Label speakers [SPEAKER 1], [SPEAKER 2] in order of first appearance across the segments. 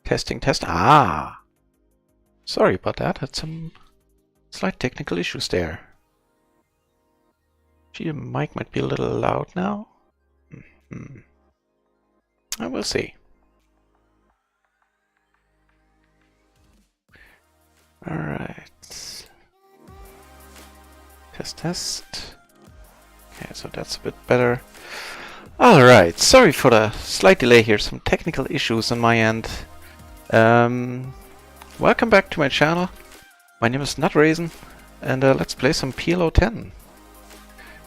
[SPEAKER 1] Testing, test. Ah! Sorry about that. Had some slight technical issues there. Gee, the mic might be a little loud now. I will see. Alright. Test, test. Okay, so that's a bit better. Alright, sorry for the slight delay here. Some technical issues on my end. Welcome back to my channel. My name is NutRaisin, and let's play some PLO 10.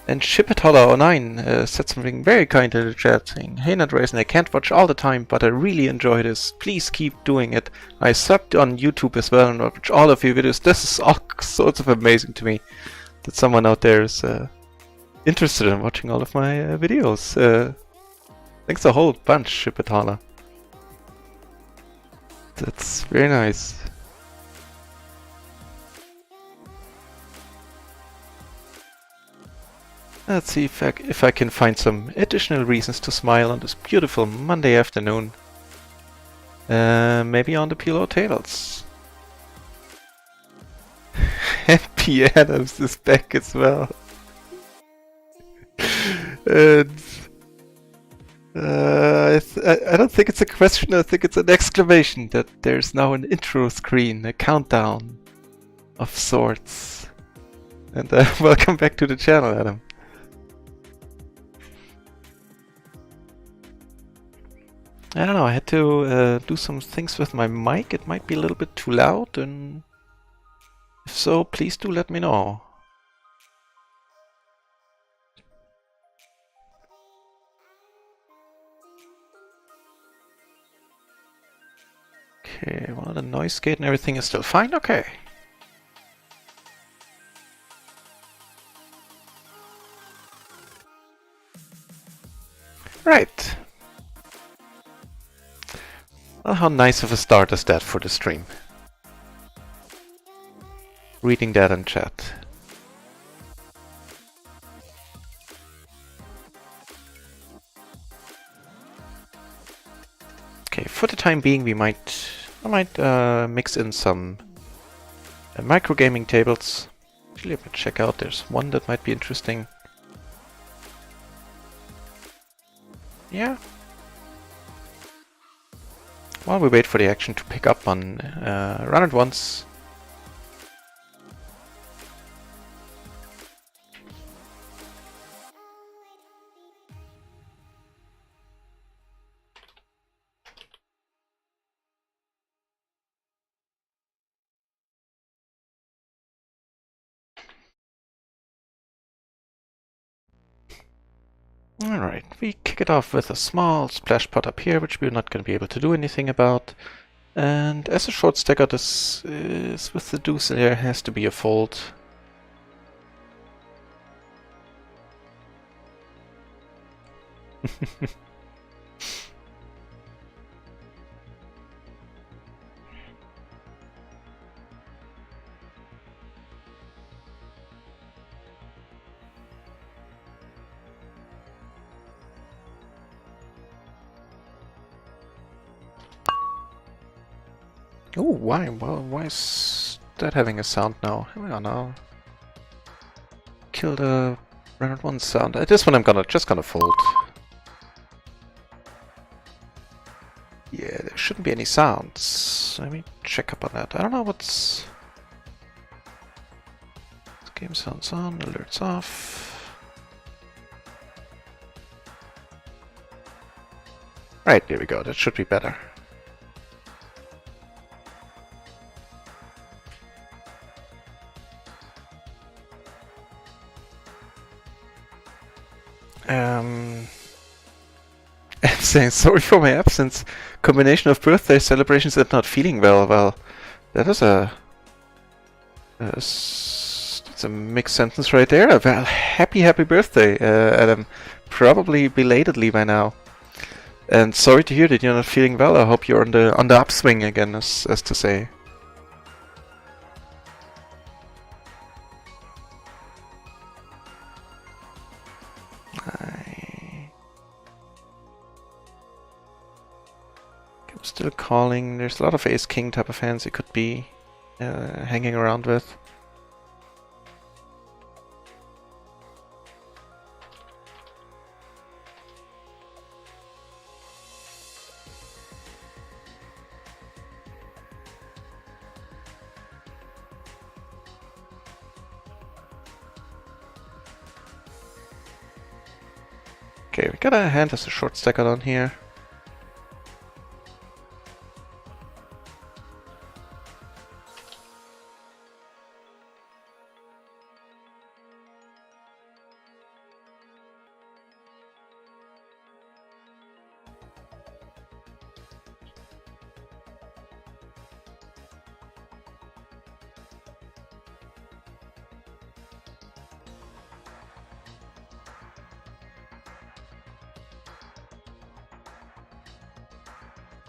[SPEAKER 1] And Shipitholler09 said something very kind in the chat, saying, "Hey NutRaisin, I can't watch all the time, but I really enjoy this. Please keep doing it. I subbed on YouTube as well and watch all of your videos." This is all sorts of amazing to me, that someone out there is interested in watching all of my videos. Thanks a whole bunch, Shipitholler. That's very nice. Let's see if I can find some additional reasons to smile on this beautiful Monday afternoon. Maybe on the PLO tails. MPN is back as well. And I don't think it's a question, I think it's an exclamation that there's now an intro screen, a countdown of sorts. And welcome back to the channel, Adam. I don't know, I had to do some things with my mic. It might be a little bit too loud, and if so, please do let me know. Okay, well, the noise gate and everything is still fine. Okay. Right. Well, how nice of a start is that for the stream? Reading that in chat. Okay, for the time being, I might mix in some micro gaming tables. Actually, let me check out. There's one that might be interesting. Yeah. While we wait for the action to pick up on run it once. Alright, we kick it off with a small splash pot up here, which we're not going to be able to do anything about. And as a short stacker, this is with the deuce there, has to be a fold. Oh, why? Well, why is that having a sound now? Hang on now. Kill the round one sound. This one I'm just gonna fold. Yeah, there shouldn't be any sounds. Let me check up on that. I don't know what's... Game sounds on, alerts off. Right, there we go. That should be better. I'm saying sorry for my absence. Combination of birthday celebrations and not feeling well. Well, that is it's a mixed sentence right there. Well, happy birthday, Adam. Probably belatedly by now. And sorry to hear that you're not feeling well. I hope you're on the upswing again, as to say. I'm still calling. There's a lot of ace-king type of hands it could be hanging around with. Okay, we got a hand as a short stacker down here.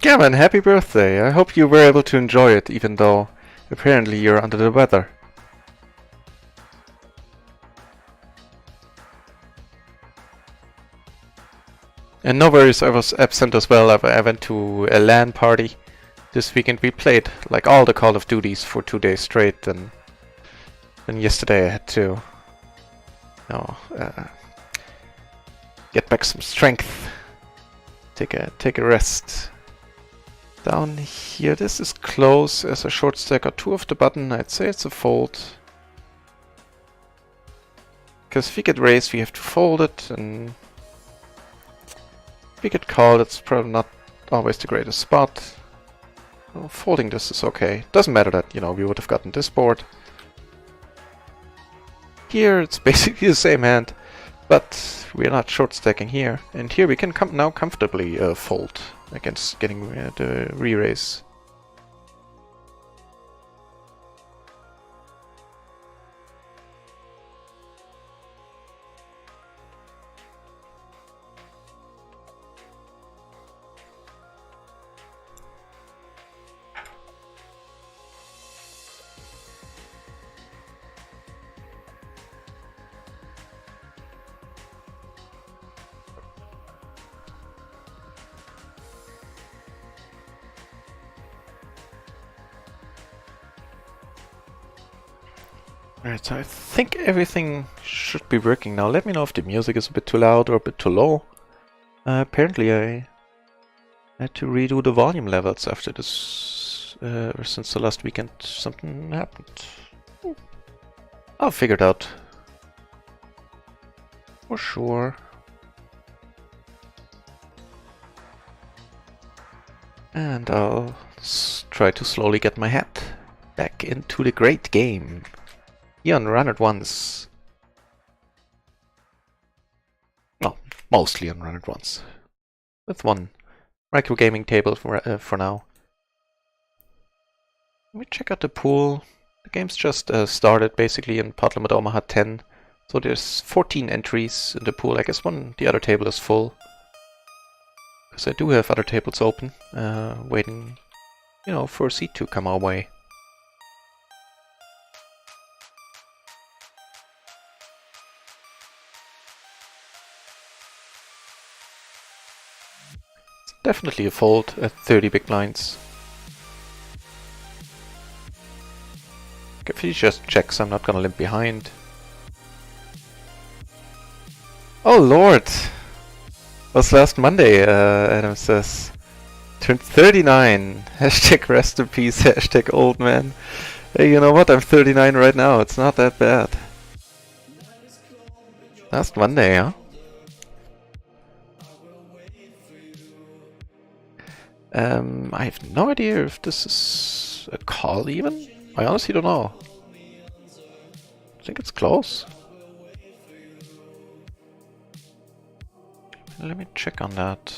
[SPEAKER 1] Yeah, man, happy birthday. I hope you were able to enjoy it, even though apparently you're under the weather. And no worries, I was absent as well. I went to a LAN party this weekend. We played like all the Call of Duties for 2 days straight, and yesterday I had to get back some strength. Take a rest. Down here, this is close as a short stacker. 2 of the button, I'd say it's a fold. Because if we get raised, we have to fold it, and if we get called, it's probably not always the greatest spot. Well, folding this is okay. Doesn't matter that, you know, we would have gotten this board. Here it's basically the same hand, but we're not short stacking here. And here we can now comfortably fold against getting the re-raise. Alright, so I think everything should be working now. Let me know if the music is a bit too loud or a bit too low. Apparently I had to redo the volume levels after this, since the last weekend something happened. I'll figure it out. For sure. And I'll try to slowly get my head back into the great game. Ian, run it once. No, mostly on run it once. With one micro gaming table for now. Let me check out the pool. The game's just started basically in pot limit Omaha 10. So there's 14 entries in the pool. I guess the other table is full. Because I do have other tables open, waiting, you know, for a seat to come our way. Definitely a fold at 30 big blinds. If he just checks, I'm not gonna limp behind. Oh lord! Was last Monday, Adam says. Turned 39. Hashtag rest in peace, hashtag old man. Hey, you know what? I'm 39 right now. It's not that bad. Last Monday, huh? I have no idea if this is a call even. I honestly don't know. I think it's close. Let me check on that.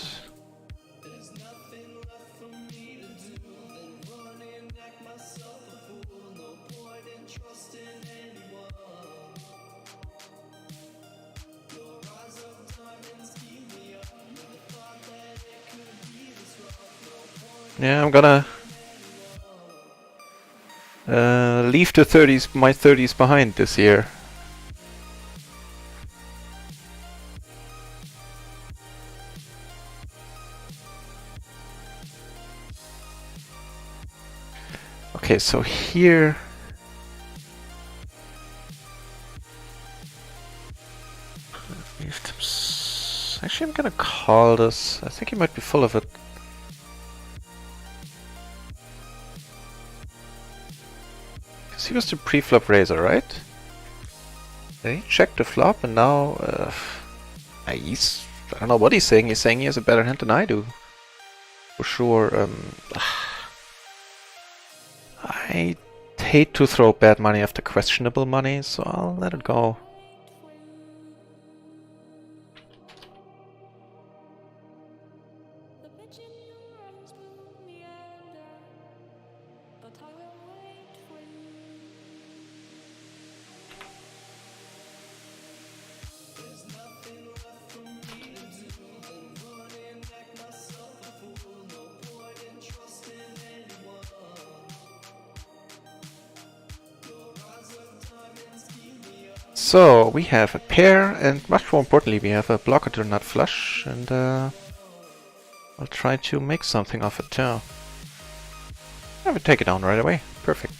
[SPEAKER 1] Yeah, I'm gonna leave the 30s, my 30s behind this year. Okay, so here actually I'm gonna call this. I think he might be full of it. He was the pre-flop raiser, right? He checked the flop and now I don't know what he's saying. He's saying he has a better hand than I do. For sure. I hate to throw bad money after questionable money, so I'll let it go. So we have a pair, and much more importantly, we have a blocker to nut flush, and I'll try to make something of it too. I will take it down right away. Perfect.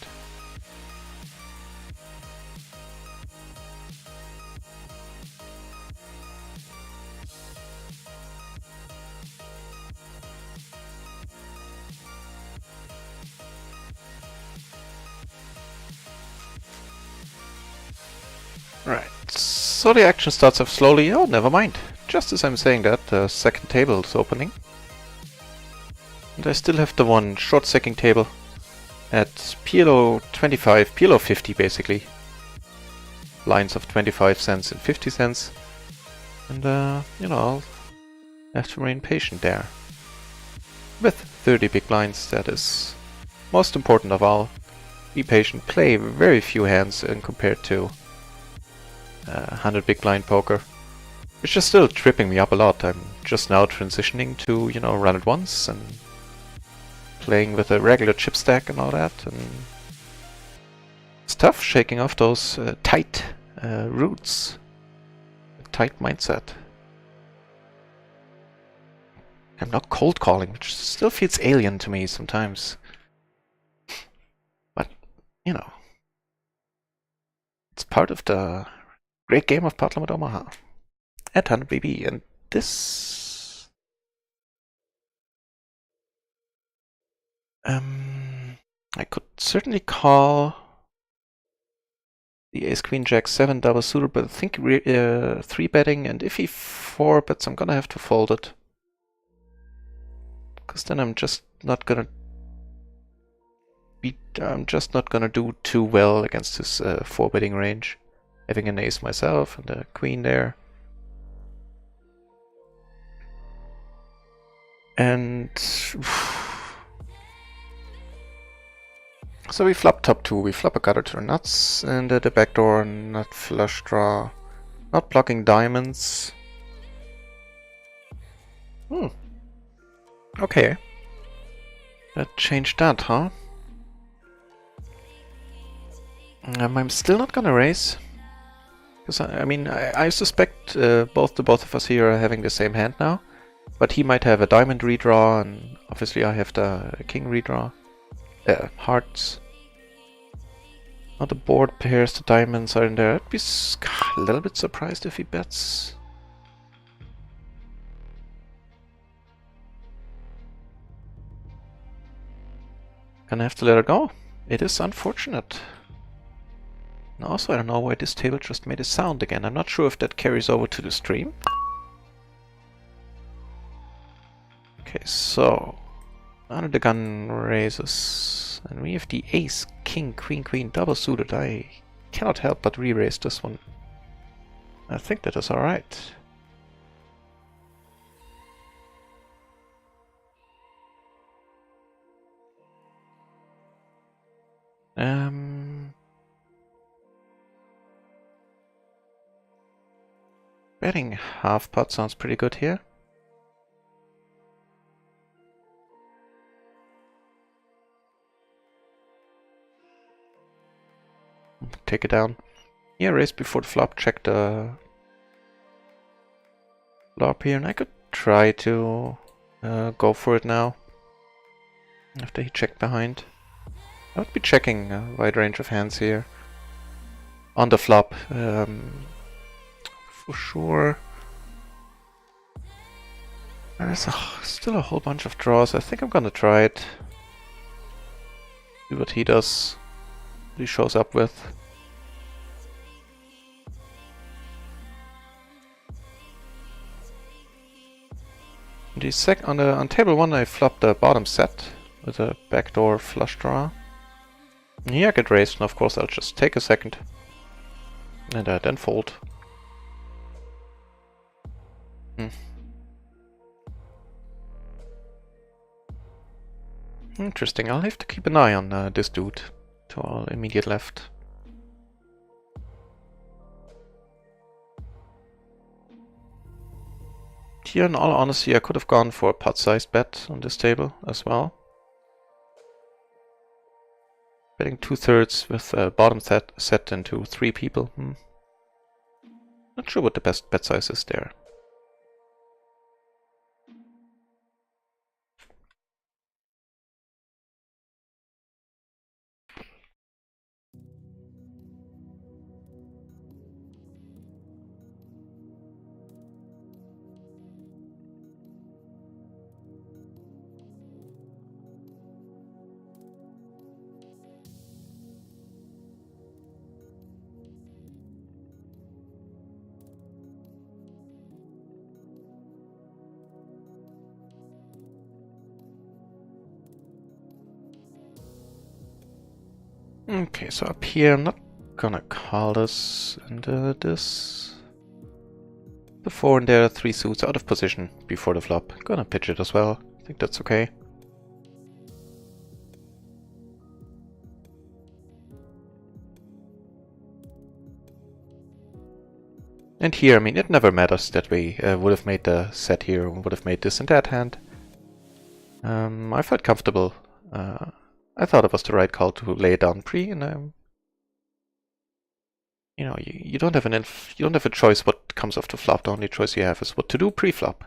[SPEAKER 1] Right, so the action starts off slowly. Oh, never mind. Just as I'm saying that, the second table is opening. And I still have the one short-stacking table at PLO 25, PLO 50 basically. Lines of 25 cents and 50 cents. And you know, I'll have to remain patient there. With 30 big blinds, that is most important of all. Be patient, play very few hands compared to 100 big blind poker. Which is still tripping me up a lot. I'm just now transitioning to, you know, run it once and playing with a regular chip stack and all that. And it's tough shaking off those tight roots, tight mindset. I'm not cold calling, which still feels alien to me sometimes. But, you know, it's part of the great game of Patlum at Omaha. At 100 BB, and this... I could certainly call the Ace Queen Jack 7 double suited, but I think 3 betting, and if he 4 bets, I'm gonna have to fold it. Because then I'm just not gonna do too well against his 4 betting range. Having an ace myself and a queen there. And so we flop top 2, we flop a gutter to the nuts, and at the backdoor nut flush draw. Not blocking diamonds. Okay. That changed that, huh? I'm still not gonna raise. Because I suspect both of us here are having the same hand now. But he might have a diamond redraw, and obviously I have the king redraw. Hearts. Now the board pairs, the diamonds are in there. I'd be a little bit surprised if he bets. Gonna have to let it go. It is unfortunate. And also, I don't know why this table just made a sound again. I'm not sure if that carries over to the stream. Okay, so under the gun raises, and we have the ace, king, queen, queen, double suited. I cannot help but re-raise this one. I think that is alright. Betting half pot sounds pretty good here. Take it down. Yeah, raise before the flop, check the flop here, and I could try to go for it now. After he checked behind. I would be checking a wide range of hands here. On the flop, for sure. There's still a whole bunch of draws. I think I'm gonna try it. See what he does. What he shows up with. On table 1 I flopped the bottom set with a backdoor flush draw. Yeah, I get raised, and of course I'll just take a second. And then fold. Interesting, I'll have to keep an eye on this dude to our immediate left. Here, in all honesty, I could have gone for a pot-sized bet on this table as well. Betting 2/3 with bottom set into 3 people. Not sure what the best bet size is there. Okay, so up here I'm not gonna call this, and this. The 4 and there, 3 suits out of position before the flop. Gonna pitch it as well. I think that's okay. And here, I mean, it never matters that we would have made the set here, would have made this in that hand. I felt comfortable. I thought it was the right call to lay it down pre, and you know, you don't have a choice what comes off the flop. The only choice you have is what to do pre-flop.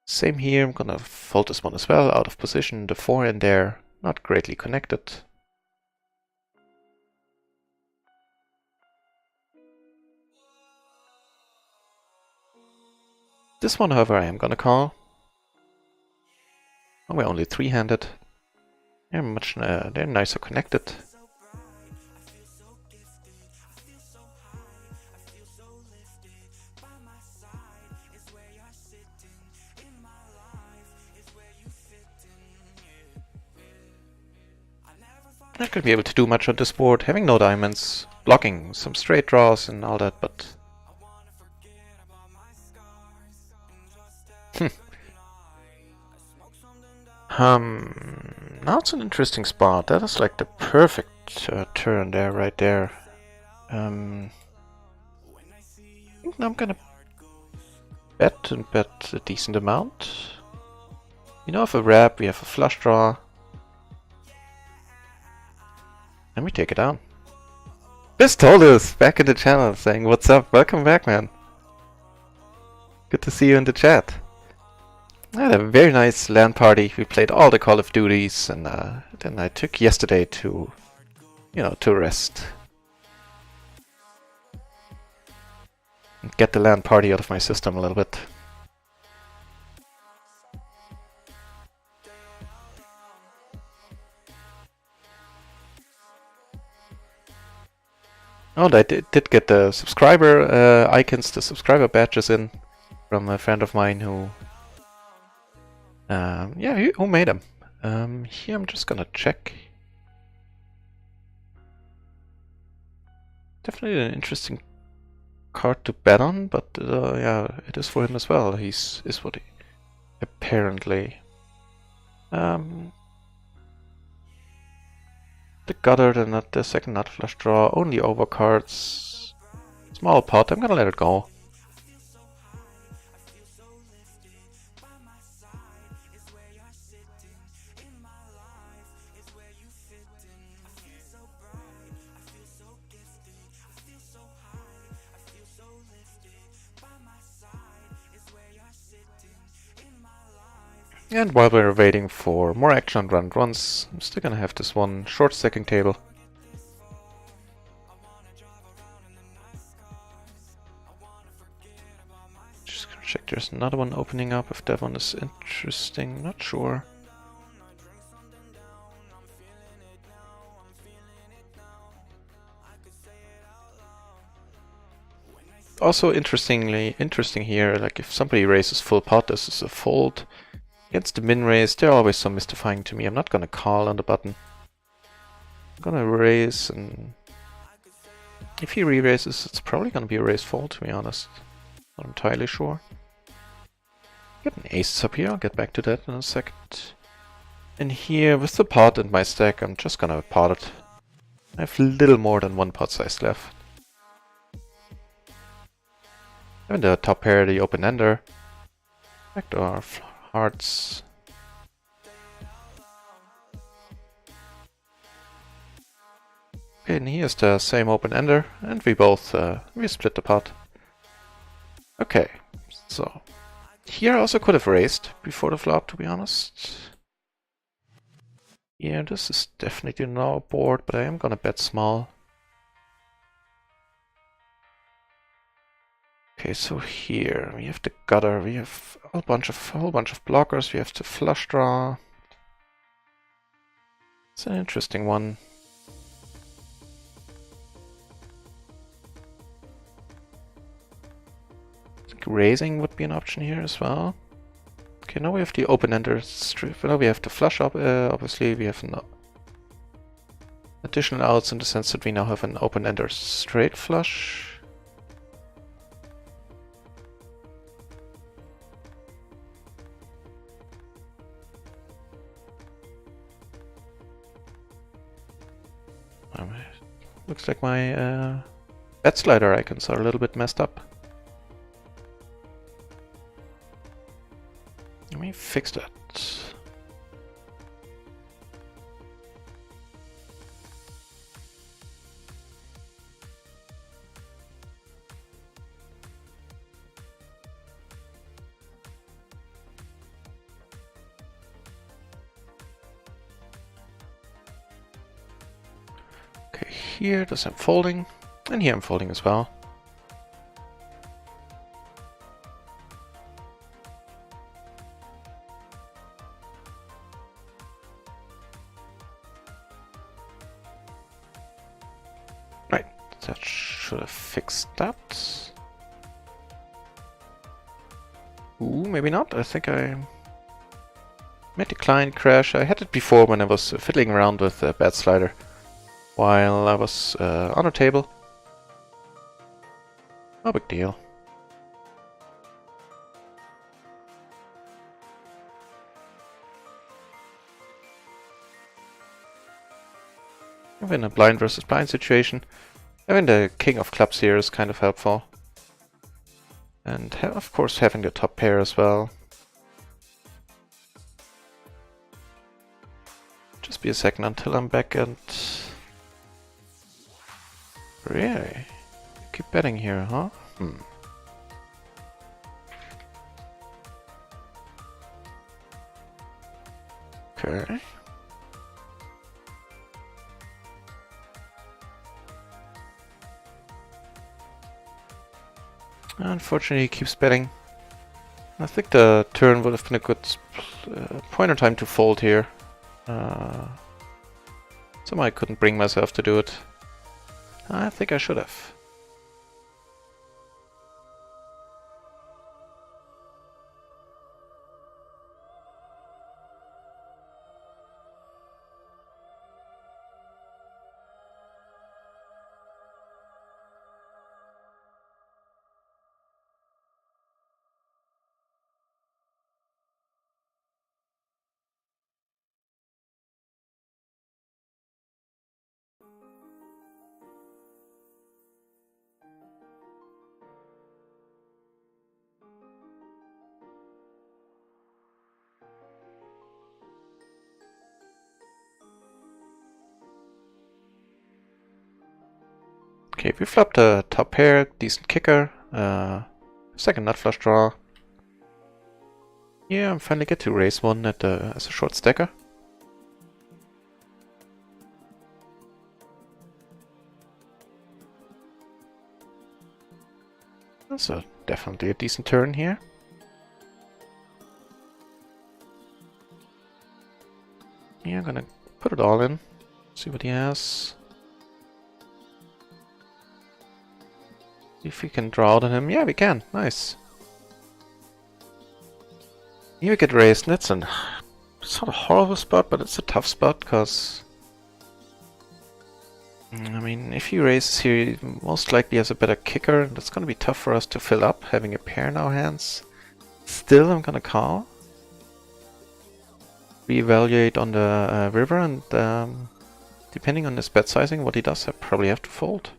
[SPEAKER 1] Same here. I'm gonna fold this one as well, out of position. The 4 in there, not greatly connected. This one, however, I am gonna call. Oh, we're only 3-handed. They're nicer connected. Not gonna be able to do much on this board, having no diamonds, blocking some straight draws and all that, but now it's an interesting spot. That is like the perfect turn there, right there. I think now I'm gonna bet a decent amount. You know, if a wrap, we have a flush draw. And we take it down. Pistolas back in the channel saying, "What's up? Welcome back, man. Good to see you in the chat." I had a very nice LAN party. We played all the Call of Duties, and then I took yesterday to, you know, to rest. And get the LAN party out of my system a little bit. Oh, I did get the subscriber icons, the subscriber badges in from a friend of mine who, yeah, who made them. Here I'm just gonna check. Definitely an interesting card to bet on, but yeah, it is for him as well. Is what he apparently. The gutter, the second nut flush draw, only overcards. Small pot, I'm gonna let it go. And while we're waiting for more action on run runs, I'm still gonna have this one short stacking table. Just gonna check there's another one opening up, if that one is interesting, not sure. Also interesting here, like if somebody raises full pot, this is a fold. Against the min raise, they're always so mystifying to me. I'm not gonna call on the button. I'm gonna raise, and if he re-raises, it's probably gonna be a raise fold, to be honest. Not entirely sure. Get an ace up here, I'll get back to that in a second. And here, with the pot and my stack, I'm just gonna pot it. I have little more than one pot size left. And the top pair, the open ender. Backdoor hearts. Okay, and here's the same open ender, and we both we split the pot. Okay, so here I also could have raised before the flop, to be honest. Yeah, this is definitely not a board, but I am gonna bet small. Okay, so here we have the gutter, we have a whole bunch of blockers, we have the flush draw. It's an interesting one. I think raising would be an option here as well. Okay, now we have the open-ender strip. Now we have the flush up. Obviously, we have additional outs in the sense that we now have an open-ender straight flush. Looks like my bet slider icons are a little bit messed up. Let me fix that. Okay, here does I'm folding, and here I'm folding as well. Right, that should have fixed that. Ooh, maybe not. I think I made the client crash. I had it before when I was fiddling around with the bet slider while I was on a table. No big deal. In a blind versus blind situation, having the king of clubs here is kind of helpful. And of course having the top pair as well. Just be a second until I'm back and... Really? Keep betting here, huh? Okay. Unfortunately, he keeps betting. I think the turn would have been a good point in time to fold here. Somehow I couldn't bring myself to do it. I think I should have. Okay, we flopped a top pair, decent kicker, second nut flush draw. Yeah, I'm finally get to raise one at as a short stacker. That's definitely a decent turn here. Yeah, I'm gonna put it all in, see what he has. See if we can draw out on him. Yeah, we can. Nice. Here we get raised, and that's a sort of horrible spot, but it's a tough spot, because... I mean, if he raises here, he most likely has a better kicker, and it's gonna be tough for us to fill up, having a pair in our hands. Still, I'm gonna call. Reevaluate on the river, and depending on his bet sizing, what he does, I probably have to fold.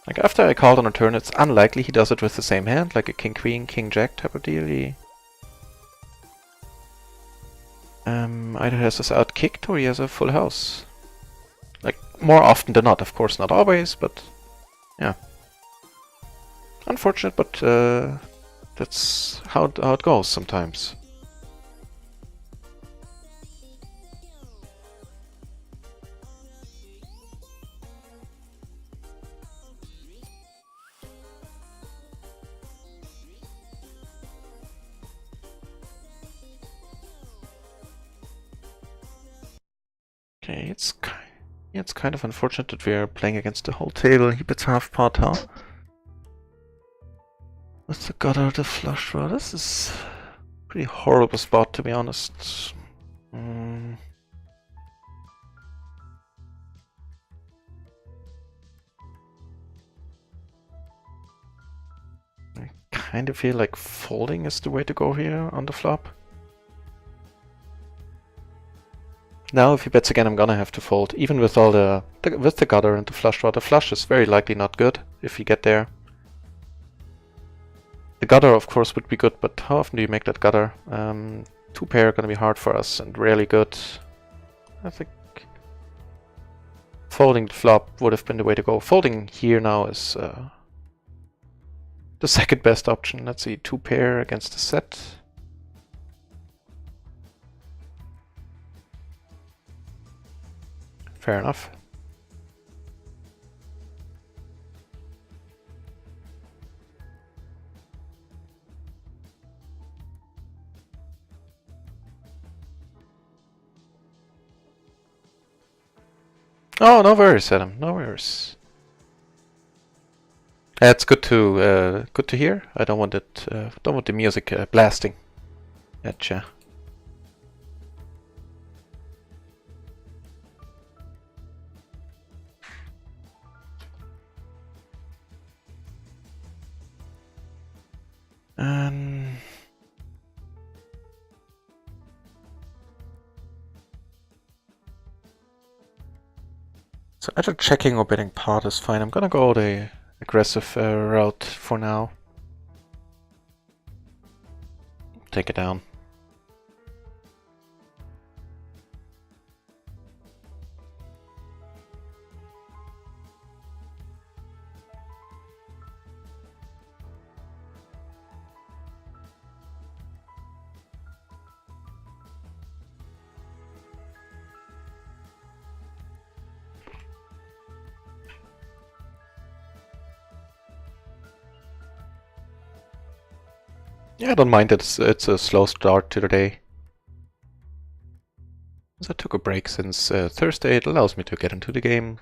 [SPEAKER 1] Like, after I called on a turn, it's unlikely he does it with the same hand, like a king-queen, king-jack type of deal. He either has us out-kicked or he has a full house. Like, more often than not, of course, not always, but yeah. Unfortunate, but that's how it goes sometimes. Okay, it's kind of unfortunate that we are playing against the whole table. He bets half pot, huh? What's the gutter, the flush draw? This is pretty horrible spot, to be honest. I kind of feel like folding is the way to go here on the flop. Now if he bets again, I'm gonna have to fold, even with all with the gutter and the flush draw. The flush is very likely not good if you get there. The gutter, of course, would be good, but how often do you make that gutter? Two pair are gonna be hard for us and rarely good. I think folding the flop would have been the way to go. Folding here now is the second best option. Let's see, two pair against the set. Fair enough. Oh, no worries, Adam. No worries. It's good to hear. I don't want it. Don't want the music blasting at ya. So either checking or betting pot is fine. I'm gonna go the aggressive route for now. Take it down. Yeah, I don't mind. It's a slow start to the day. As I took a break since Thursday, it allows me to get into the game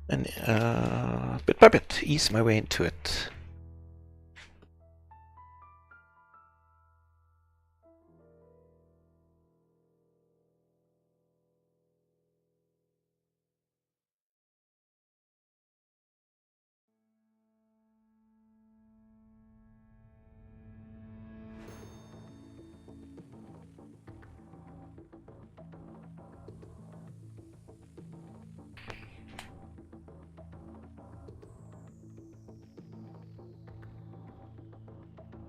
[SPEAKER 1] and bit by bit ease my way into it.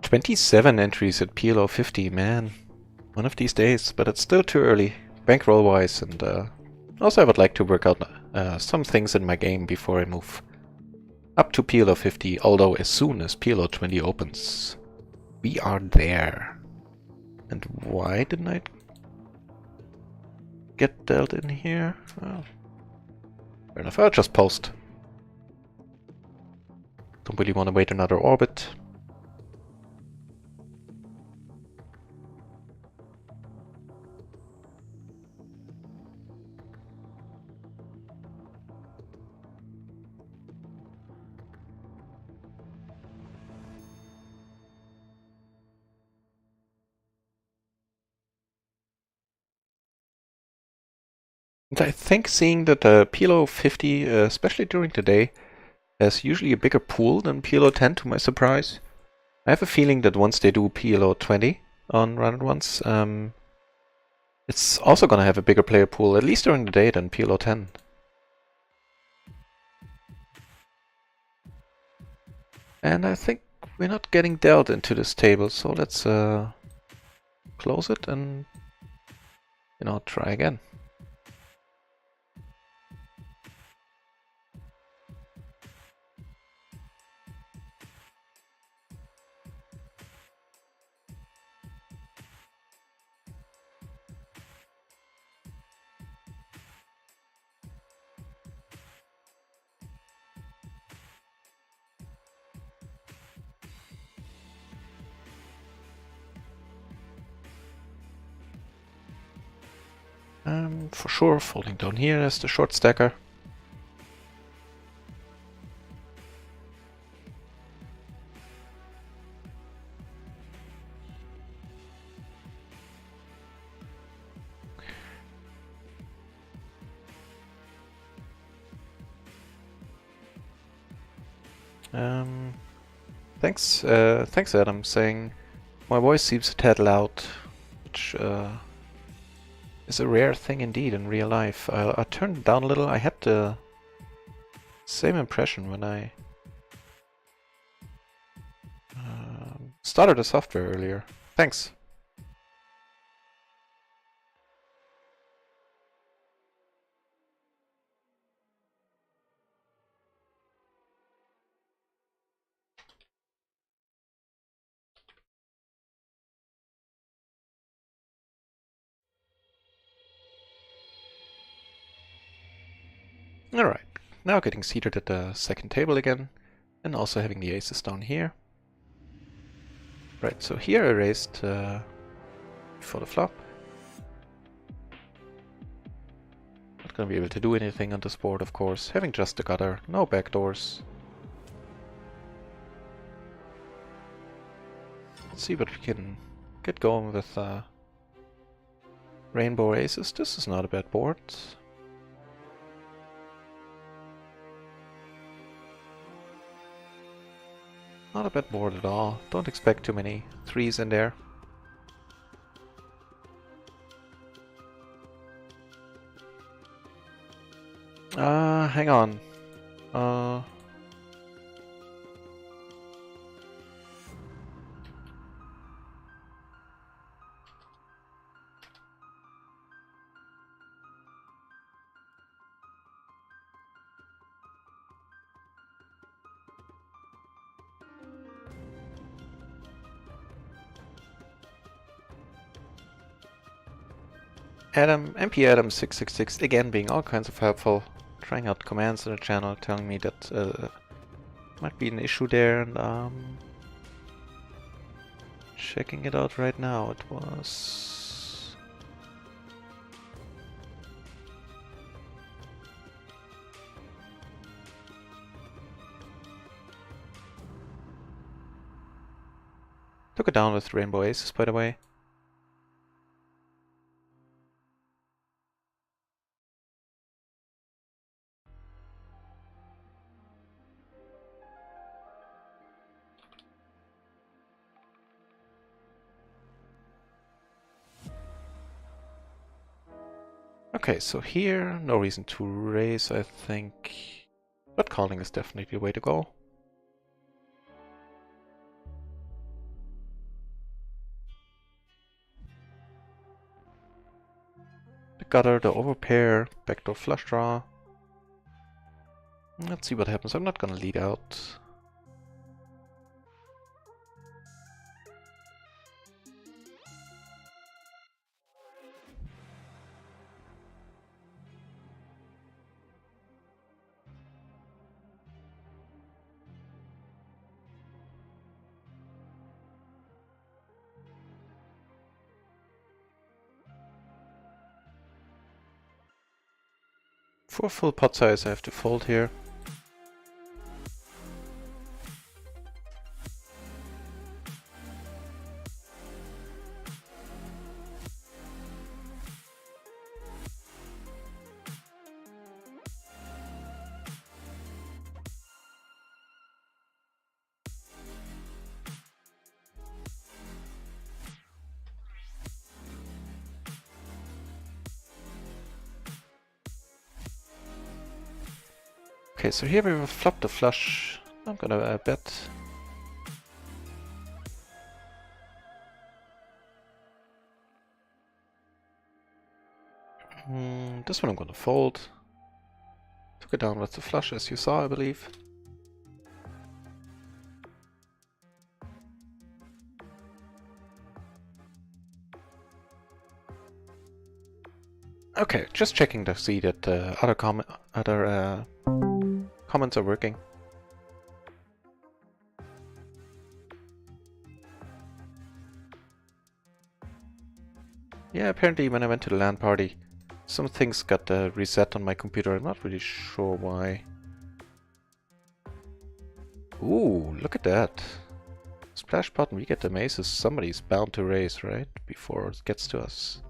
[SPEAKER 1] "27 entries at PLO 50, man. One of these days, but it's still too early, bankroll-wise, and also I would like to work out some things in my game before I move up to PLO 50, although as soon as PLO 20 opens, we are there. And why didn't I get dealt in here? Oh. Fair enough, I'll just post. Don't really want to wait another orbit. And I think seeing that PLO 50, especially during the day, has usually a bigger pool than PLO 10, to my surprise. I have a feeling that once they do PLO 20 on run at once, it's also gonna have a bigger player pool, at least during the day, than PLO 10. And I think we're not getting dealt into this table, so let's close it and, you know, try again. For sure, folding down here as the short stacker. Um, thanks Adam, saying my voice seems a tad loud, which is a rare thing indeed in real life. I'll turn it down a little. I had the same impression when I started the software earlier. Thanks. Alright, now getting seated at the second table again, and also having the aces down here. Right, so here I raised before the flop. Not gonna be able to do anything on this board, of course. Having just the gutter, no backdoors. Let's see what we can get going with rainbow aces. This is not a bad board. Not a bad board at all. Don't expect too many threes in there. Hang on. MP Adam 666 again being all kinds of helpful, trying out commands in the channel, telling me that might be an issue there, and checking it out right now. It was took it down with rainbow aces, by the way. Okay, so here, no reason to raise, I think. But calling is definitely the way to go. The gutter, the overpair, backdoor flush draw. Let's see what happens. I'm not gonna lead out. For full pot size, I have to fold here. Okay, so here we will flop the flush. I'm gonna bet. This one I'm gonna fold. Took it down with the flush, as you saw, I believe. Okay, just checking to see that other comments are working. Yeah, apparently when I went to the LAN party, some things got reset on my computer. I'm not really sure why. Ooh, look at that. Splash button, we get the aces. Somebody's bound to raise, right? Before it gets to us.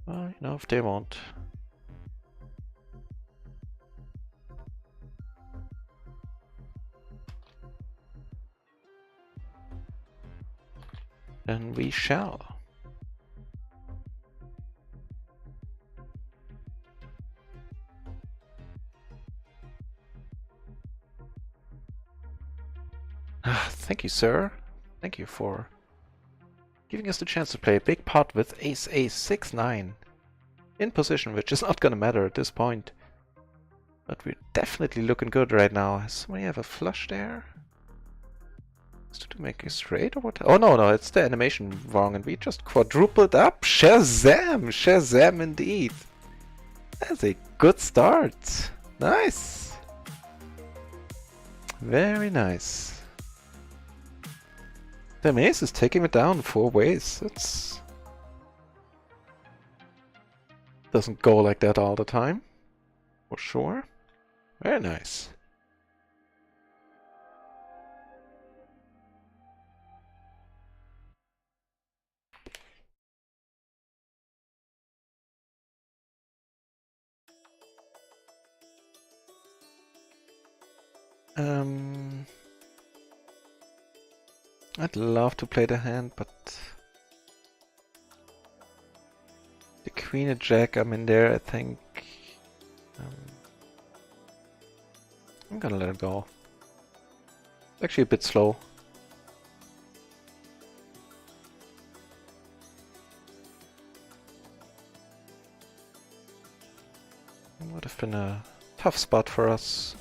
[SPEAKER 1] Well, you know, if they won't. Then we shall. Thank you, sir. Thank you for giving us the chance to play a big pot with ace 6-9 in position, which is not gonna matter at this point. But we're definitely looking good right now. Does somebody have a flush there? Is to make a straight or what? Oh no, it's the animation wrong and we just quadrupled up. Shazam! Shazam indeed. That's a good start. Nice. Very nice. The mace is taking it down 4 ways. It's doesn't go like that all the time. For sure. Very nice. I'd love to play the hand, but the queen and jack, I'm in there, I think. I'm gonna let it go. Actually a bit slow. Would have been a tough spot for us.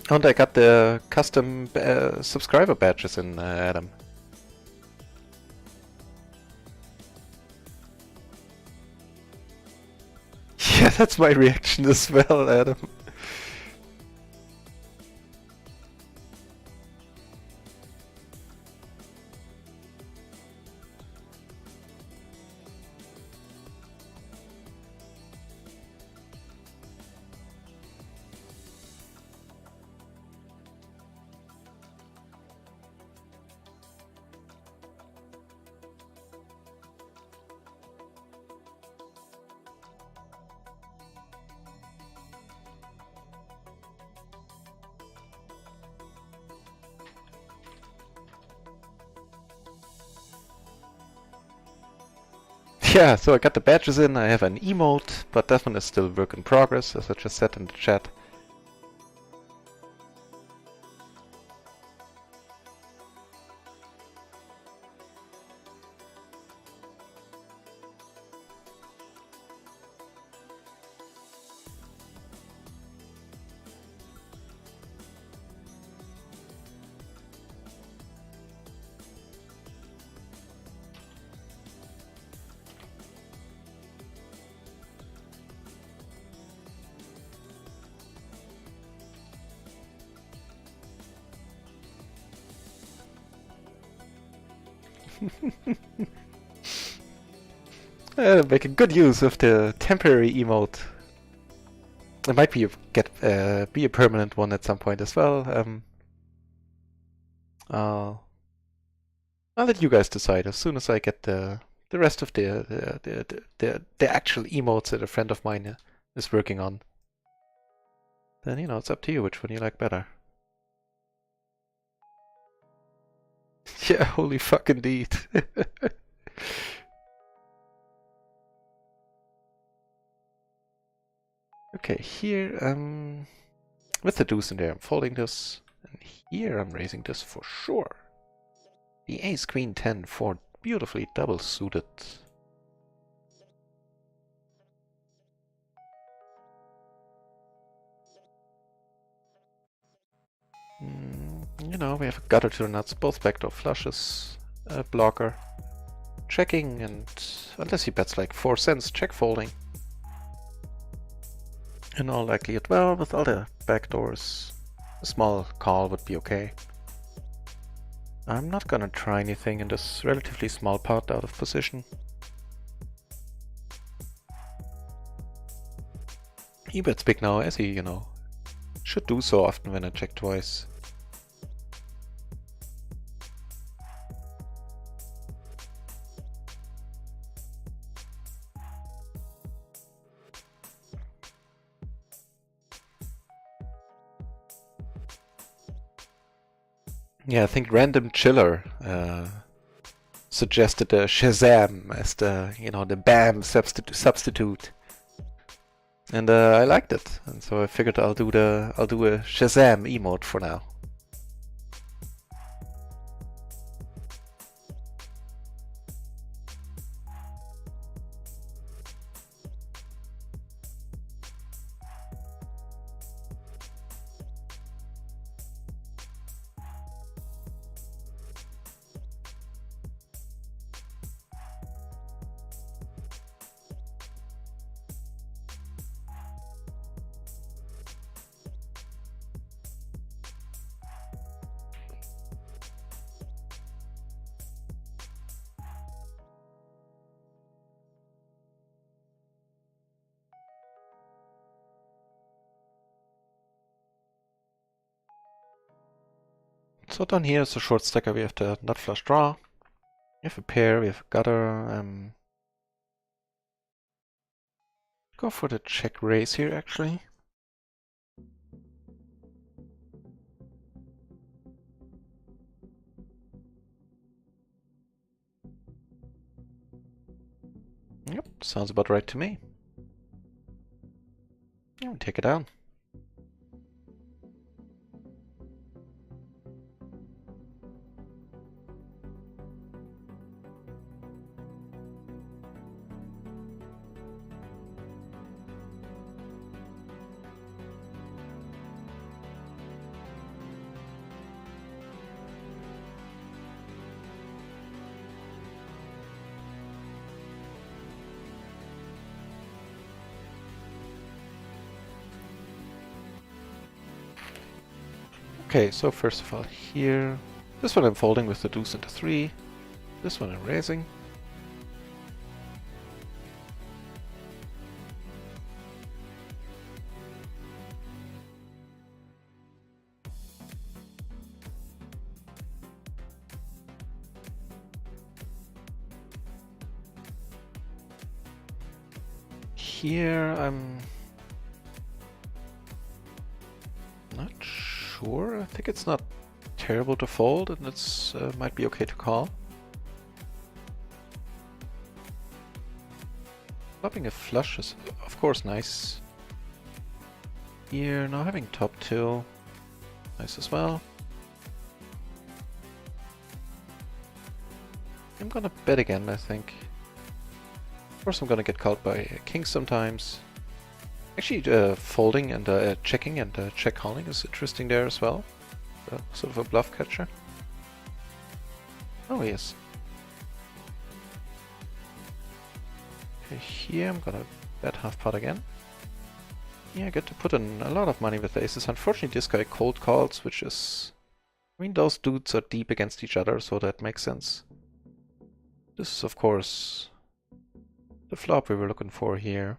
[SPEAKER 1] And I got the custom subscriber badges in, Adam. Yeah, that's my reaction as well, Adam. Yeah, so I got the badges in, I have an emote, but that one is still work in progress, as I just said in the chat. Making good use of the temporary emote. It might be be a permanent one at some point as well. I'll let you guys decide as soon as I get the rest of the actual emotes that a friend of mine is working on. Then it's up to you which one you like better. Yeah, holy fuck indeed. Okay, here, with the deuce in there, I'm folding this, and here I'm raising this for sure. The ace queen 10 for beautifully double suited. We have a gutter to the nuts, both backdoor flushes, a blocker, checking, and unless he bets like 4 cents, check folding. In all likelihood, well, with all the backdoors, a small call would be okay. I'm not gonna try anything in this relatively small pot out of position. He bets big now, as he, should do so often when I check twice. Yeah, I think Random Chiller suggested Shazam as the, the BAM substitute. And I liked it, and so I figured I'll do a Shazam emote for now. So down here is the short stacker. We have the nut flush draw. We have a pair. We have a gutter. Go for the check raise here, actually. Yep, sounds about right to me. Yeah, take it down. Okay, so first of all here, this one I'm folding with the deuce and the 3. This one I'm raising. Here I'm not sure. I think it's not terrible to fold, and it's might be okay to call. Flopping a flush is of course nice. Here now having top 2, nice as well. I'm gonna bet again, I think. Of course I'm gonna get called by kings sometimes. Actually, folding and checking and check calling is interesting there as well. Sort of a bluff catcher. Oh yes. Okay, here I'm gonna bet half pot again. Yeah, I get to put in a lot of money with aces. Unfortunately, this guy cold calls, which is... I mean, those dudes are deep against each other, so that makes sense. This is, of course, the flop we were looking for here.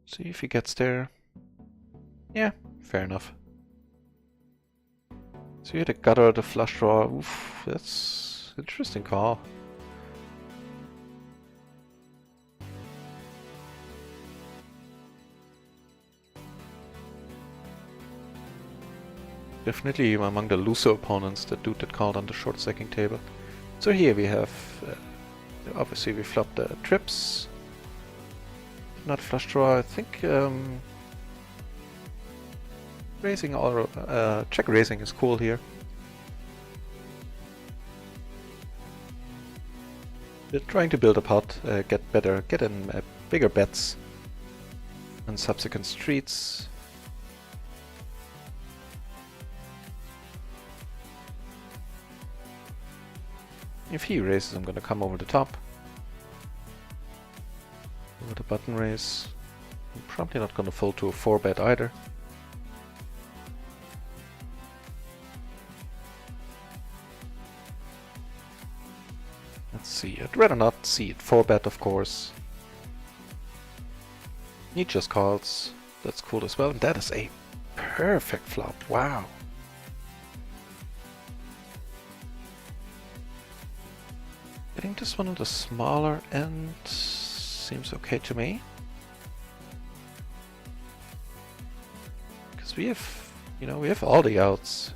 [SPEAKER 1] See if he gets there. Yeah, fair enough. So you had a gutter, the flush draw. Oof, that's an interesting call. Definitely among the looser opponents, the dude that called on the short stacking table. So here we have, obviously we flopped the trips. Not flush draw, I think raising or check raising is cool here. We're trying to build a pot, get in bigger bets on subsequent streets. If he raises, I'm gonna come over the top. Over the button raise. I'm probably not gonna fold to a 4-bet either. Let's see, I'd rather not see it 4-bet, of course. He just calls. That's cool as well. And that is a perfect flop. Wow. Getting this one on the smaller end seems okay to me. we have, you know, we have all the outs.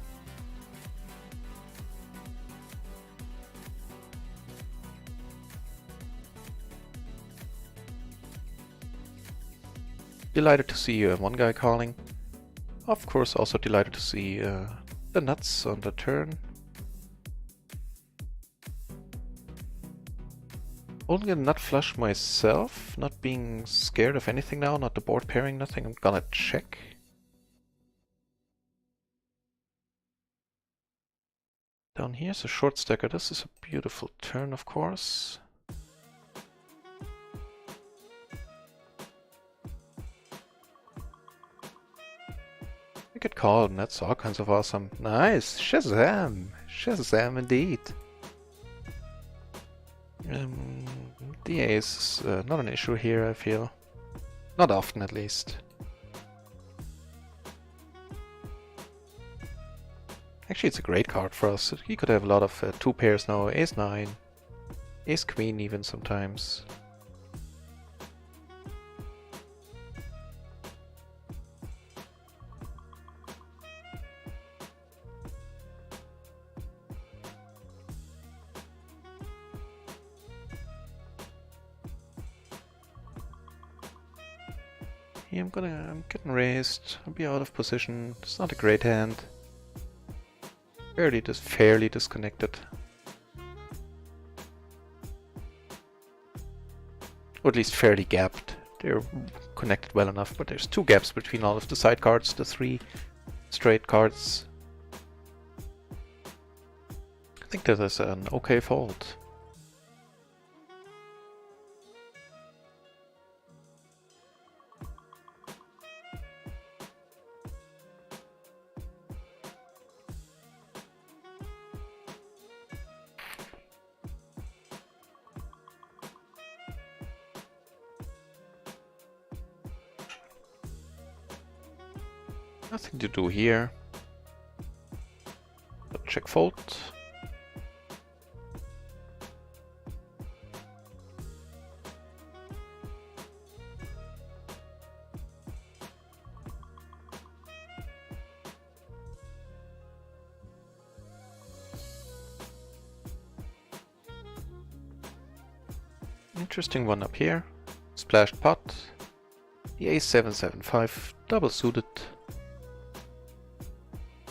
[SPEAKER 1] Delighted to see one guy calling. Of course, also delighted to see the nuts on the turn. Only a nut flush myself, not being scared of anything now, not the board pairing, nothing. I'm gonna check. Down here's a short stacker. This is a beautiful turn, of course. We could call, and that's all kinds of awesome. Nice! Shazam! Shazam indeed! The ace is not an issue here, I feel. Not often, at least. Actually, it's a great card for us. He could have a lot of 2 pairs now. Ace-9. Ace-Queen even sometimes. Yeah, I'm getting raised. I'll be out of position. It's not a great hand. Fairly disconnected. Or at least fairly gapped. They're connected well enough, but there's 2 gaps between all of the side cards, the 3 straight cards. I think that is an okay fold. Nothing to do here. But check fold. Interesting one up here. Splashed pot. The ace-7-7-5 double suited.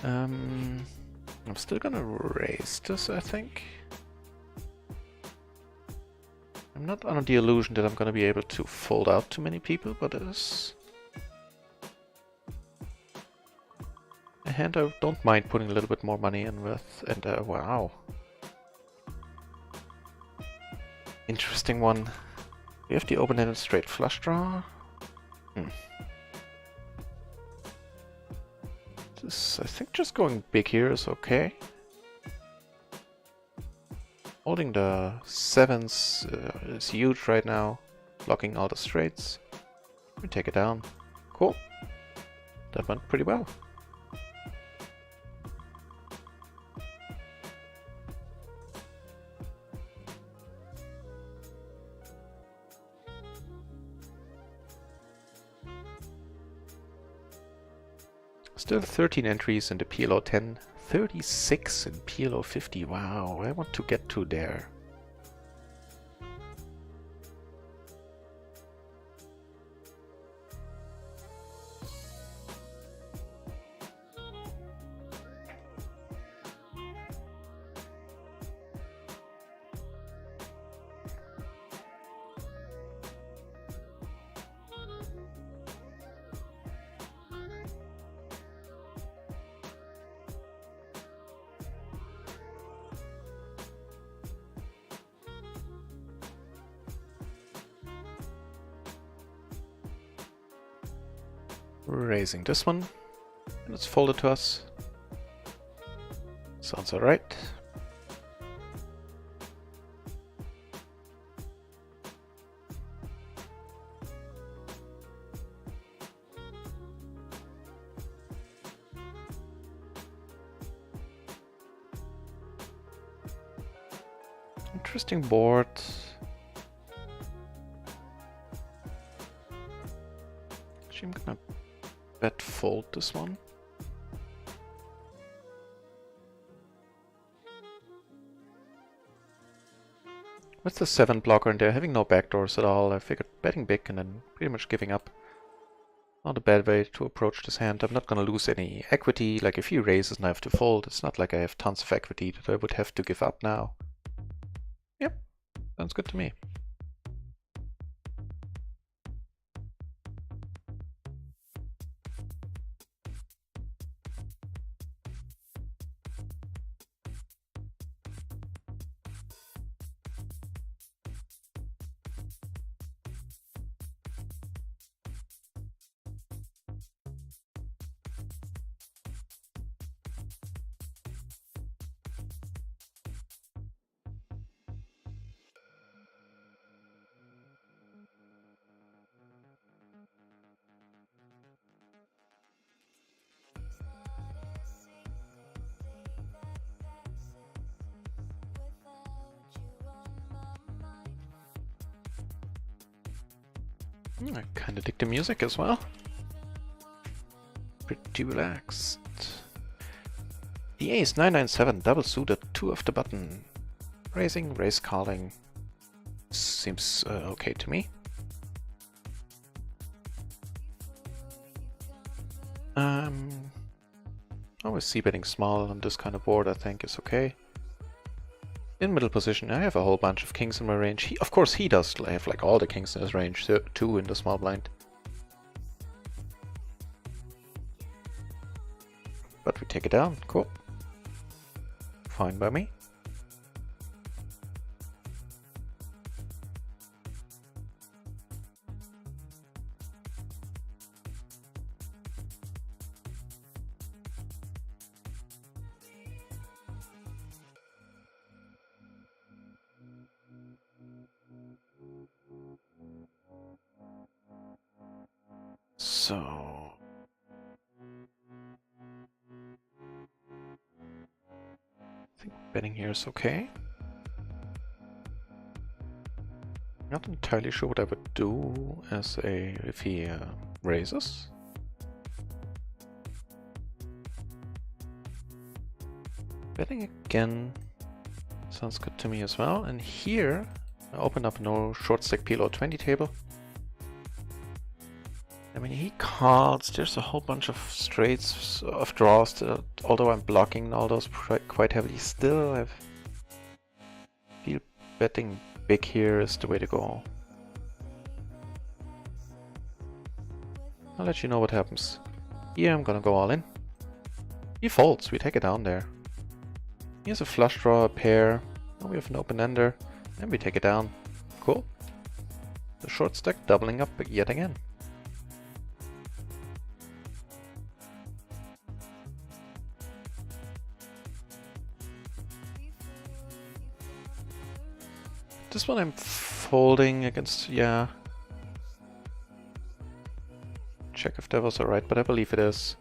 [SPEAKER 1] I'm still gonna raise this, I think. I'm not under the illusion that I'm gonna be able to fold out too many people, but it is a hand I don't mind putting a little bit more money in with, and wow. Interesting one. We have the open-ended straight flush draw. I think just going big here is okay. Holding the 7s is huge right now, blocking all the straights. We take it down. Cool. That went pretty well. Still 13 entries in the PLO 10, 36 in PLO 50. Wow, I want to get to there. Raising this one, and it's folded to us. Sounds alright. Interesting board. Actually, I'm gonna Bet fold this one. With the 7 blocker and they're having no backdoors at all, I figured betting big and then pretty much giving up. Not a bad way to approach this hand. I'm not gonna lose any equity. Like if he raises and I have to fold, it's not like I have tons of equity that I would have to give up now. Yep, sounds good to me. I kinda dig the music as well. Pretty relaxed. The ace 997 double suited, 2 of the button. Raising, raise calling. Seems okay to me. Always c-betting small on this kind of board I think is okay. In middle position, I have a whole bunch of kings in my range. Of course he does have like all the kings in his range, so 2 in the small blind. But we take it down, cool. Fine by me. So I think betting here is okay. Not entirely sure what I would do as if he raises. Betting again sounds good to me as well. And here I open up no short stack PLO 20 table. I mean, he calls, there's a whole bunch of straights of draws, although I'm blocking all those quite heavily still, I feel betting big here is the way to go. I'll let you know what happens. Here I'm gonna go all in. He folds, we take it down there. He has a flush draw, a pair, now we have an open ender, and we take it down. Cool. The short stack doubling up yet again. This one I'm folding against, yeah. Check if that was alright, but I believe it is.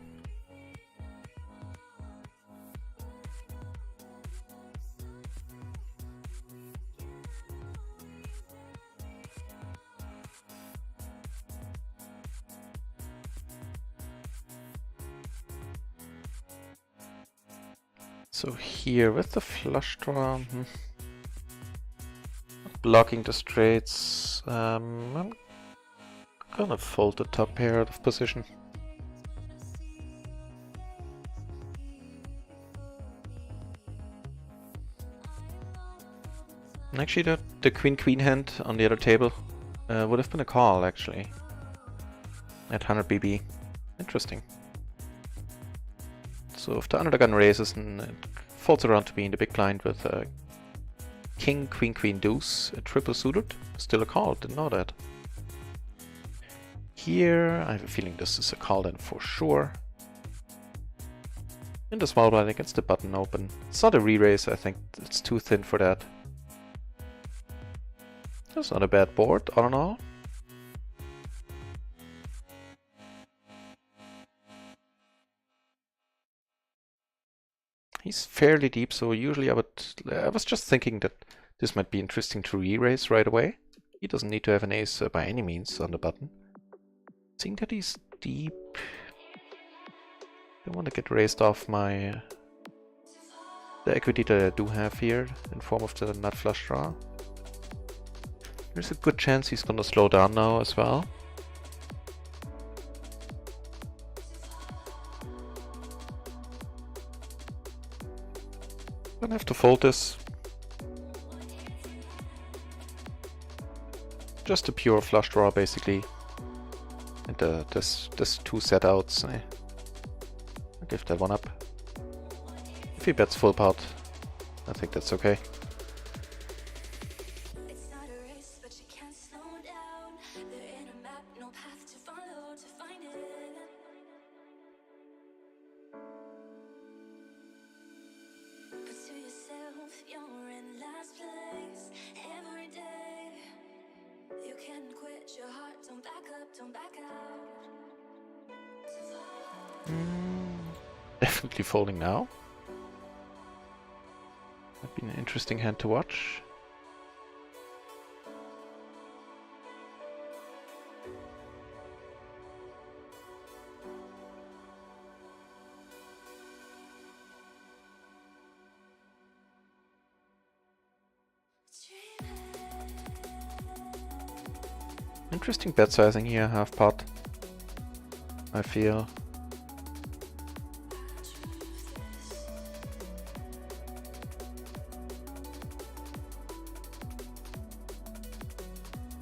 [SPEAKER 1] So here with the flush draw, blocking the straights, I'm gonna fold the top pair out of position. And actually the queen-queen hand on the other table would have been a call actually. At 100 BB. Interesting. So if the undergun raises and it folds around to be in the big blind with king, queen, queen, deuce, a triple suited, still a call, didn't know that. Here, I have a feeling this is a call then for sure. In the small blind against the button open. It's not a re-raise, I think it's too thin for that. That's not a bad board, all in all. He's fairly deep, so usually I was just thinking that this might be interesting to re-raise right away. He doesn't need to have an ace by any means on the button. Seeing that he's deep, I want to get raised off my the equity that I do have here in form of the nut flush draw. There's a good chance he's gonna slow down now as well. Gonna have to fold this. Just a pure flush draw basically. And this 2 set outs. I'll give that one up. If he bets full pot, I think that's okay. Definitely folding now. Might be an interesting hand to watch. Interesting bet sizing here, half pot, I feel.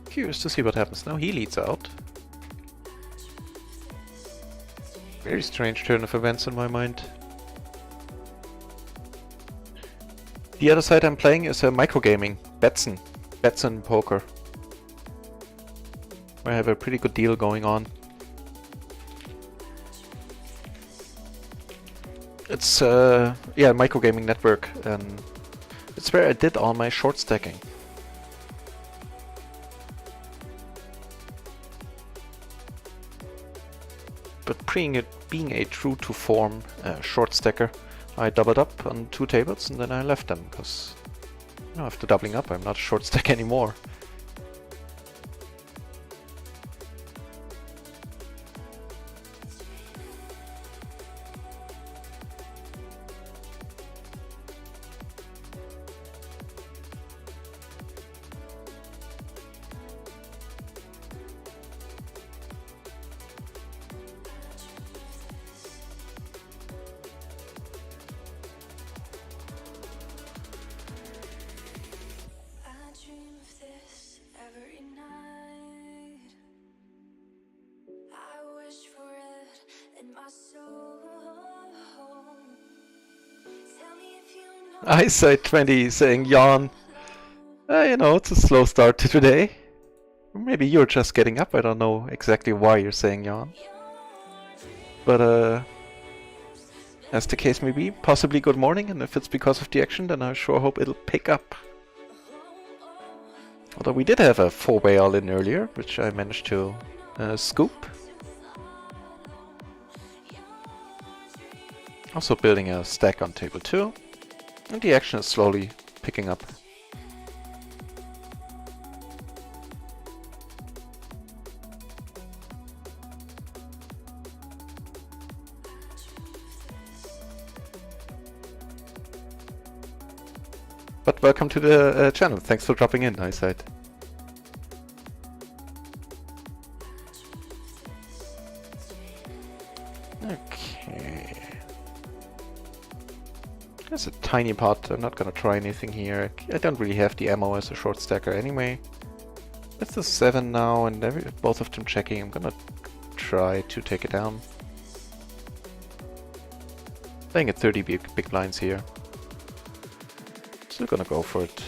[SPEAKER 1] Curious to see what happens now. He leads out. Very strange turn of events in my mind. The other side I'm playing is microgaming, Betson poker. Where I have a pretty good deal going on. It's yeah, microgaming network, and it's where I did all my short stacking. But being a true to form short stacker, I doubled up on 2 tables and then I left them, because you know, after doubling up I'm not a short stack anymore. Eyesight 20 saying yawn. You know, it's a slow start to today. Maybe you're just getting up, I don't know exactly why you're saying yawn. But as the case may be, possibly good morning, and if it's because of the action, then I sure hope it'll pick up. Although we did have a 4-way all-in earlier, which I managed to scoop. Also building a stack on table 2. And the action is slowly picking up. But welcome to the channel. Thanks for dropping in, Eyesight. Okay. There's a tiny pot. I'm not gonna try anything here. I don't really have the ammo as a short stacker anyway. That's a 7 now, and both of them checking. I'm gonna try to take it down. Playing at 30 big blinds here. Still gonna go for it.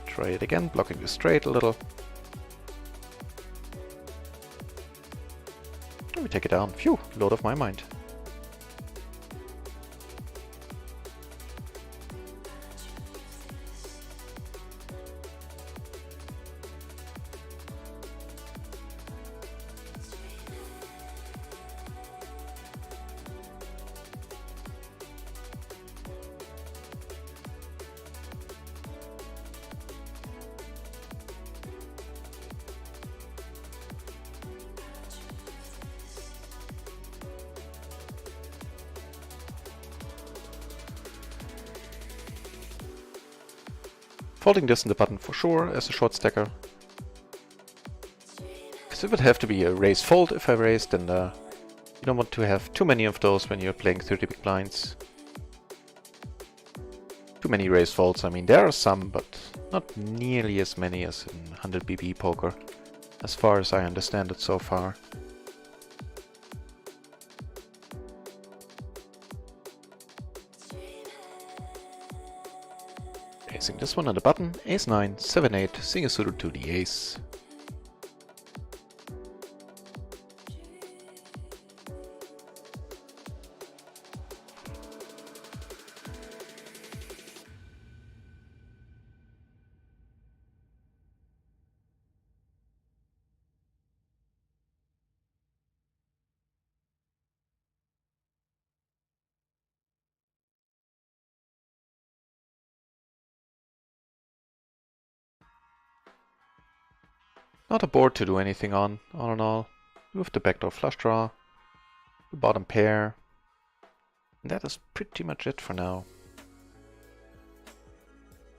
[SPEAKER 1] Try it again, blocking the straight a little. Let me take it down. Phew, load off my mind. Folding this in the button for sure as a short stacker. Because it would have to be a raise fold if I raise, then you don't want to have too many of those when you're playing 30 big blinds. Too many raise folds, I mean there are some, but not nearly as many as in 100 BB poker, as far as I understand it so far. Placing this one on the button, ace 9, 7 8, single suited to the ace. Not a board to do anything on, all in all. Move the backdoor flush draw, the bottom pair, and that is pretty much it for now.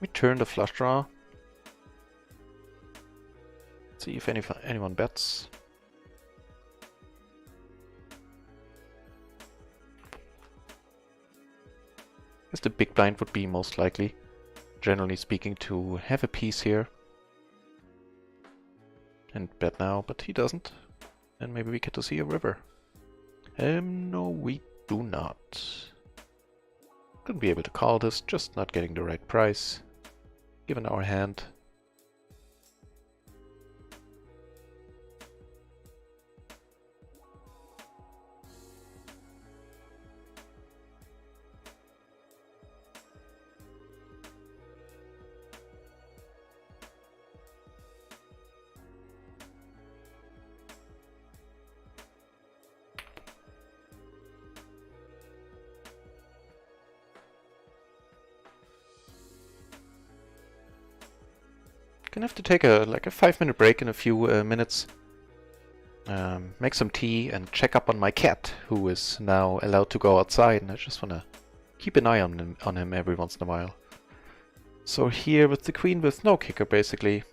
[SPEAKER 1] We turn the flush draw. See if anyone bets. Guess the big blind would be most likely, generally speaking, to have a piece here. And bet now, but he doesn't. And maybe we get to see a river. No, we do not. Couldn't be able to call this, just not getting the right price, given our hand. Gonna have to take a 5-minute break in a few minutes. Make some tea and check up on my cat, who is now allowed to go outside, and I just wanna keep an eye on him every once in a while. So here with the queen with no kicker basically,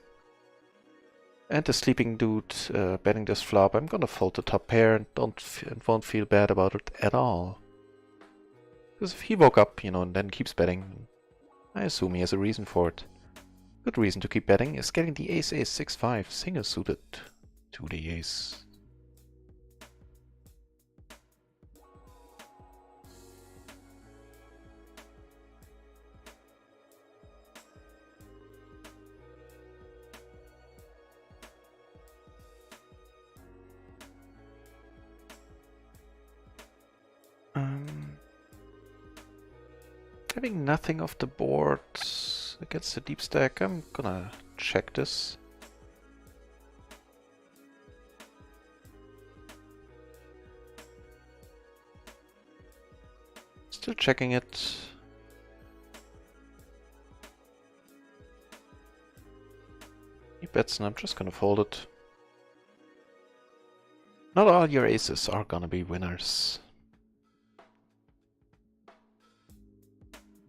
[SPEAKER 1] and the sleeping dude betting this flop, I'm gonna fold the top pair and won't feel bad about it at all. Because if he woke up, you know, and then keeps betting, I assume he has a reason for it. Good reason to keep betting is getting the ace 6-5 single suited to the ace. Having nothing off the board against the deep stack, I'm gonna check this. Still checking it. He bets and I'm just gonna fold it. Not all your aces are gonna be winners.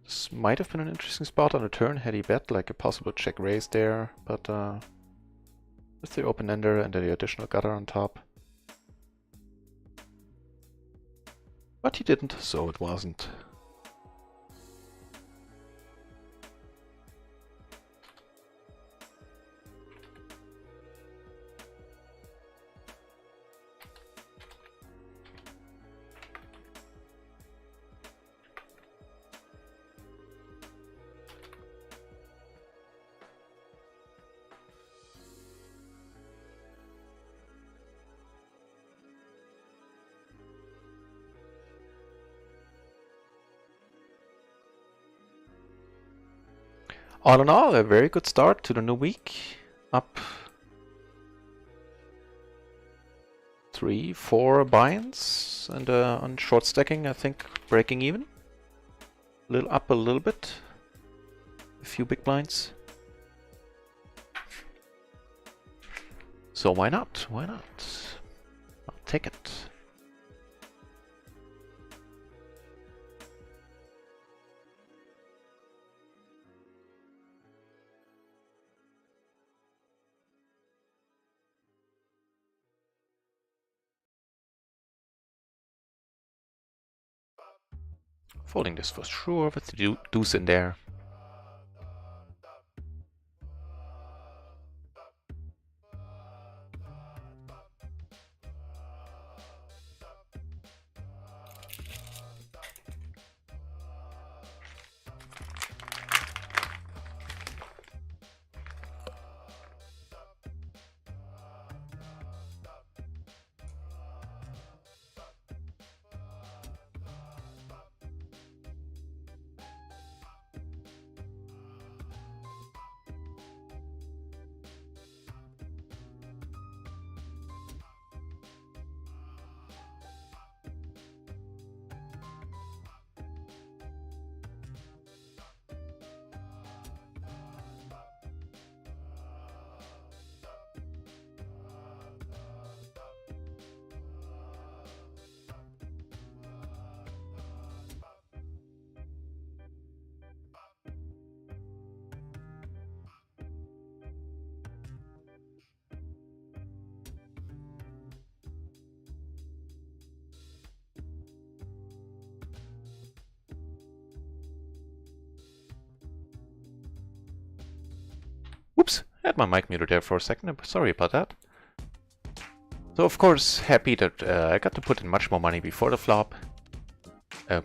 [SPEAKER 1] This might have been an interesting spot on a turn had he bet, like a possible check raise there, but with the open ender and the additional gutter on top. But he didn't, so it wasn't. All in all, a very good start to the new week. Up 3-4 buy-ins, and on short stacking I think breaking even. Up a little bit. A few big blinds. So why not? Why not? I'll take it. Folding this for sure with the deuce in there. Oops, I had my mic muted there for a second. I'm sorry about that. So of course, happy that I got to put in much more money before the flop.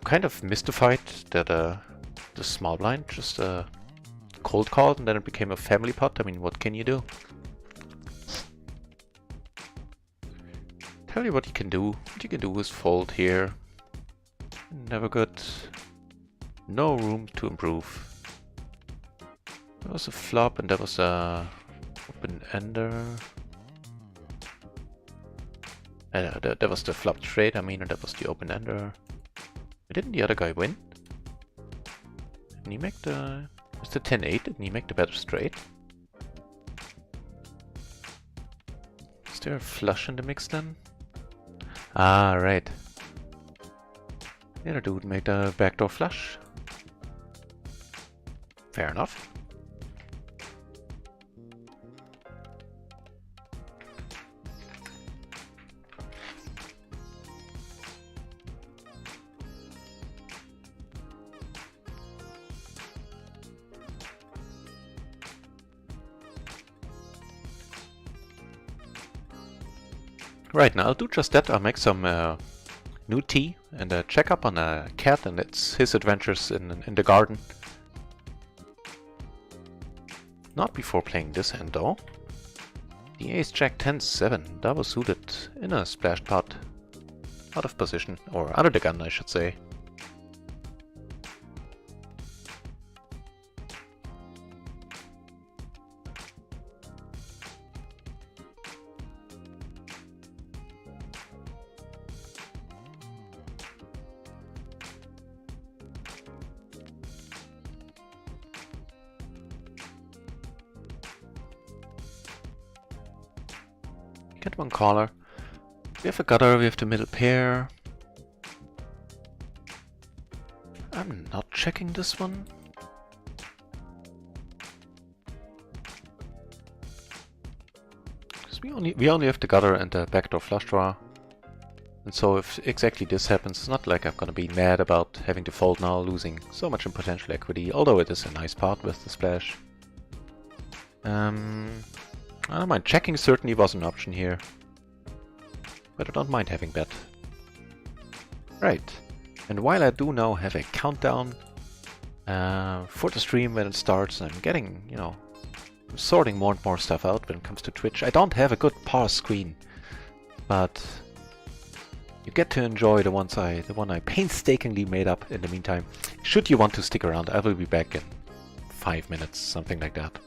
[SPEAKER 1] Kind of mystified that the small blind just cold called and then it became a family pot. I mean, what can you do? Tell you what you can do. What you can do is fold here. Never good. No room to improve. There was a flop and there was a open ender. That was the flop trade, I mean, and that was the open ender. Didn't the other guy win? Didn't he make the... Was the 10-8? Didn't he make the better straight? Is there a flush in the mix then? Ah, right. The other dude made a backdoor flush. Fair enough. Right, now I'll do just that. I'll make some new tea and check up on a cat and his adventures in the garden. Not before playing this hand though. The ace jack 10-7, double suited in a splash pot. Out of position, or out of the gun I should say. Get one caller. We have a gutter, we have the middle pair. I'm not checking this one. Because we only have the gutter and the backdoor flush draw. And so if exactly this happens, it's not like I'm gonna be mad about having to fold now, losing so much in potential equity, although it is a nice part with the splash. I don't mind. Checking certainly was an option here. But I don't mind having bet. Right. And while I do now have a countdown for the stream when it starts, I'm getting, you know, I'm sorting more and more stuff out when it comes to Twitch. I don't have a good pause screen, but you get to enjoy the one I painstakingly made up in the meantime. Should you want to stick around, I will be back in 5 minutes, something like that.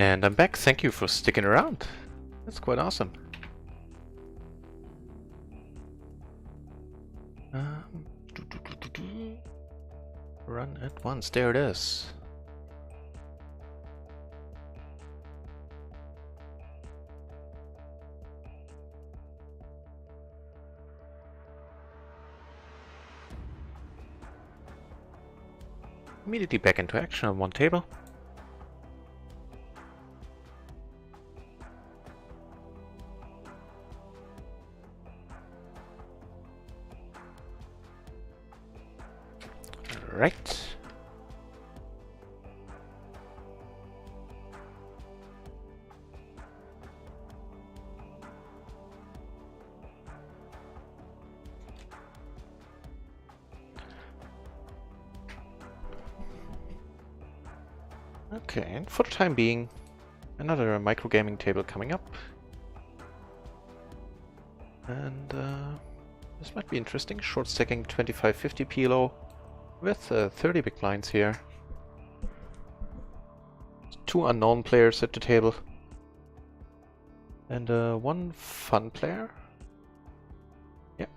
[SPEAKER 1] And I'm back. Thank you for sticking around. That's quite awesome. Run at once. There it is. Immediately back into action on one table. Right. Okay, and for the time being, another micro gaming table coming up. And this might be interesting. Short stacking 2550 PLO with 30 big blinds here. 2 unknown players at the table. And 1 fun player. Yeah.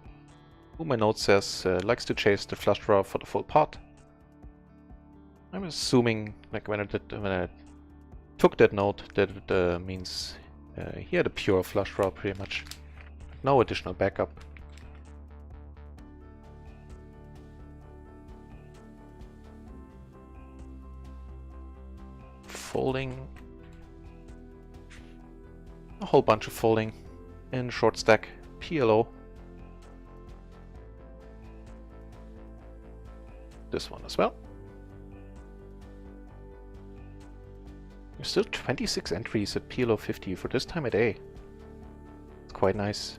[SPEAKER 1] Who my note says likes to chase the flush draw for the full pot. I'm assuming, like when I took that note, that it means he had a pure flush draw pretty much. No additional backup. Folding. A whole bunch of folding in short stack PLO. This one as well. There's still 26 entries at PLO 50 for this time of day. It's quite nice.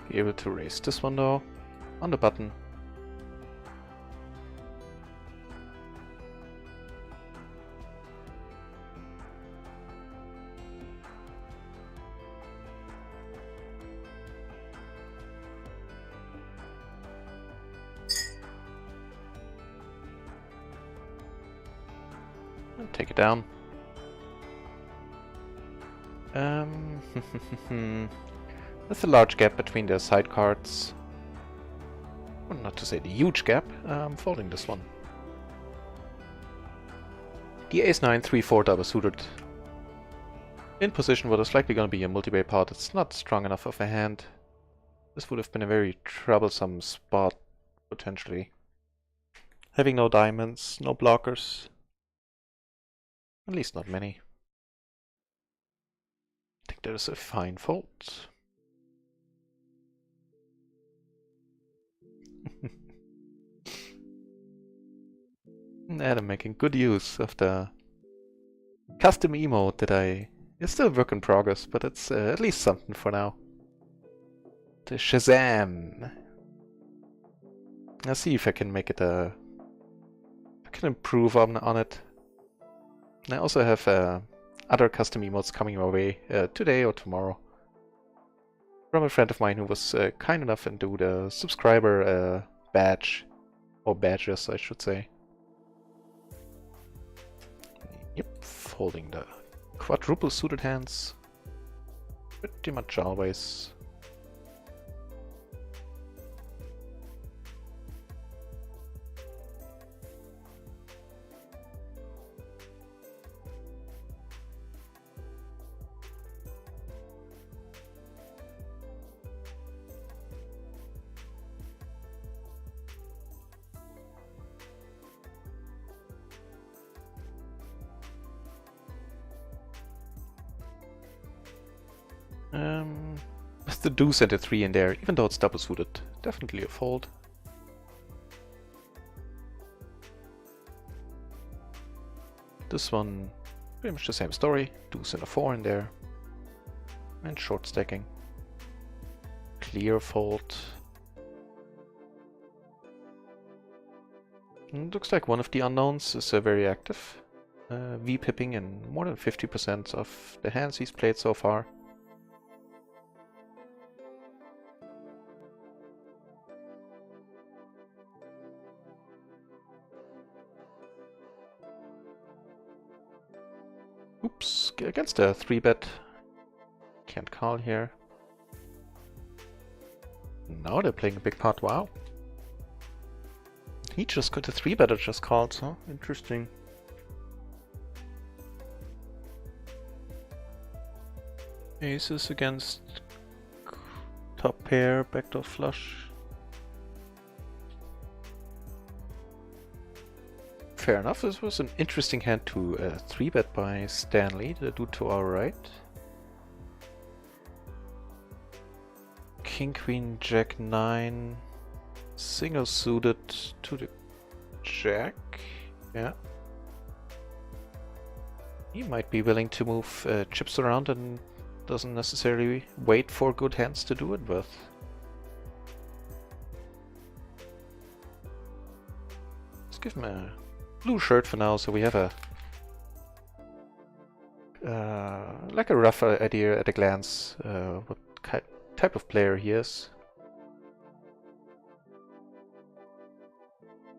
[SPEAKER 1] Be able to raise this one though, on the button. And take it down. There's a large gap between their side cards. Well, not to say the huge gap. I'm folding this one. The ace-9, 3-4 double suited. In position where there's likely going to be a multi-way pot. It's not strong enough of a hand. This would have been a very troublesome spot, potentially. Having no diamonds, no blockers. At least not many. I think that is a fine fold. And I'm making good use of the custom emote that it's still a work in progress, but it's at least something for now. The Shazam! I'll see if I can make it I can improve on it. And I also have other custom emotes coming my way today or tomorrow. From a friend of mine who was kind enough and do the subscriber badge, or badges I should say. Yep, folding the quadruple suited hands. Pretty much always. With the deuce and the 3 in there, even though it's double suited, definitely a fold. This one, pretty much the same story. Deuce and a 4 in there. And short stacking. Clear fold. And looks like one of the unknowns is very active. V-pipping in more than 50% of the hands he's played so far. Oops, against a 3-bet. Can't call here. Now they're playing a big pot, wow. He just got a 3-better just called, huh? Interesting. Aces against top pair, backdoor flush. Fair enough, this was an interesting hand to 3-bet by Stanley, the dude to our right. King, Queen, Jack, 9. Single suited to the Jack. Yeah. He might be willing to move chips around and doesn't necessarily wait for good hands to do it with. Let's give him a blue shirt for now, so we have a like a rough idea at a glance what type of player he is.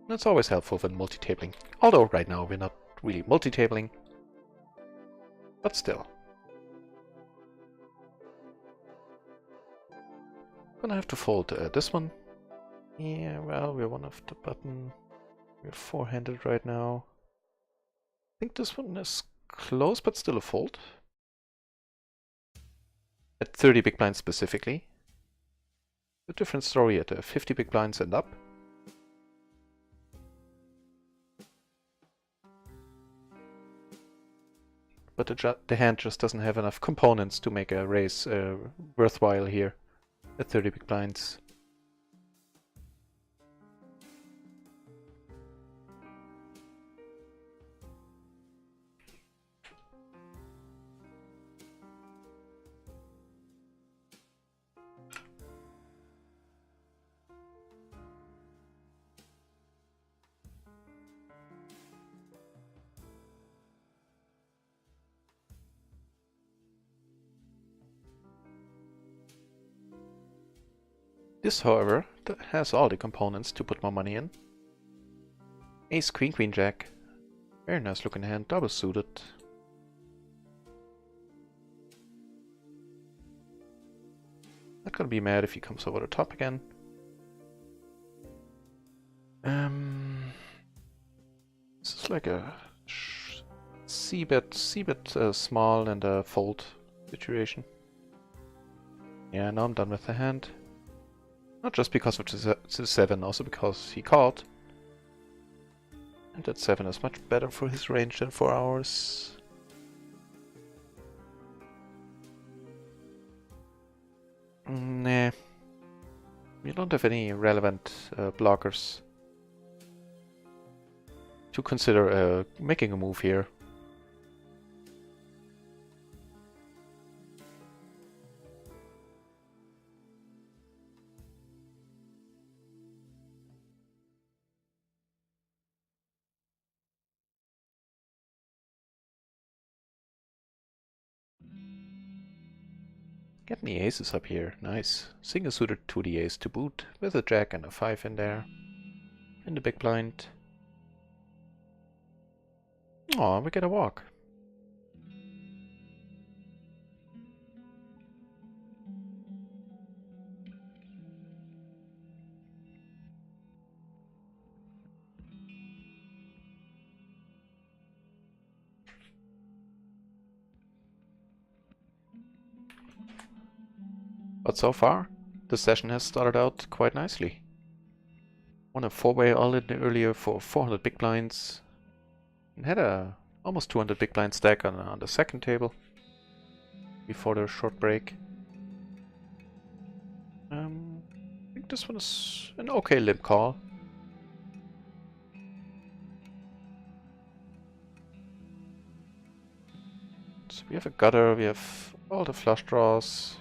[SPEAKER 1] That's always helpful when multi-tabling. Although right now we're not really multi-tabling, but still. Gonna have to fold this one. Yeah, well, we're one of the button. We're 4-handed right now. I think this one is close, but still a fold. At 30 big blinds specifically. A different story at 50 big blinds and up. But the hand just doesn't have enough components to make a raise worthwhile here at 30 big blinds. This, however, has all the components to put more money in. Ace, Queen, Queen, Jack. Very nice looking hand, double suited. Not gonna be mad if he comes over the top again. This is like a C-bet small and a fold situation. Yeah, now I'm done with the hand. Not just because of the 7, also because he called. And that 7 is much better for his range than for ours. Nah. We don't have any relevant blockers to consider making a move here. Getting the aces up here, nice. Single suited to the ace to boot, with a jack and a 5 in there. In the big blind. Aw, we get a walk. But so far, the session has started out quite nicely. Won a 4-way all-in earlier for 400 big blinds. And had a almost 200 big blind stack on the second table. Before the short break. I think this one is an okay limp call. So we have a gutter, we have all the flush draws.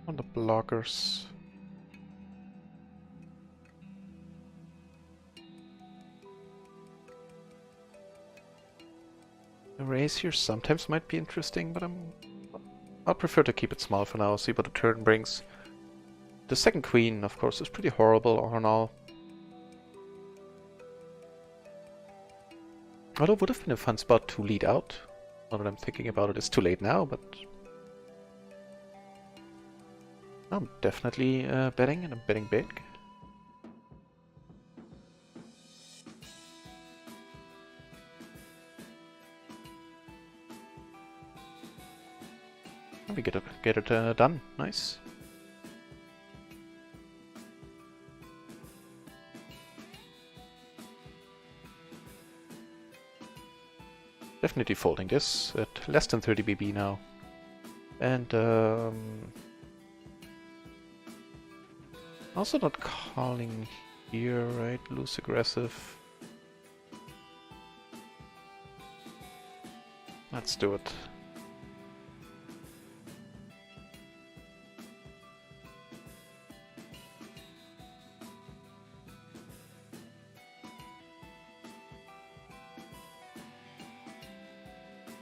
[SPEAKER 1] On the blockers. A raise here sometimes might be interesting, but I'll prefer to keep it small for now, see what the turn brings. The second queen, of course, is pretty horrible all in all. Although it would have been a fun spot to lead out. Now that I'm thinking about it, it's too late now, but I'm definitely betting, and I'm betting big. We get it done. Nice. Definitely folding this at less than 30 BB now. And also not calling here, right? Loose aggressive. Let's do it.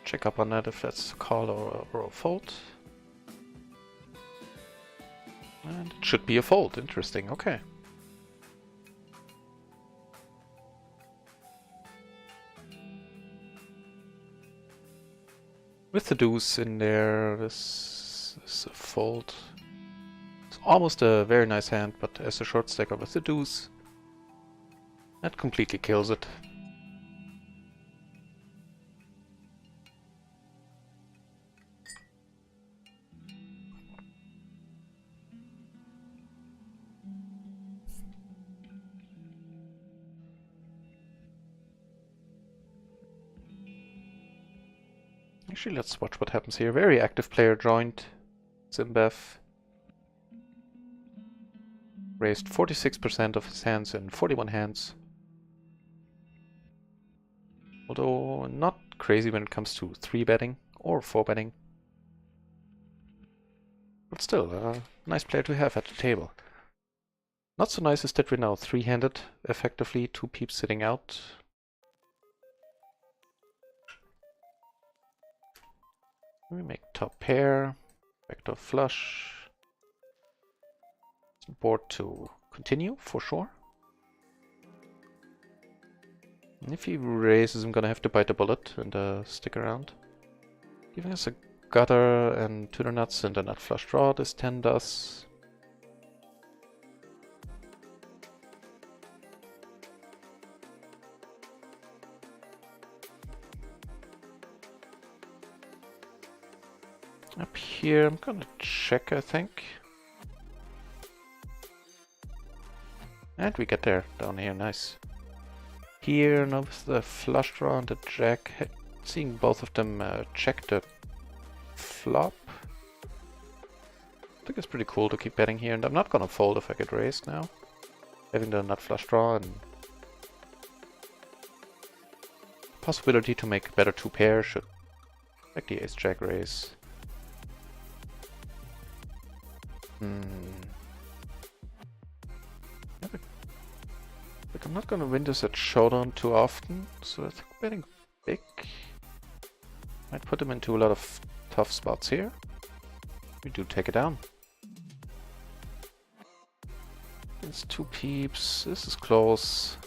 [SPEAKER 1] Check up on that if that's a call or a fold. And it should be a fold. Interesting. Okay. With the deuce in there, this is a fold. It's almost a very nice hand, but as a short stacker with the deuce, that completely kills it. Actually, let's watch what happens here. Very active player joined. Zimbev raised 46% of his hands in 41 hands. Although not crazy when it comes to 3-betting or 4-betting. But still, a nice player to have at the table. Not so nice is that we're now 3-handed, effectively, 2 peeps sitting out. We make top pair, backdoor flush. Board to continue, for sure. And if he raises, I'm gonna have to bite the bullet and stick around. Giving us a gutter and to the nuts and a nut flush draw, this 10 does. Up here, I'm gonna check, I think. And we get there, down here, nice. Here, now with the flush draw and the jack, seeing both of them check the flop. I think it's pretty cool to keep betting here, and I'm not gonna fold if I get raised now. Having the nut flush draw and possibility to make better 2 pair should like the ace jack raise. Yeah, but I'm not gonna win this at showdown too often, so I think betting big might put him into a lot of tough spots here. We do take it down. It's 2 peeps. This is close.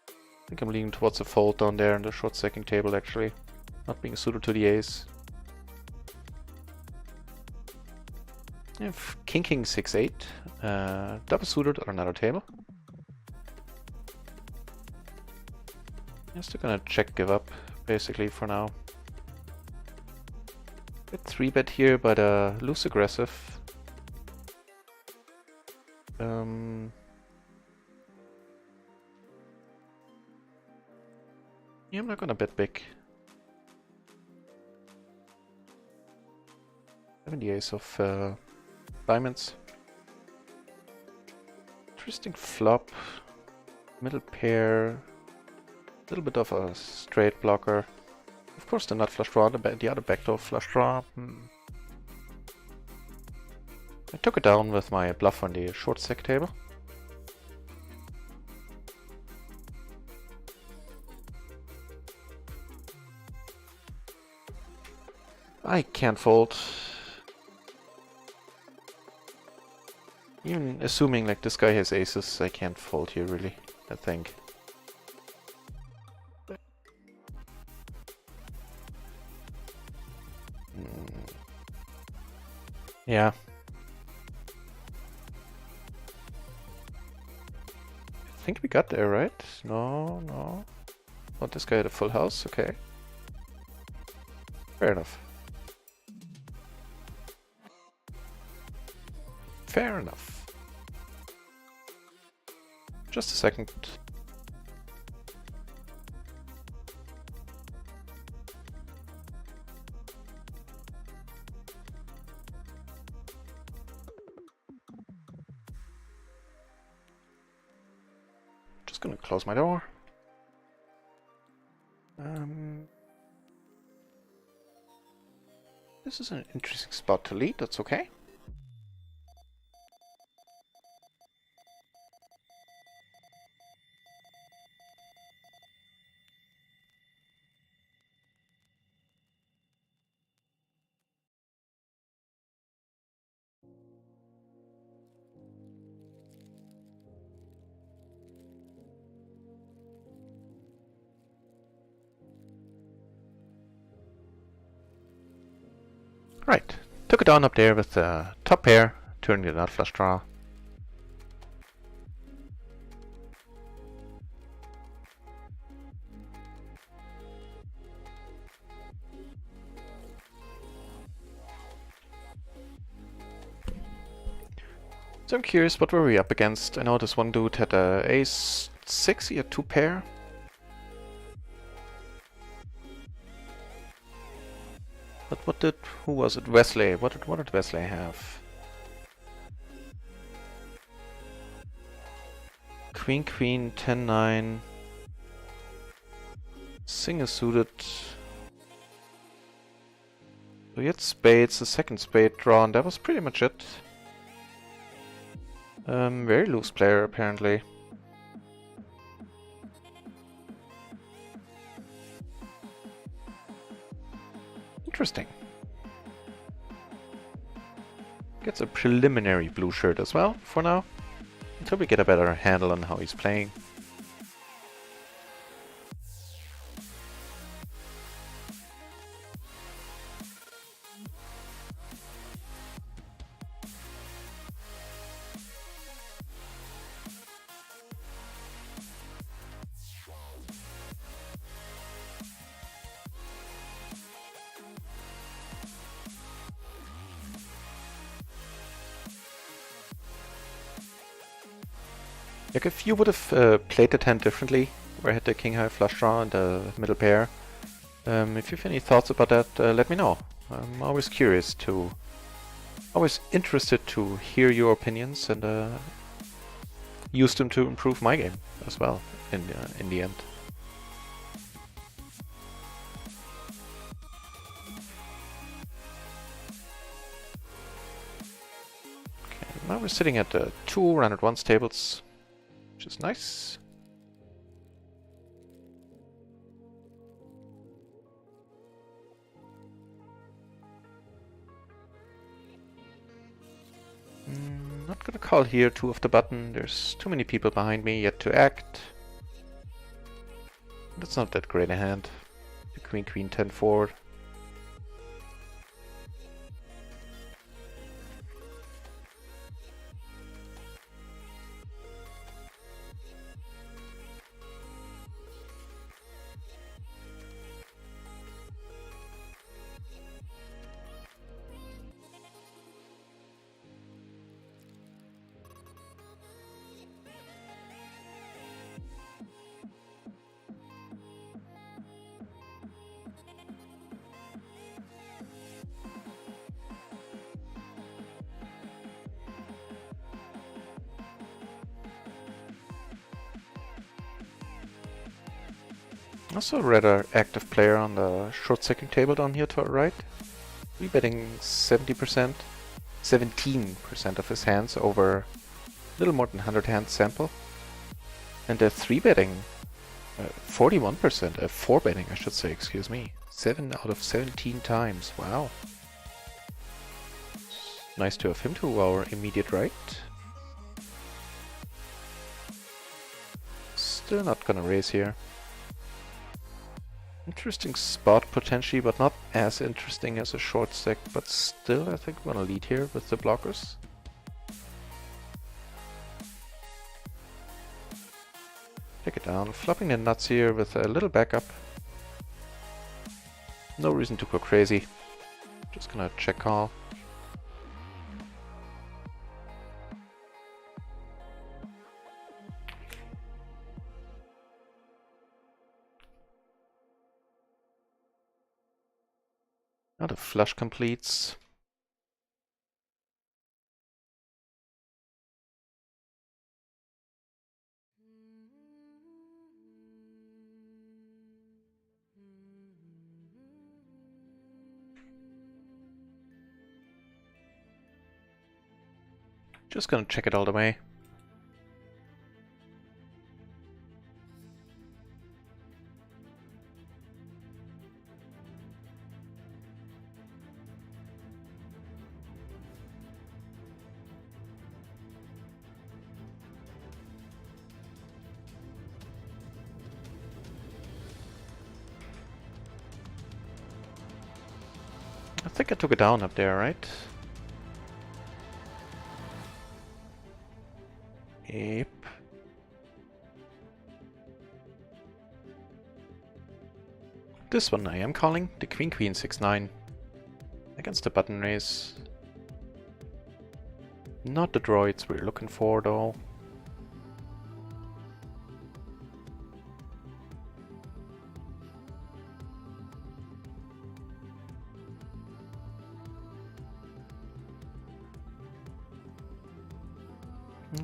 [SPEAKER 1] I think I'm leaning towards a fold down there in the short stacking table, actually. Not being suited to the ace. If king 6-8, double suited on another table. I'm still gonna check give up, basically, for now. Bit 3-bet here, but loose aggressive. Yeah, I'm not gonna bet big. Having the ace of diamonds. Interesting flop. Middle pair. little bit of a straight blocker. Of course, the nut flush draw, the other backdoor flush draw. I took it down with my bluff on the short stack table. I can't fold. Even assuming like this guy has aces, I can't fold here really, I think. Yeah. I think we got there, right? No, no. Oh, this guy had a full house, okay. Fair enough. Fair enough. Just a second. Just gonna close my door. This is an interesting spot to lead, that's okay. Right, took it down up there with the top pair, turning the nut flush draw. So I'm curious, what were we up against? I know this one dude had a ace 6, he had 2 pair. But who was it? Wesley. What did Wesley have? Queen, queen, 10, 9. Single suited. So he had spades, the second spade drawn, that was pretty much it. Very loose player apparently. Interesting. Gets a preliminary blue shirt as well for now, until we get a better handle on how he's playing. Like if you would have played the hand differently, where I had the king high flush draw and the middle pair, if you have any thoughts about that, let me know. I'm always curious to, always interested to hear your opinions and use them to improve my game as well in the end. Okay, now we're sitting at 2 rounded ones tables, which is nice. Not gonna call here 2 off the button, there's too many people behind me yet to act. That's not that great a hand. The queen, queen, 10 forward. Also a rather active player on the short-stacking table down here to our right. We betting 70%, 17% of his hands over a little more than 100 hand sample. And they're 3-betting 41%, 4-betting I should say, excuse me. 7 out of 17 times, wow. Nice to have him to our immediate right. Still not gonna raise here. Interesting spot potentially, but not as interesting as a short stack, but still I think we're gonna lead here with the blockers. Take it down, flopping the nuts here with a little backup. No reason to go crazy. Just gonna check call. Now the flush completes. Just gonna check it all the way. I think I took it down up there, right? Yep. This one I am calling, the Queen 6-9. Against the button raise. Not the droids we're looking for though.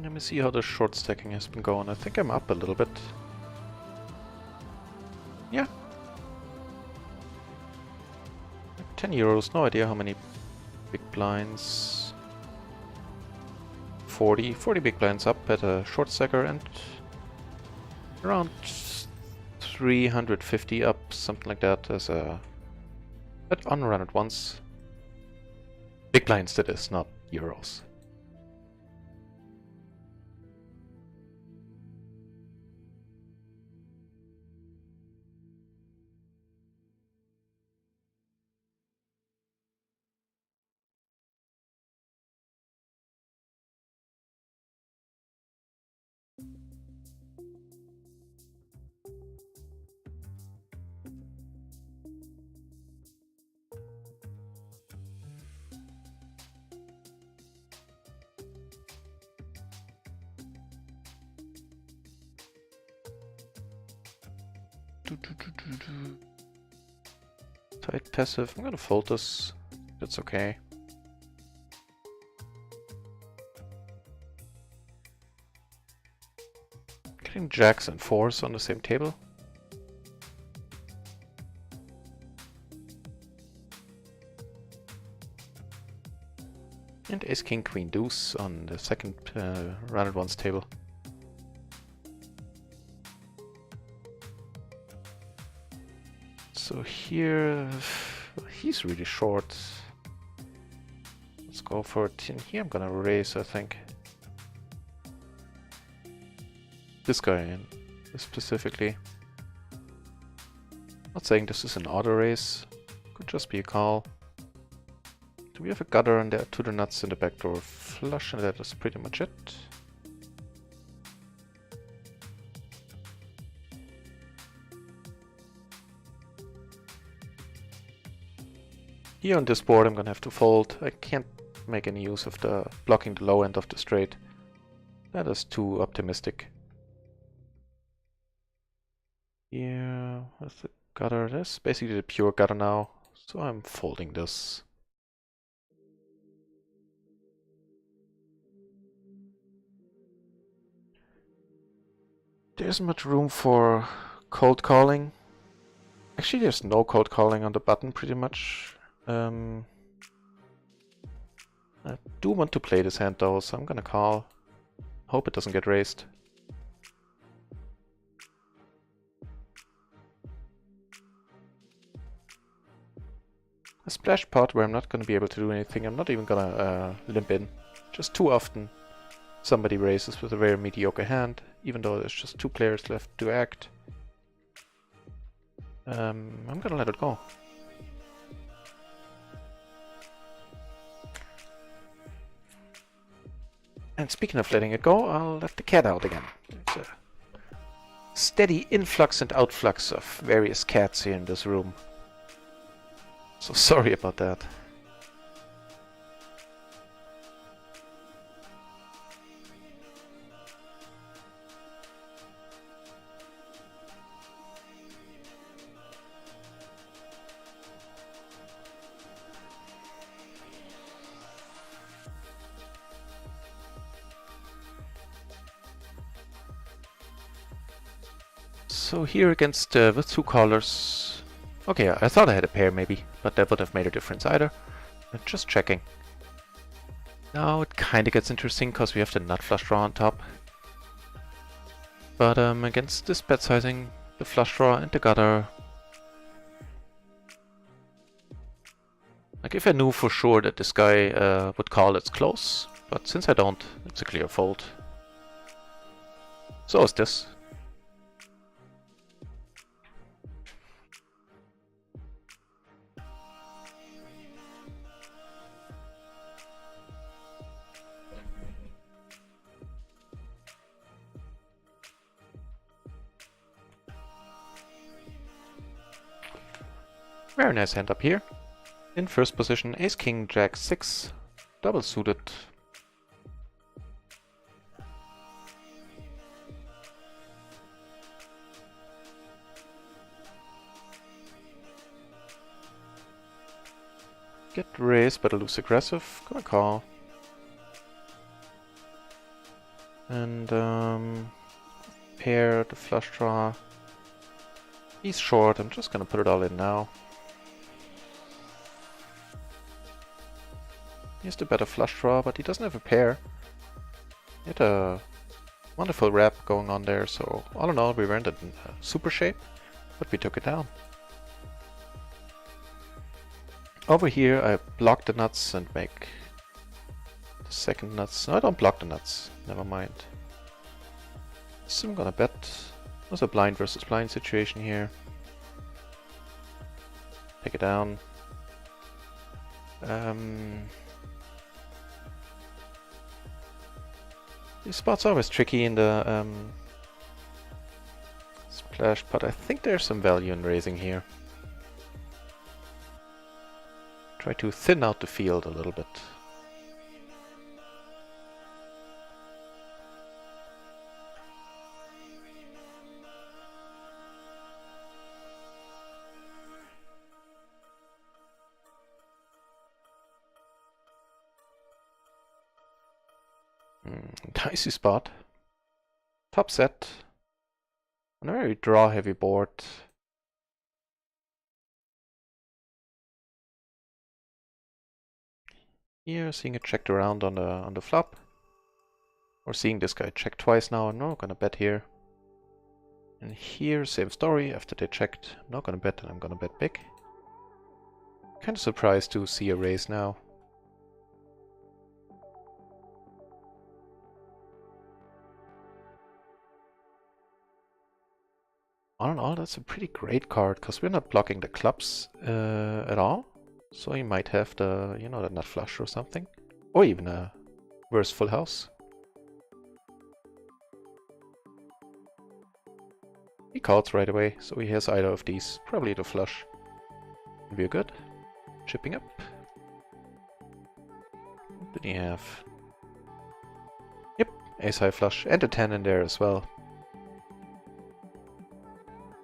[SPEAKER 1] Let me see how the short stacking has been going. I think I'm up a little bit. Yeah. 10 euros, no idea how many big blinds. 40 big blinds up at a short stacker and around 350 up, something like that as a bet on run at once. Big blinds that is, not euros. Tight passive. I'm gonna fold this. That's okay. Getting jacks and fours on the same table. And ace king queen deuce on the second run at once table. So here, he's really short. Let's go for it. And here I'm gonna raise, I think. This guy in specifically. Not saying this is an auto raise. Could just be a call. Do we have a gutter and there are to the nuts in the back door flush, and that is pretty much it. Here on this board I'm gonna have to fold. I can't make any use of the blocking the low end of the straight. That is too optimistic. Yeah, with the gutter, that's basically the pure gutter now. So I'm folding this. There isn't much room for cold calling. Actually, there's no cold calling on the button, pretty much. I do want to play this hand though, so I'm gonna call. Hope it doesn't get raised. A splash pot where I'm not gonna be able to do anything. I'm not even gonna limp in. Just too often somebody raises with a very mediocre hand, even though there's just 2 players left to act. I'm gonna let it go. And speaking of letting it go, I'll let the cat out again. There's a steady influx and outflux of various cats here in this room. So sorry about that. So here against with 2 callers. Okay, I thought I had a pair maybe, but that would have made a difference either. But just checking. Now it kinda gets interesting because we have the nut flush draw on top. But against this bet sizing, the flush draw and the gutter. Like if I knew for sure that this guy would call, it's close. But since I don't, it's a clear fold. So is this. Very nice hand up here. In first position, Ace King Jack 6, double suited. Get raised but a loose aggressive, gonna call. And pair the flush draw. He's short, I'm just gonna put it all in now. He has the better flush draw, but he doesn't have a pair. He had a wonderful wrap going on there, so all in all we weren't in super shape, but we took it down. Over here I block the nuts and make the second nuts. No, I don't block the nuts, never mind. So I'm gonna bet. There's a blind versus blind situation here. Take it down. These spots are always tricky in the splash, but I think there's some value in raising here. Try to thin out the field a little bit. Dicey spot. Top set. On a very draw heavy board. Here, seeing it checked around on the flop. Or seeing this guy check twice now. I'm not gonna bet here. And here, same story. After they checked, I'm not gonna bet and I'm gonna bet big. Kinda surprised to see a raise now. All in all, that's a pretty great card, because we're not blocking the clubs at all. So he might have the, you know, the nut flush or something. Or even a worse full house. He calls right away, so he has either of these. Probably the flush. We're good. Chipping up. What did he have? Yep, ace high flush and a 10 in there as well.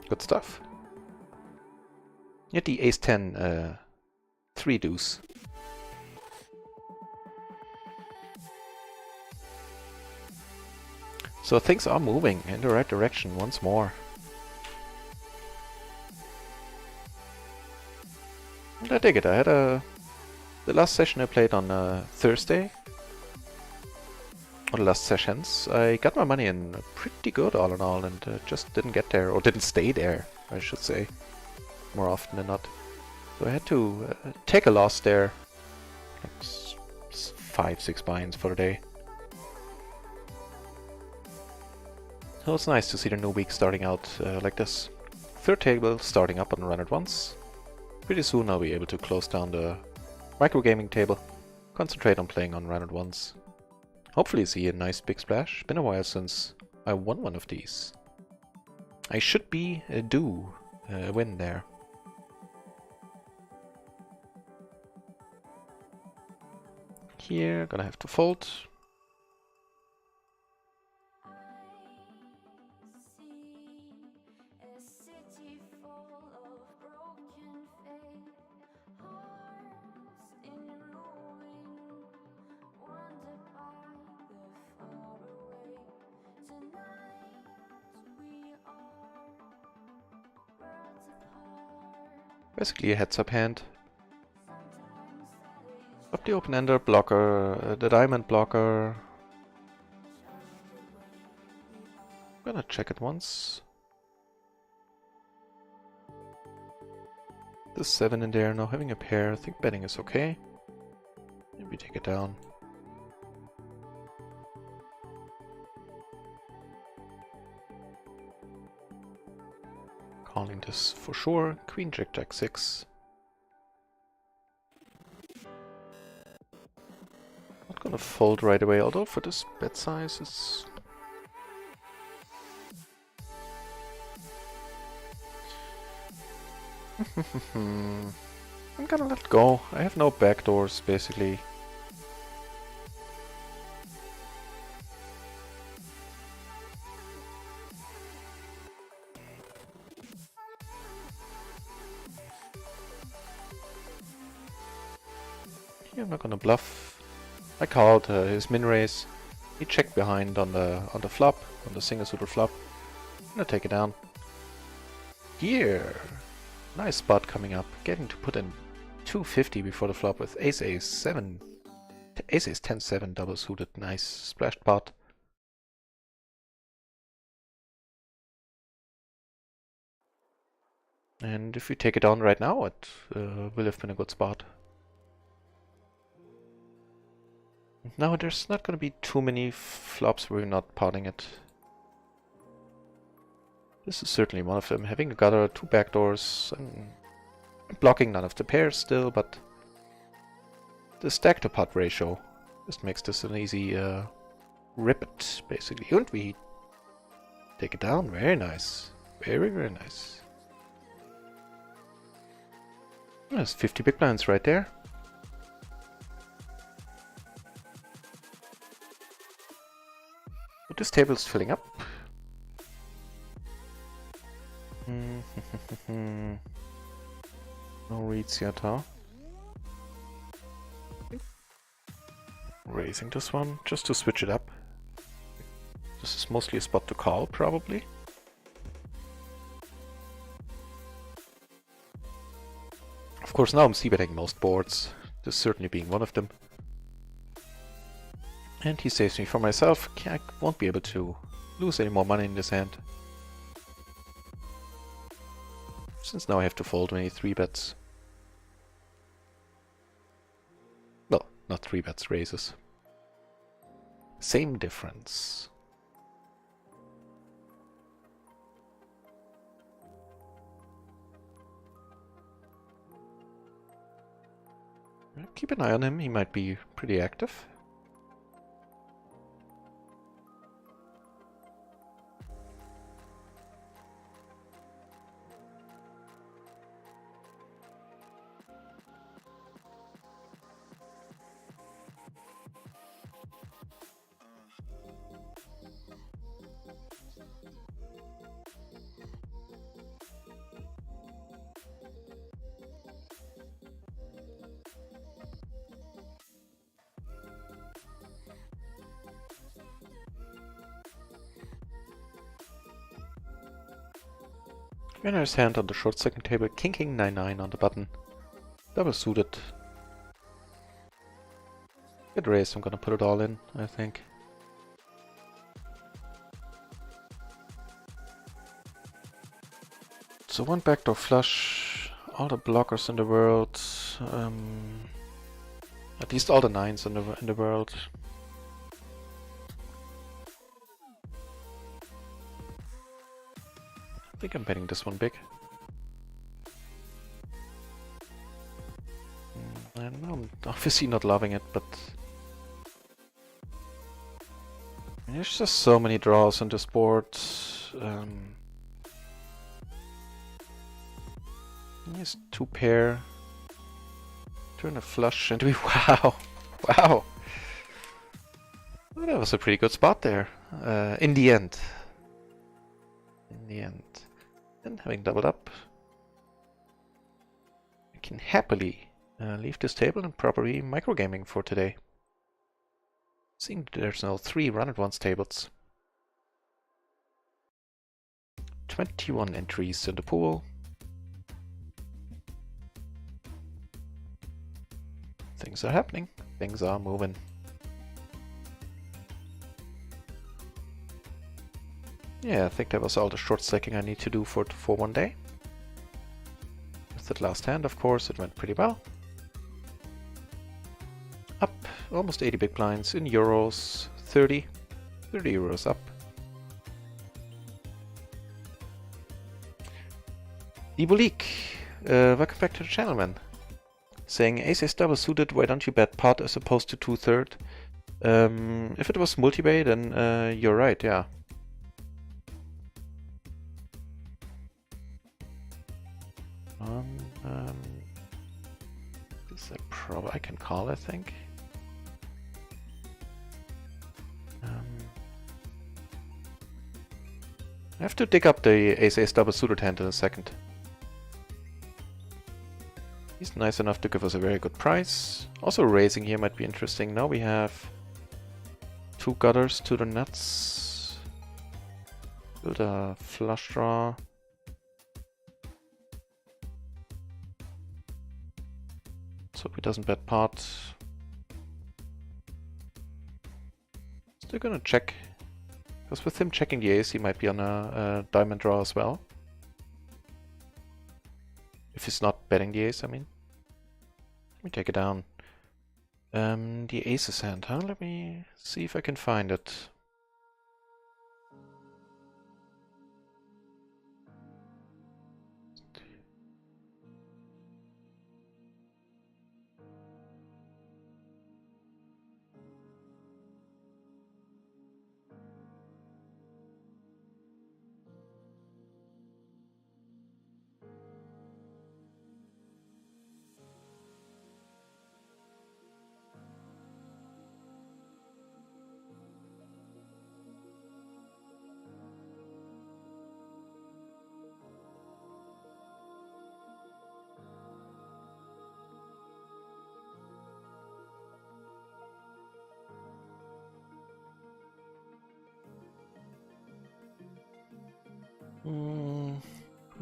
[SPEAKER 1] Good stuff. Yet the ace 10 3 deuce. So things are moving in the right direction once more. And I dig it. I had the last session I played on Thursday, or the last sessions, I got my money in pretty good all in all, and just didn't get there, or didn't stay there, I should say, more often than not. So I had to take a loss there, like 5-6 buy-ins for the day. So it's nice to see the new week starting out like this. Third table starting up on Run It Once. Pretty soon I'll be able to close down the microgaming table, concentrate on playing on Run It Once. Hopefully see a nice big splash. Been a while since I won one of these. I should be due a win there. Here, gonna have to fold. Basically a heads-up hand. Up the open-ender blocker, the diamond blocker. Gonna check it once. The 7 in there, now having a pair, I think betting is okay. Maybe take it down. Calling this for sure. Queen, Jack, Jack 6. Not gonna fold right away, although for this bet size it's... I'm gonna let go. I have no backdoors, basically. Here I'm not gonna bluff. I called his min raise. He checked behind on the flop, on the single suited flop. I'm gonna take it down. Here, nice spot coming up. Getting to put in 250 before the flop with ace ace 7, ace ace 10-7 double suited. Nice splashed pot. And if we take it down right now, it will have been a good spot. Now there's not going to be too many flops where we're not potting it. This is certainly one of them. Having a gutter, 2 backdoors, and blocking none of the pairs still, but the stack to pot ratio just makes this an easy rip it, basically. And we take it down. Very nice. Very, very nice. There's 50 big blinds right there. But this table is filling up. No reads yet, huh? Raising this one, just to switch it up. This is mostly a spot to call, probably. Of course, now I'm c-betting most boards, this certainly being one of them. And he saves me from myself. I won't be able to lose any more money in this hand. Since now I have to fold many 3-bets. Well, not 3-bets, raises. Same difference. Keep an eye on him, he might be pretty active. Very nice hand on the short second table, King King 9-9 on the button. Double suited. Good raise, I'm gonna put it all in, I think. So one backdoor flush, all the blockers in the world, at least all the 9s in the world. I think I'm betting this one big. I know I'm obviously not loving it, but there's just so many draws on this board. Here's 2 pair. Turn a flush and we wow, wow. Well, that was a pretty good spot there. In the end. And having doubled up, I can happily leave this table and probably microgaming for today. Seeing there's now 3 run-at-once tables. 21 entries in the pool. Things are happening. Things are moving. Yeah, I think that was all the short stacking I need to do for one day. With that last hand, of course, it went pretty well. Up almost 80 big blinds in euros, 30 euros up. Ibolik, welcome back to the channel, man. Saying ace is double suited, why don't you bet pot as opposed to 2/3? If it was multi-bay, then you're right, yeah. This is a pro I can call, I think. I have to dig up the ace double suited hand in a second. He's nice enough to give us a very good price. Also raising here might be interesting. Now we have 2 gutters to the nuts. Build a flush draw. So he doesn't bet pot. Still gonna check. Because with him checking the ace, he might be on a diamond draw as well. If he's not betting the ace, I mean. Let me take it down. The ace's hand, huh? Let me see if I can find it.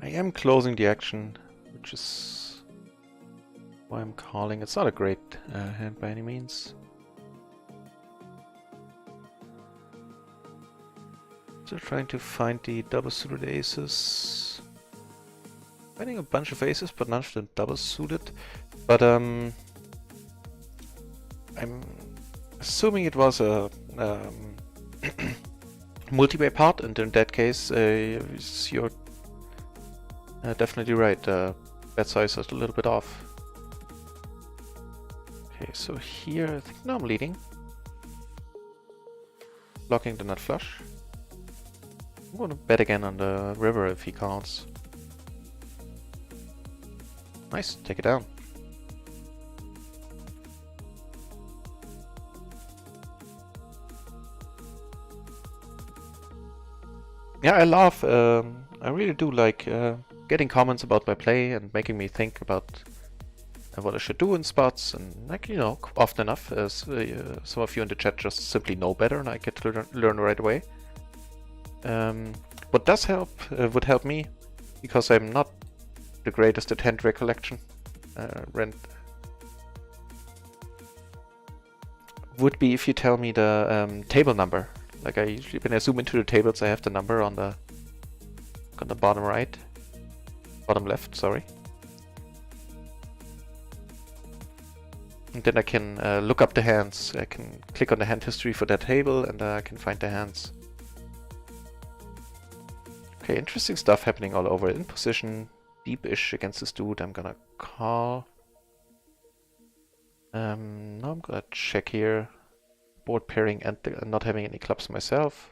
[SPEAKER 1] I am closing the action, which is why I'm calling. It's not a great hand by any means. Still trying to find the double suited aces. Finding a bunch of aces, but none of them double suited. But I'm assuming it was a multi-bay part, and in that case, you're definitely right. Bet size is a little bit off. Okay, so here I think now I'm leading, blocking the nut flush. I'm going to bet again on the river if he calls. Nice, take it down. Yeah, I love, I really do like getting comments about my play and making me think about what I should do in spots. And like, you know, often enough, some of you in the chat just simply know better and I get to learn right away. What does help, would help me, because I'm not the greatest at hand recollection. rent would be if you tell me the table number. Like I usually, when I zoom into the tables, I have the number on the bottom right, bottom left, sorry. And then I can look up the hands. I can click on the hand history for that table, and I can find the hands. Okay, interesting stuff happening all over. In position, deep-ish against this dude. I'm gonna call. Now I'm gonna check here. Board pairing and not having any clubs myself.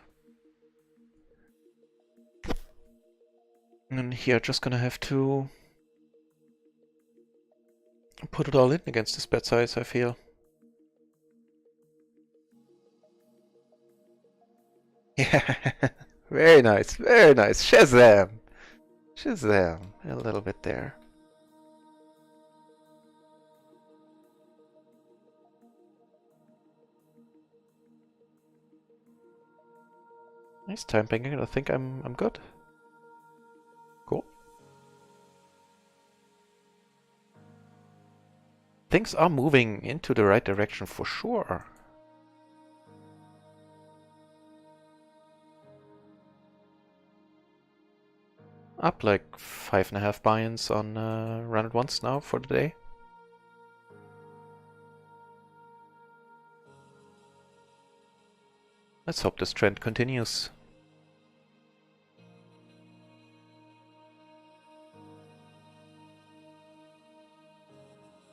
[SPEAKER 1] And here, just gonna have to put it all in against this bet size, I feel. Yeah, very nice, very nice. Shazam! Shazam, a little bit there. Nice time banking. I think I'm good. Cool. Things are moving into the right direction for sure. Up like 5.5 buy-ins on run it once now for the day. Let's hope this trend continues.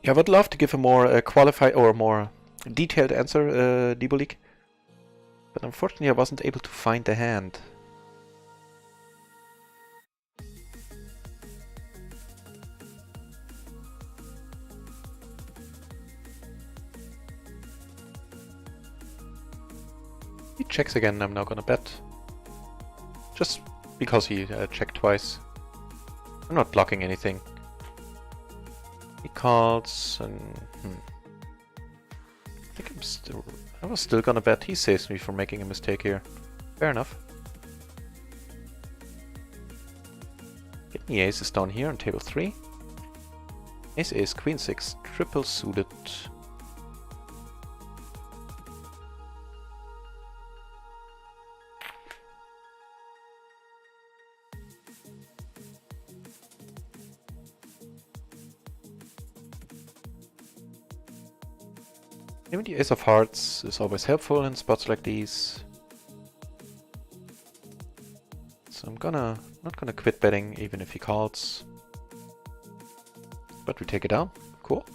[SPEAKER 1] Yeah, I would love to give a more qualified or more detailed answer, Dibolik, but unfortunately I wasn't able to find the hand. He checks again. I'm now gonna bet, just because he checked twice. I'm not blocking anything. He calls, and I think I was still gonna bet. He saves me from making a mistake here. Fair enough. Getting the aces down here on table 3. Ace, ace, queen 6, triple suited. Even the ace of hearts is always helpful in spots like these. So I'm not gonna quit betting even if he calls. But we take it down. Cool.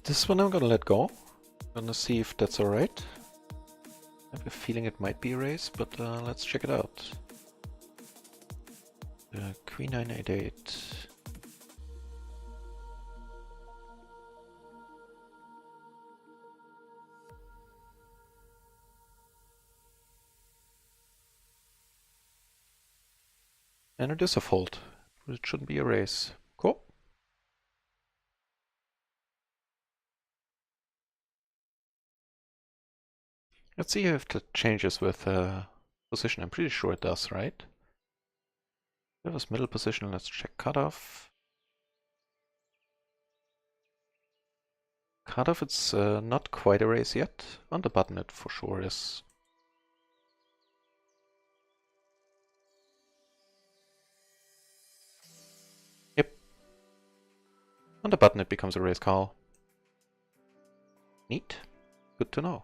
[SPEAKER 1] This one I'm gonna let go. Gonna see if that's alright. I have a feeling it might be a raise, but let's check it out. Queen 9, 8, 8. And it is a fold. It shouldn't be a raise. Cool. Let's see if that changes with position. I'm pretty sure it does, right? That was middle position. Let's check cutoff. Cutoff, it's not quite a raise yet. On the button it for sure is. Yep. On the button it becomes a raise call. Neat. Good to know.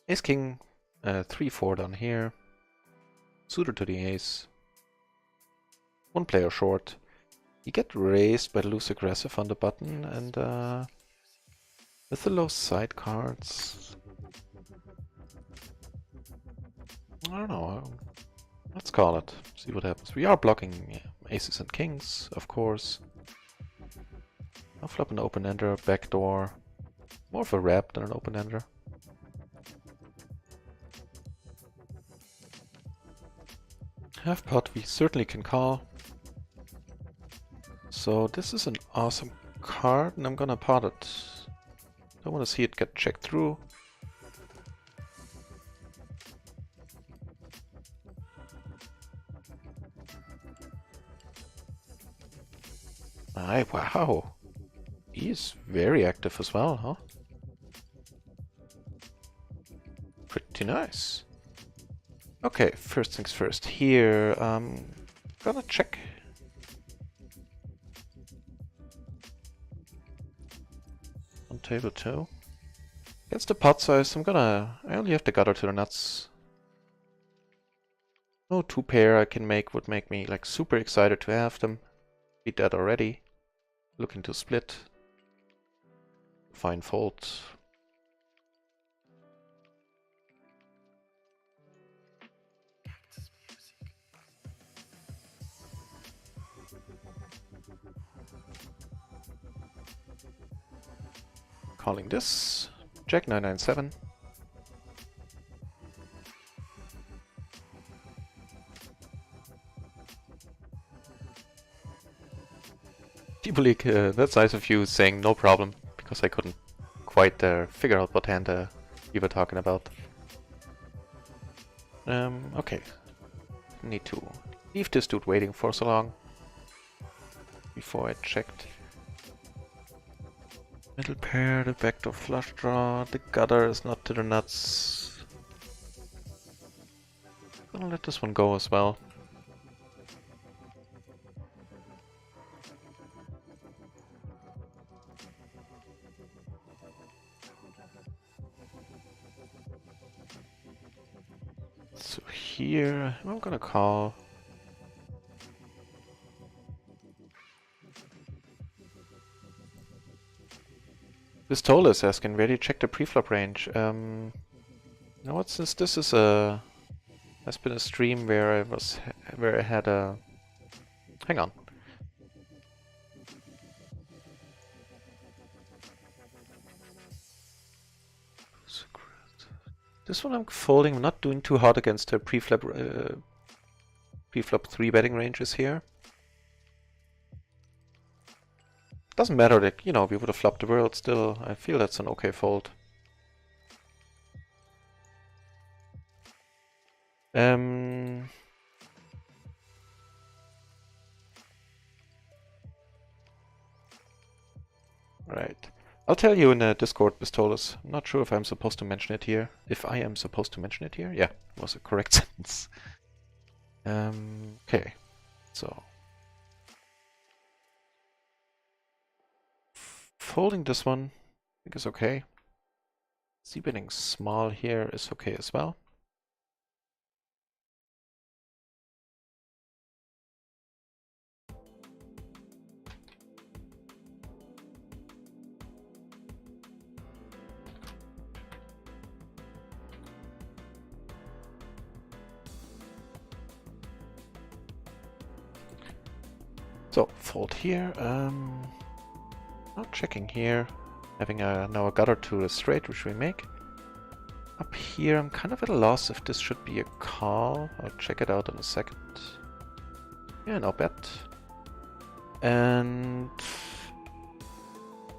[SPEAKER 1] Ace king, 3-4 down here. Suited to the ace. One player short. You get raised by the loose aggressive on the button, and with the low side cards, I don't know. Let's call it. See what happens. We are blocking aces and kings, of course. I'll flop an open-ender, backdoor. More of a wrap than an open-ender. Half pot we certainly can call. So this is an awesome card, and I'm gonna pot it. Don't want to see it get checked through. Wow. He's very active as well, huh? Pretty nice. Okay, first things first. Here, gonna check. On table 2. Against the pot size, I only have the gutter to the nuts. No 2-pair I can make would make me like super excited to have them. Beat that already. Looking to split. Fine fold. Calling this. Jack 997. People League, that's nice of you saying no problem, because I couldn't quite figure out what hand you were talking about. Okay. Need to leave this dude waiting for so long before I checked. Middle pair, the backdoor flush draw, the gutter is not to the nuts. Gonna let this one go as well. So here, I'm gonna call. Pistola is asking, where do you check the preflop range? You know what, since this is has been a stream where I had a... Hang on. This one I'm folding, I'm not doing too hard against the preflop 3 betting ranges here. Doesn't matter that, you know, we would have flopped the world still. I feel that's an okay fold. Right. I'll tell you in the Discord, Pistolas. I'm not sure if I'm supposed to mention it here. If I am supposed to mention it here? Yeah, was a correct sentence. Okay. So. Folding this one, I think is okay. C-betting small here is okay as well. So, fold here. Not checking here. Having now a gutter to a straight, which we make. Up here, I'm kind of at a loss if this should be a call. I'll check it out in a second. Yeah, no bet. And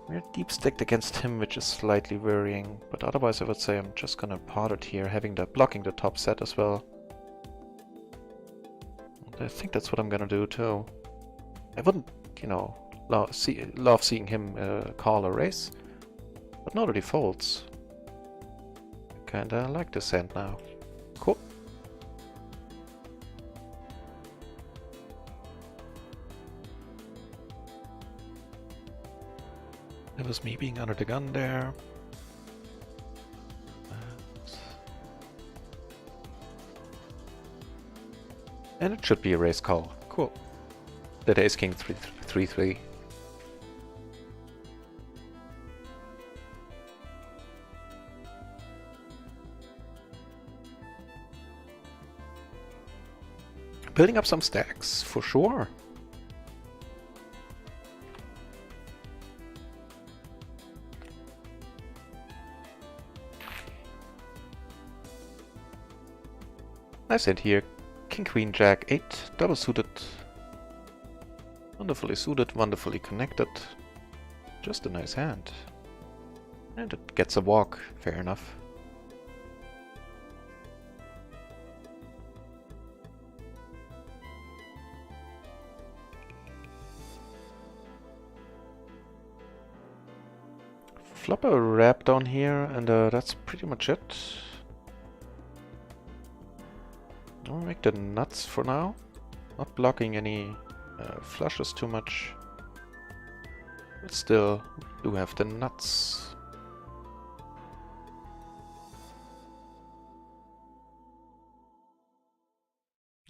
[SPEAKER 1] we're deep stacked against him, which is slightly worrying. But otherwise, I would say I'm just gonna pot it here, having blocking the top set as well. And I think that's what I'm gonna do too. I wouldn't, you know, love seeing him call a raise, but now that he folds, I kinda like this hand now. Cool. That was me being under the gun there. And it should be a raise call. Cool. That ace king 3-3. Building up some stacks, for sure. Nice hand here. King, Queen, Jack, 8, double suited. Wonderfully suited, wonderfully connected. Just a nice hand. And it gets a walk, fair enough. flop a wrap down here, and that's pretty much it. I'll make the nuts for now. Not blocking any flushes too much. But still, do have the nuts.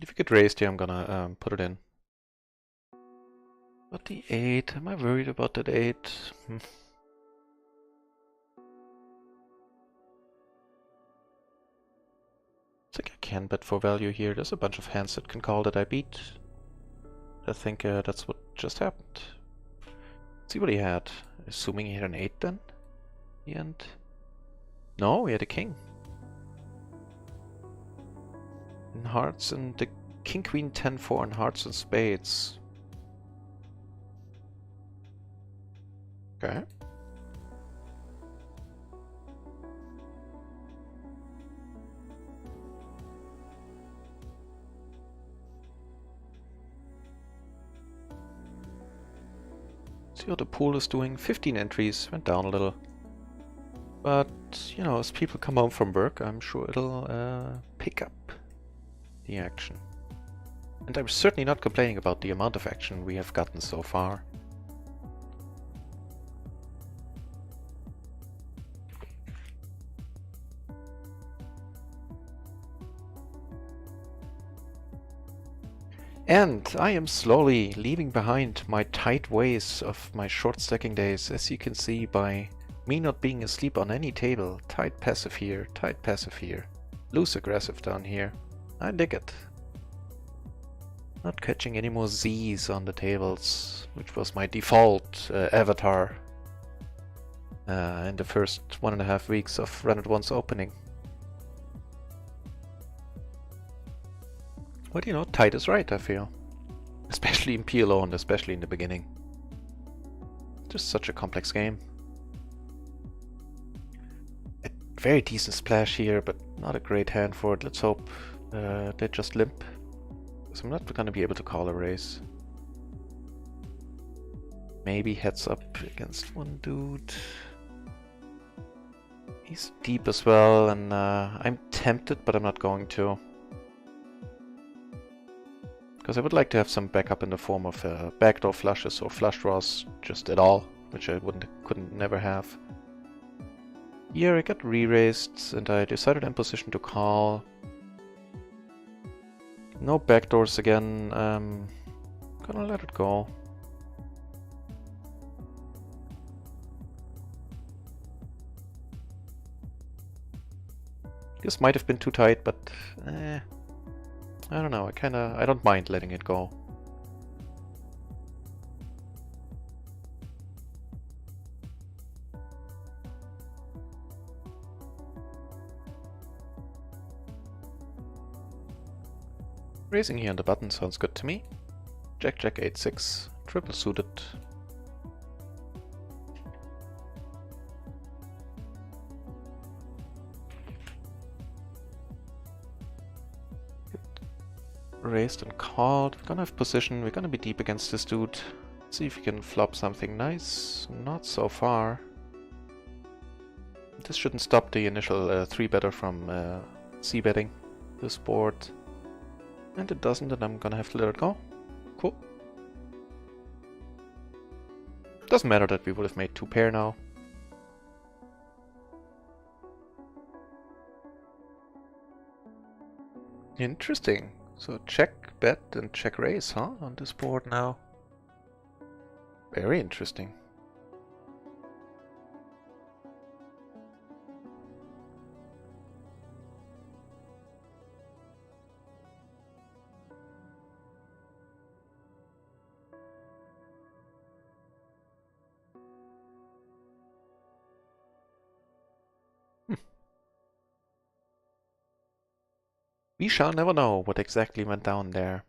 [SPEAKER 1] If you get raised here, I'm gonna put it in. But the 8, am I worried about that 8? I think I can bet for value here. There's a bunch of hands that can call that I beat. I think that's what just happened. Let's see what he had. Assuming he had an 8 then? The end. No, he had a king. In hearts and the king, queen, 10, 4 in hearts and spades. Okay. See what the pool is doing. 15 entries, went down a little. But, you know, as people come home from work, I'm sure it'll pick up the action. And I'm certainly not complaining about the amount of action we have gotten so far. And I am slowly leaving behind my tight ways of my short stacking days, as you can see by me not being asleep on any table. Tight passive here, loose aggressive down here. I dig it. Not catching any more Z's on the tables, which was my default avatar in the first 1.5 weeks of Run It Once opening. But you know, tight is right, I feel. Especially in PLO and especially in the beginning. Just such a complex game. A very decent splash here, but not a great hand for it. Let's hope they just limp. Because I'm not going to be able to call a raise. Maybe heads up against one dude. He's deep as well, and I'm tempted, but I'm not going to. Because I would like to have some backup in the form of backdoor flushes or flush draws just at all, which I couldn't never have. Here I got re-raised and I decided in position to call. No backdoors again. Gonna let it go. This might have been too tight, but I don't know, I don't mind letting it go. Raising here on the button sounds good to me. Jack, Jack, 8-6, triple suited. Raised and called. We're gonna have position. We're gonna be deep against this dude. See if we can flop something nice. Not so far. This shouldn't stop the initial 3-better from c-betting this board. And it doesn't, and I'm gonna have to let it go. Cool. Doesn't matter that we would have made 2 pair now. Interesting. So check, bet, and check raise, huh? On this board now. Very interesting. We shall never know what exactly went down there.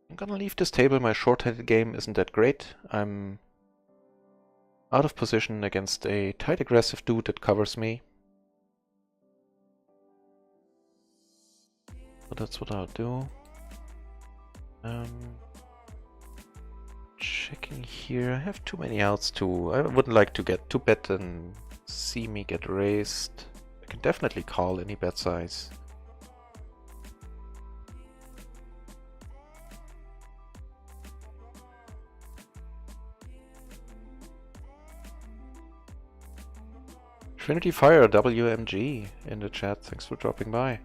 [SPEAKER 1] I'm gonna leave this table. My short-handed game isn't that great. I'm out of position against a tight aggressive dude that covers me. So that's what I'll do. Checking here. I have too many outs too. I wouldn't like to get too bet and see me get raised. I can definitely call any bet size. Trinity Fire WMG in the chat. Thanks for dropping by.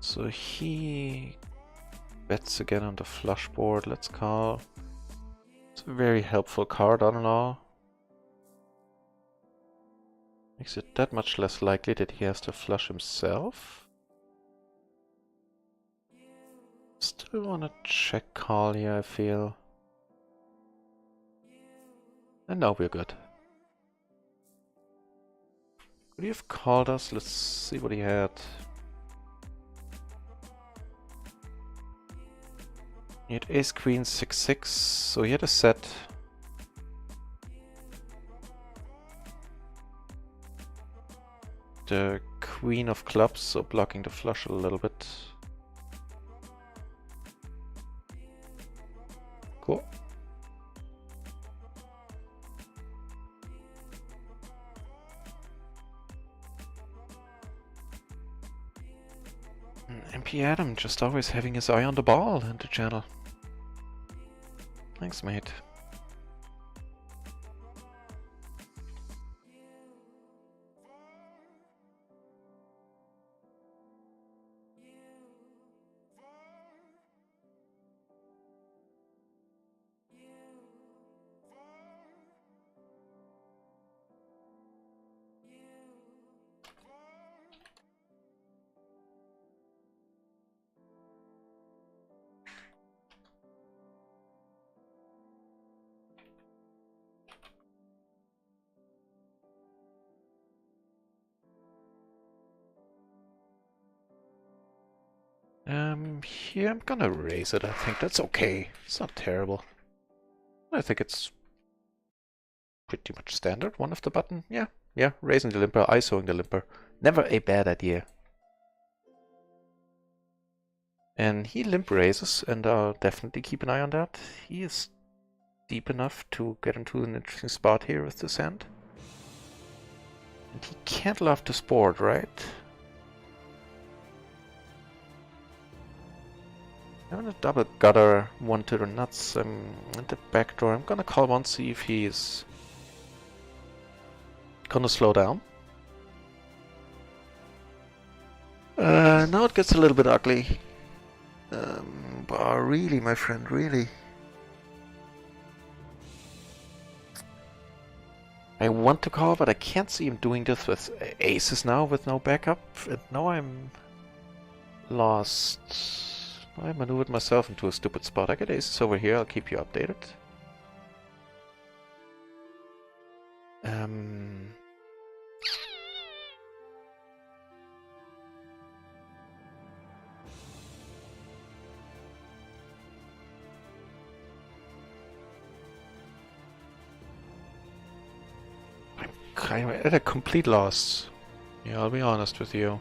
[SPEAKER 1] So he bets again on the flush board. Let's call. It's a very helpful card on and all. Makes it that much less likely that he has to flush himself. Still want to check call here, I feel. And now we're good. Could he have called us? Let's see what he had. He had ace queen 6-6, so he had a set. The queen of clubs, so blocking the flush a little bit. Cool. MP Adam just always having his eye on the ball in the channel. Thanks, mate. Here I'm gonna raise it, I think that's okay. It's not terrible. I think it's pretty much standard. One of the button, yeah, raising the limper, ISOing the limper. Never a bad idea. And he limp raises, and I'll definitely keep an eye on that. He is deep enough to get into an interesting spot here with this hand. And he can't love this board, right? Having a double gutter, one to the nuts. I'm at the back door. I'm gonna call one, see if he's gonna slow down. Now it gets a little bit ugly. But really, my friend, really. I want to call, but I can't see him doing this with aces now with no backup. And now I'm lost. I maneuvered myself into a stupid spot. I get aces over here, I'll keep you updated. I'm kind of at a complete loss. Yeah, I'll be honest with you.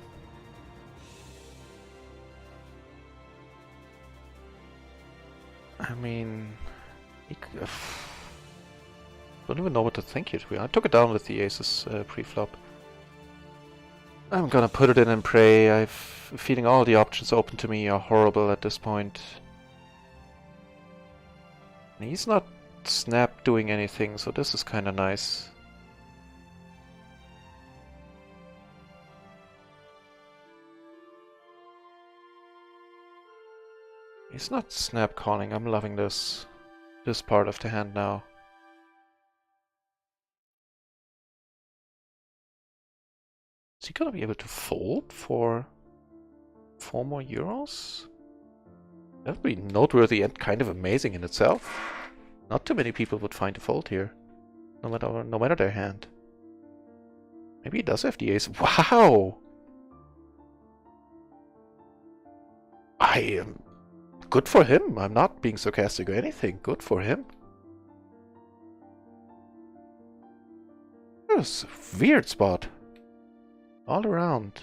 [SPEAKER 1] I mean, don't even know what to think here. I took it down with the aces pre-flop. I'm gonna put it in and pray. I'm feeling all the options open to me are horrible at this point. And he's not snap doing anything, so this is kind of nice. He's not snap calling. I'm loving this part of the hand now. Is he gonna be able to fold for 4 more euros? That would be noteworthy and kind of amazing in itself. Not too many people would find a fold here, no matter their hand. Maybe he does have the ace. Wow! I am good for him. I'm not being sarcastic or anything. Good for him. is a weird spot. All around.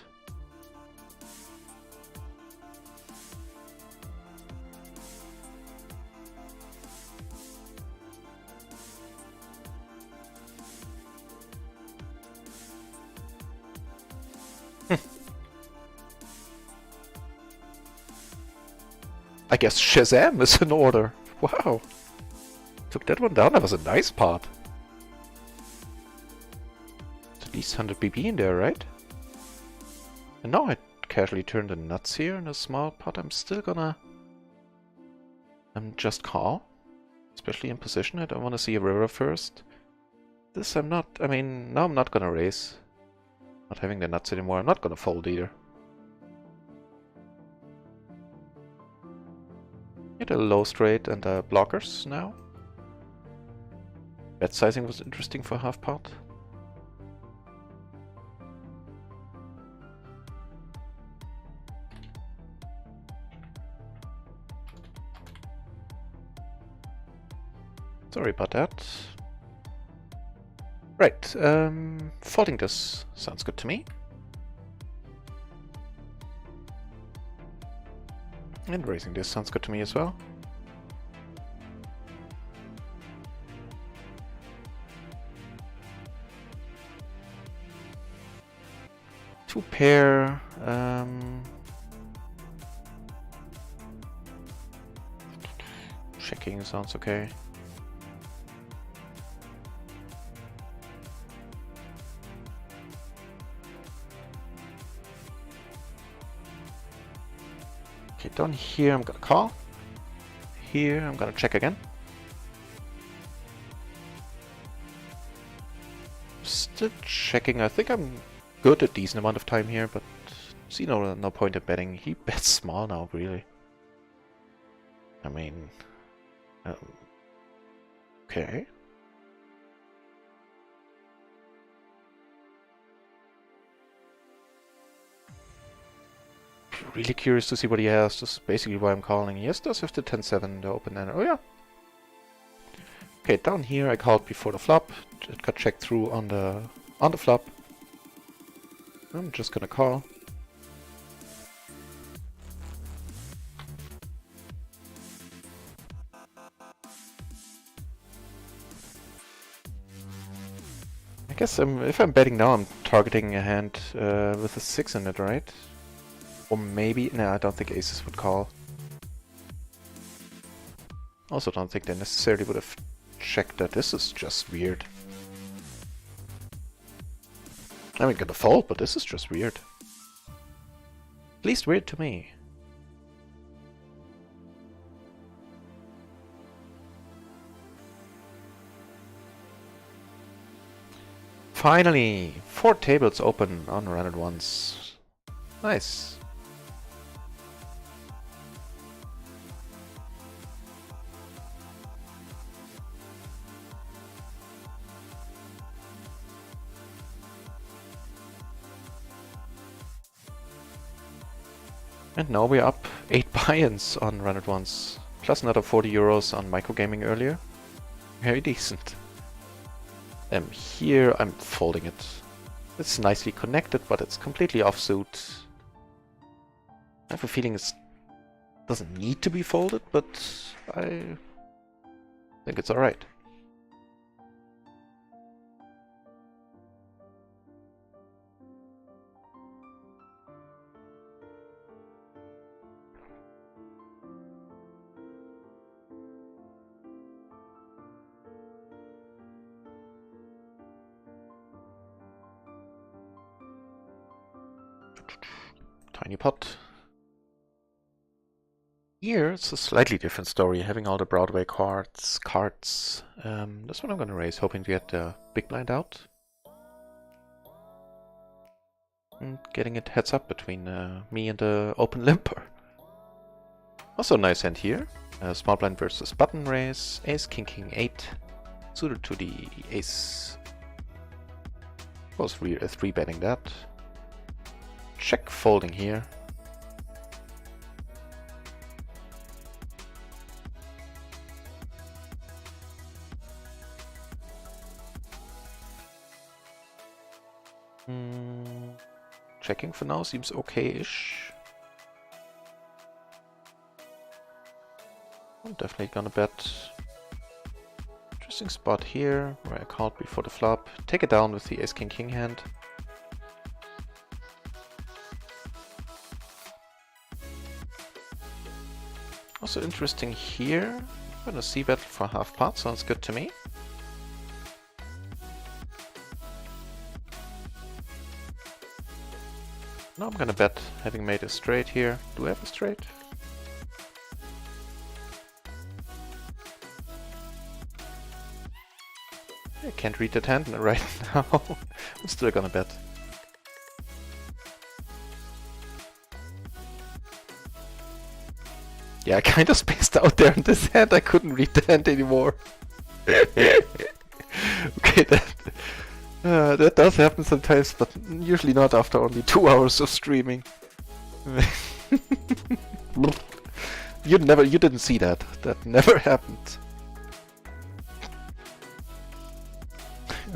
[SPEAKER 1] I guess Shazam is in order. Wow. Took that one down. That was a nice pot. At least 100 BB in there, right? And now I casually turn the nuts here in a small pot. I'm still gonna... just call. Especially in position. I don't want to see a river first. This I'm not... I mean, now I'm not gonna raise. Not having the nuts anymore. I'm not gonna fold either. Get a low straight and blockers now. Bet sizing was interesting for half pot. Sorry about that. Right, folding this sounds good to me. And raising this sounds good to me as well. Two pair. Checking sounds okay. Okay, down here I'm gonna call. Here I'm gonna check again. Still checking. I think I'm good a decent amount of time here, but see no point in betting. He bets small now, really. I mean, okay. Really curious to see what he has. This is basically why I'm calling. Yes, does have the 10-7, the open ender. Oh yeah. Okay, down here I called before the flop. It got checked through on the flop. I'm just gonna call. I guess if I'm betting now, I'm targeting a hand with a 6 in it, right? Or maybe... no, I don't think aces would call. Also don't think they necessarily would have checked that. This is just weird. I mean, gonna fold, but this is just weird. At least weird to me. Finally! 4 tables open on run at once. Nice. And now we're up 8 buy-ins on Run It Once, plus another 40 euros on microgaming earlier. Very decent. Here I'm folding it. It's nicely connected, but it's completely offsuit. I have a feeling it doesn't need to be folded, but I think it's alright. Tiny pot. Here it's a slightly different story, having all the Broadway cards. This one I'm gonna raise, hoping to get the big blind out. And getting it heads up between me and the open limper. Also a nice hand here. Small blind versus button raise. Ace, king, 8. Suited to the ace. Was 3-betting that. Check folding here. Checking for now seems okay-ish. I'm definitely gonna bet. Interesting spot here, where I called before the flop. Take it down with the ace-king-king hand. Also interesting here. I'm gonna c-bet for half pot, sounds good to me. Now I'm gonna bet, having made a straight here. Do I have a straight? I can't read that hand right now. I'm still gonna bet. Yeah, I kinda spaced out there in this hand. I couldn't read the hand anymore. Okay, that does happen sometimes, but usually not after only 2 hours of streaming. You didn't see that. That never happened.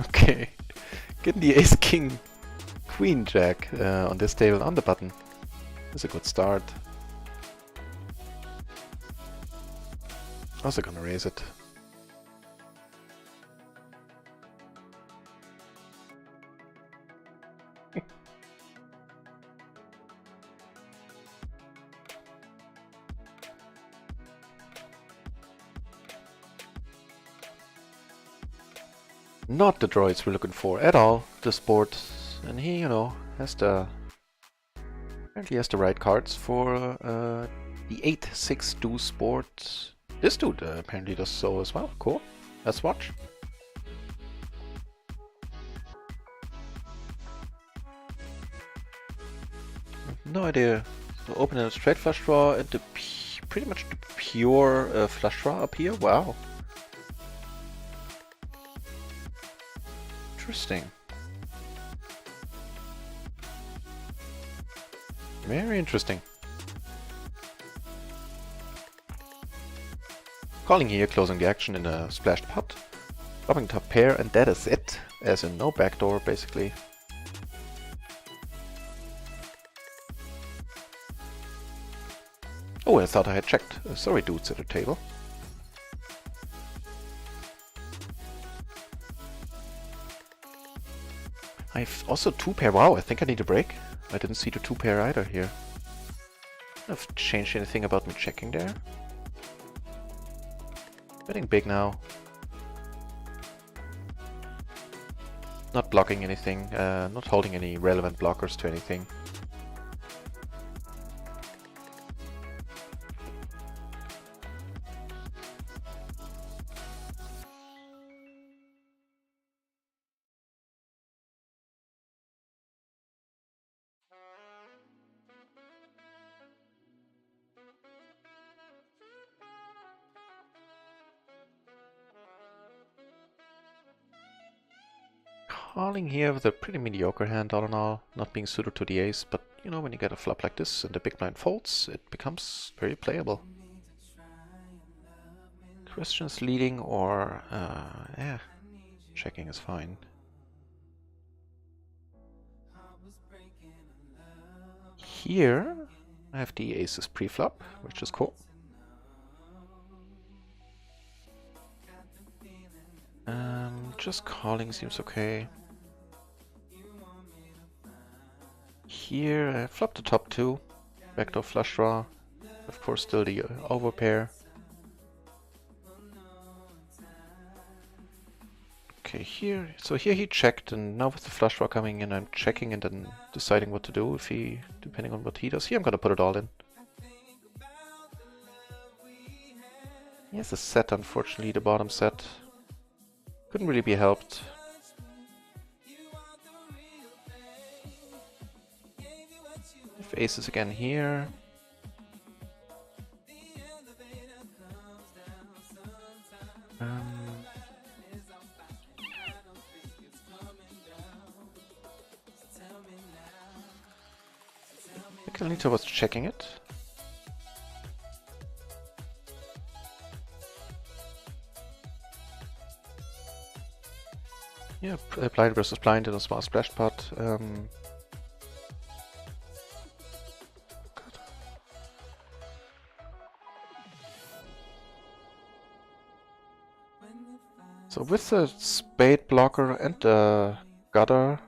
[SPEAKER 1] Okay, getting the ace, king, queen, jack on this table on the button is a good start. Also gonna raise it. Not the droids we're looking for at all, this board. And he, you know, apparently has the right cards for the 8-6 deuce board. This dude apparently does so as well. Cool. Let's watch. No idea. So open a straight flush draw and pretty much the pure flush draw up here. Wow. Interesting. Very interesting. Calling here, closing the action in a splashed pot. Dropping top pair, and that is it. As in no backdoor, basically. Oh, I thought I had checked. Sorry, dudes at the table. I have also 2-pair. Wow, I think I need a break. I didn't see the 2-pair either here. I've changed anything about me checking there. Betting big now. Not blocking anything, not holding any relevant blockers to anything. Calling here with a pretty mediocre hand all in all, not being suited to the ace, but you know, when you get a flop like this and the big blind folds, it becomes very playable. Questions leading or, yeah, checking is fine. Here, I have the aces pre-flop, which is cool. Just calling seems okay. Here, I flop the top 2, backdoor flush draw, of course still the overpair. Okay, here, so here he checked, and now with the flush draw coming in, I'm checking and then deciding what to do, depending on what he does. Here I'm gonna put it all in. He has a set, unfortunately, the bottom set. Couldn't really be helped. If aces again here. I need to was checking it. Yeah, blind versus blind in a small splash pot. So with the spade blocker and the gutter,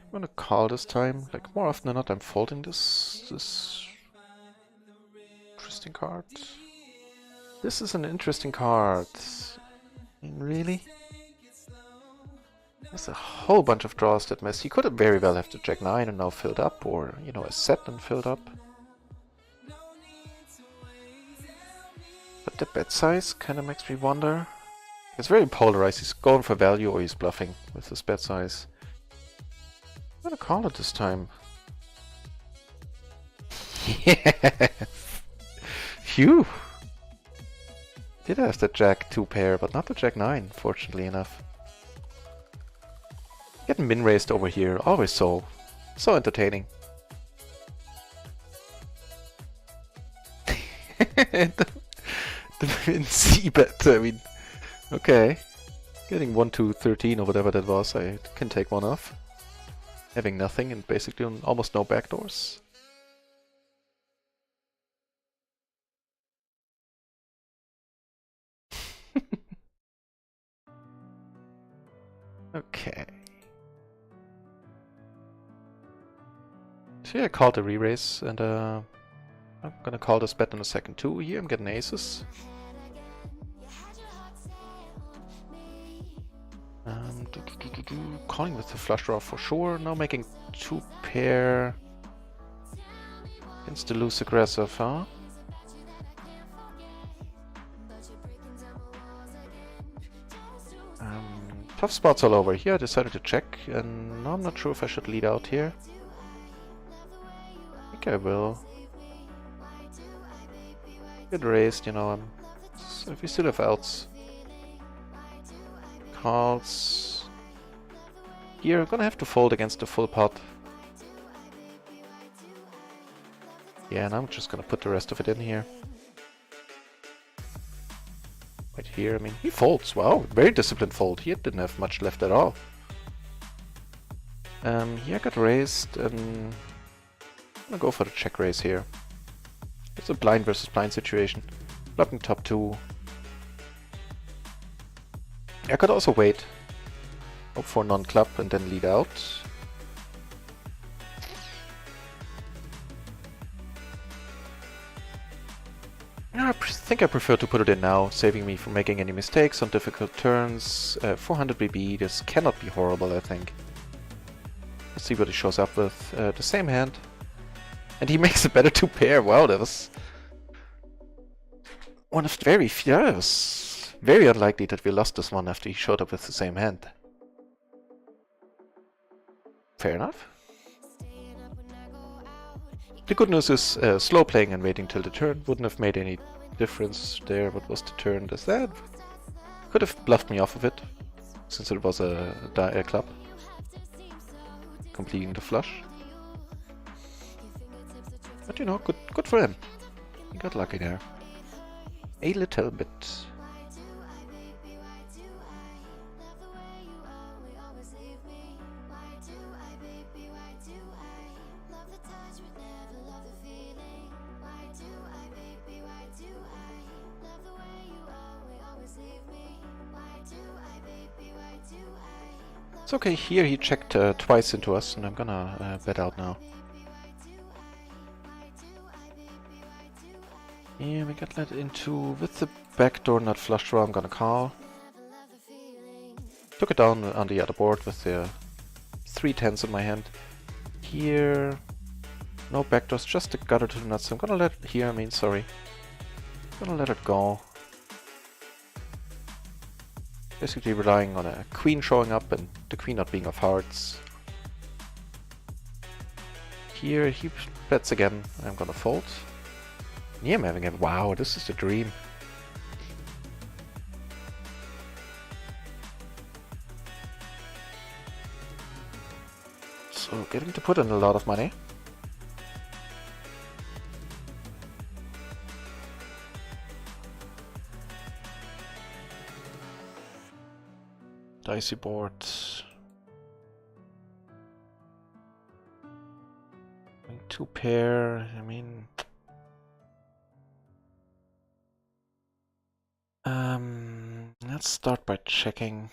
[SPEAKER 1] I'm gonna call this time. Like more often than not, I'm folding this interesting card. This is an interesting card. I mean, really? There's a whole bunch of draws that mess. He could have very well have the Jack 9 and now filled up, or, you know, a set and filled up. But the bet size kind of makes me wonder. It's very polarized. He's going for value or he's bluffing with his bet size. I'm gonna call it this time. Yes! Phew! Did have the Jack 2 pair, but not the Jack 9, fortunately enough. Getting min-raised over here, always so entertaining. the min-C bet, I mean, okay. Getting 1 to 13 or whatever that was, I can take one off. Having nothing and basically almost no backdoors. Okay. So yeah, I called a re-raise, and I'm gonna call this bet in a second too. Here I'm getting aces. Calling with the flush draw for sure. Now making 2 pair against the loose aggressive, huh? Tough spots all over. Here I decided to check, and now I'm not sure if I should lead out here. I think I will. Get raised, you know. So if we still have outs, calls. Here I'm gonna have to fold against the full pot. Yeah, and I'm just gonna put the rest of it in here. Right here, I mean, he folds. Wow, very disciplined fold. He didn't have much left at all. Here I got raised, and I'm gonna go for the check raise here. It's a blind versus blind situation. Blocking top 2. I could also wait. Hope for non-club and then lead out. I think I prefer to put it in now, saving me from making any mistakes on difficult turns. 400 BB, this cannot be horrible, I think. Let's see what he shows up with. The same hand. And he makes a better 2 pair. Wow, that was one of the very few. Yeah, it was very unlikely that we lost this one after he showed up with the same hand. Fair enough. The good news is slow playing and waiting till the turn wouldn't have made any difference there. What was the turn? Does that? Could have bluffed me off of it, since it was a club. Completing the flush. But you know, good for him. He got lucky there. A little bit. It's okay, here he checked twice into us, and I'm gonna bet out now. Yeah, we got let into with the backdoor, not flush draw, I'm gonna call. Took it down on the other board with the 3 10s in my hand. Here, no backdoors, just the gutter to the nuts. I'm gonna let it here, sorry. I'm gonna let it go. Basically relying on a queen showing up and the queen not being of hearts. Here he bets again. I'm gonna fold. Yeah, I'm having a wow, this is the dream. So getting to put in a lot of money. Dicey board. Going 2 pair, I mean... let's start by checking.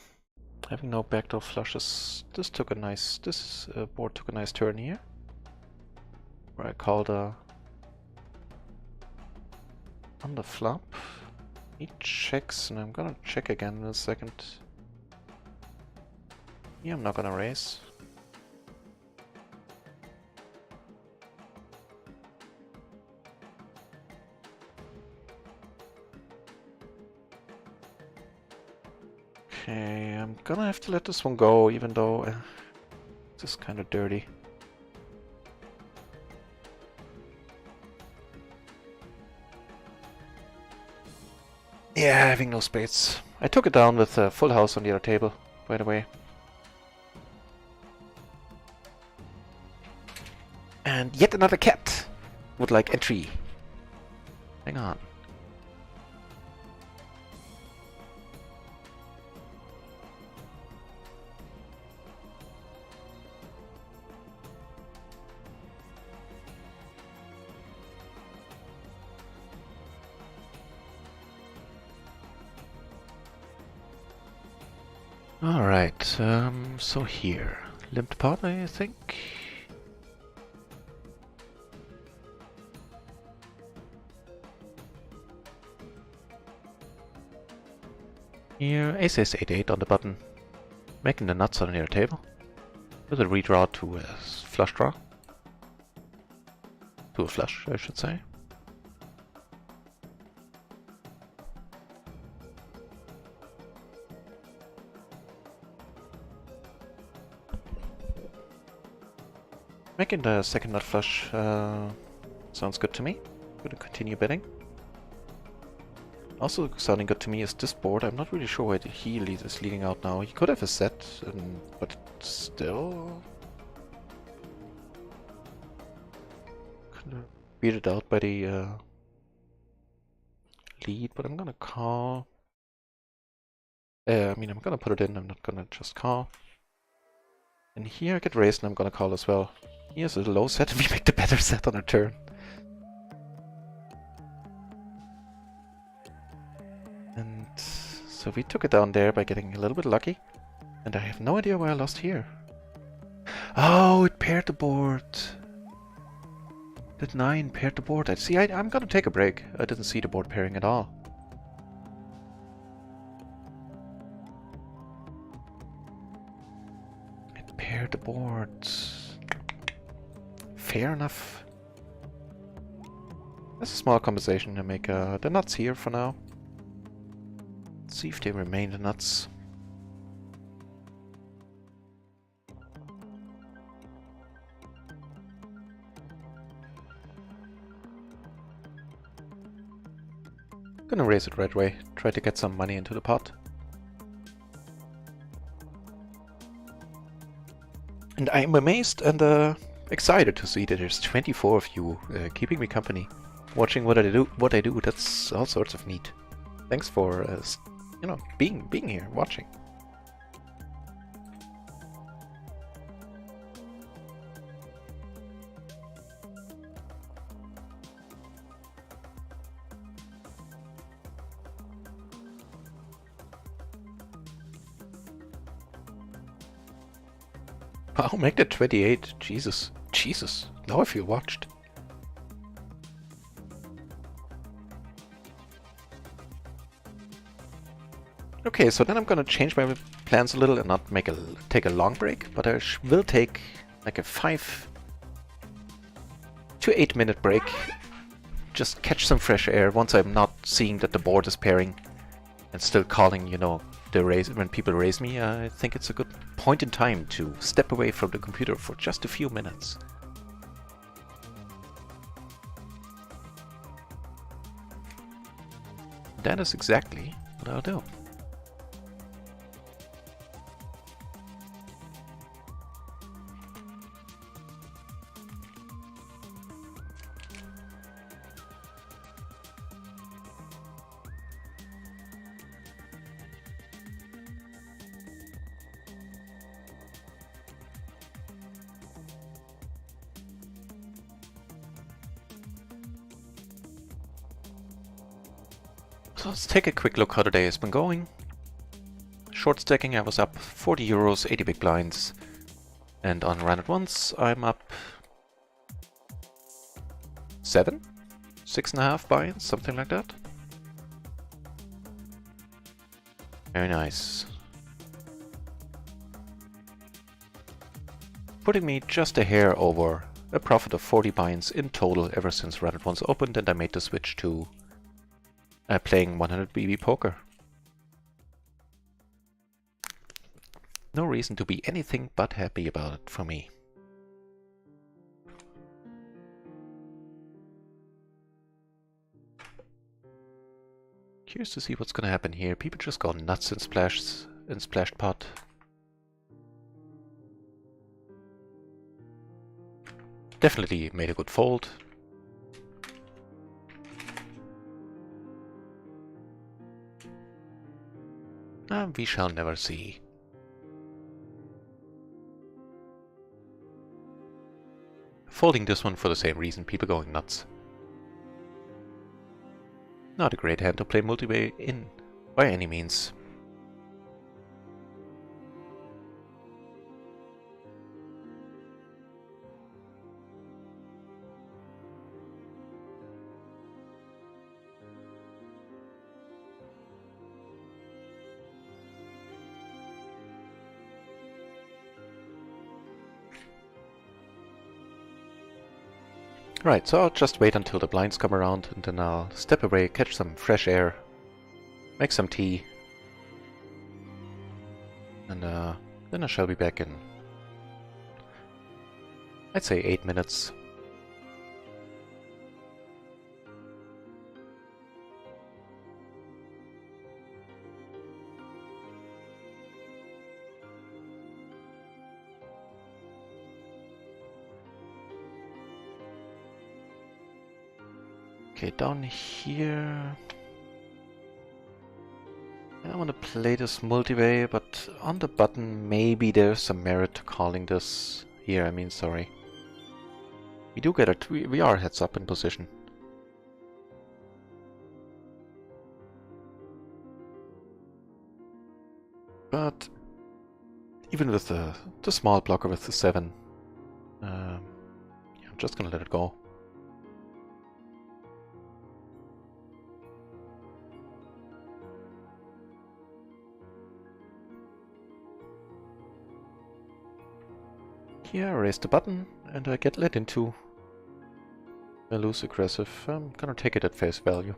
[SPEAKER 1] Having no backdoor flushes. This board took a nice turn here. Where I called on the flop. He checks, and I'm gonna check again in a second. Yeah, I'm not gonna raise. Okay, I'm gonna have to let this one go, even though this is kind of dirty. Yeah, having no spades. I took it down with a full house on the other table, by the way. And yet another cat would like entry. Hang on. Alright, so here. Limped partner, I think. Here, ace ace 8-8 on the button. Making the nuts on the other table. With a redraw to a flush draw. To a flush, I should say. Making the second nut flush sounds good to me. Gonna continue betting. Also sounding good to me is this board. I'm not really sure why he is leading out now. He could have a set, but still... Kinda weirded out by the lead, but I'm gonna call. I mean, I'm gonna put it in, I'm not gonna just call. And here I get raised and I'm gonna call as well. Here's a low set and we make the better set on a turn. And so we took it down there by getting a little bit lucky. And I have no idea why I lost here. Oh, it paired the board. That 9 paired the board. I'm gonna take a break. I didn't see the board pairing at all. It paired the board. Fair enough. That's a small compensation to make the nuts here for now. Let's see if they remain the nuts. Gonna raise it right away. Try to get some money into the pot. And I'm amazed and excited to see that there's 24 of you keeping me company, watching what I do. That's all sorts of neat. Thanks for being here, watching. Wow, make that 28. Jesus. Now I feel watched. Okay, so then I'm gonna change my plans a little and not take a long break, but I will take like a 5 to 8 minute break. Just catch some fresh air once I'm not seeing that the board is pairing and still calling, the raise when people raise me. I think it's a good point in time to step away from the computer for just a few minutes. That is exactly what I'll do. So let's take a quick look how the day has been going. Short stacking, I was up 40 euros, 80 big blinds. And on run at once, I'm up 7? 6.5 buy-ins, something like that. Very nice. Putting me just a hair over a profit of 40 buy-ins in total ever since run at once opened, and I made the switch to playing 100 BB poker. No reason to be anything but happy about it for me. Curious to see what's gonna happen here. People just go nuts in splashed pot. Definitely made a good fold. We shall never see. Folding this one for the same reason, people going nuts. Not a great hand to play multi-way in, by any means. Right, so I'll just wait until the blinds come around, and then I'll step away, catch some fresh air, make some tea, and then I shall be back in, I'd say 8 minutes. Okay, down here... I want to play this multi-way, but on the button maybe there's some merit to calling this here, I mean, sorry. We do get it, we are heads up in position. But even with the small blocker with the 7, yeah, I'm just gonna let it go. Here, I raise the button, and I get let into a loose aggressive. I'm gonna take it at face value.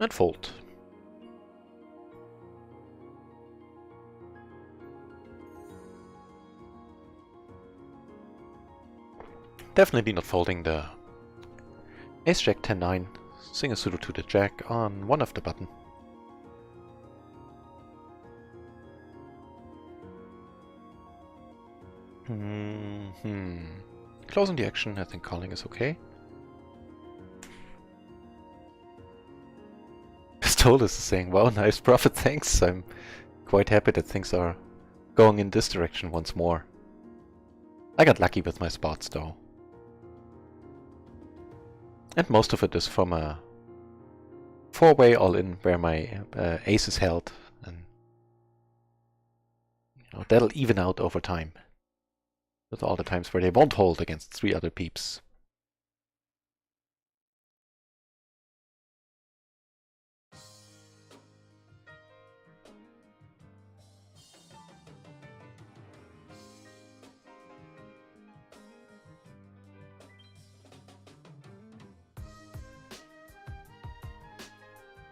[SPEAKER 1] And fold. Definitely not folding the Ace-Jack 10-9, sing a pseudo to the Jack on one of the button. Closing the action, I think calling is okay. Pistol is saying, wow, nice profit, thanks. I'm quite happy that things are going in this direction once more. I got lucky with my spots though. And most of it is from a 4-way all-in where my ace is held. And you know, that'll even out over time. With all the times where they won't hold against 3 other peeps.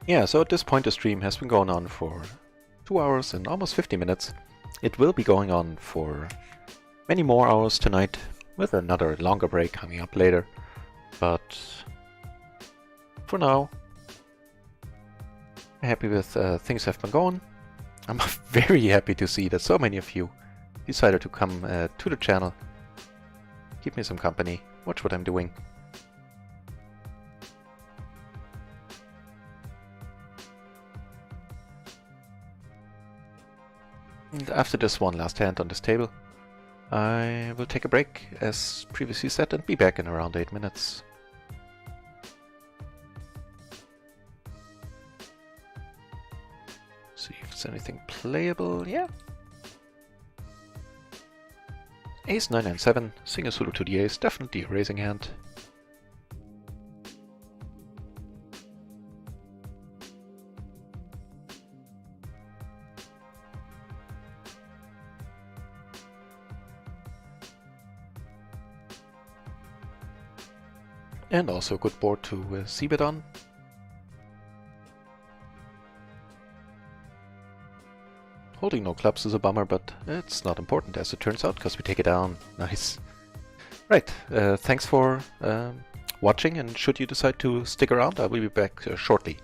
[SPEAKER 1] Yeah, so at this point the stream has been going on for 2 hours and almost 50 minutes. It will be going on for many more hours tonight, with another longer break coming up later. But for now, I'm happy with things have been going. I'm very happy to see that so many of you decided to come to the channel, keep me some company, watch what I'm doing. And after this one last hand on this table, I will take a break, as previously said, and be back in around 8 minutes. Is anything playable? Yeah. Ace 997, single suited to the ace, definitely a raising hand. And also a good board to c-bet on. Holding no clubs is a bummer, but it's not important as it turns out, because we take it down. Nice. Right, thanks for watching, and should you decide to stick around, I will be back shortly.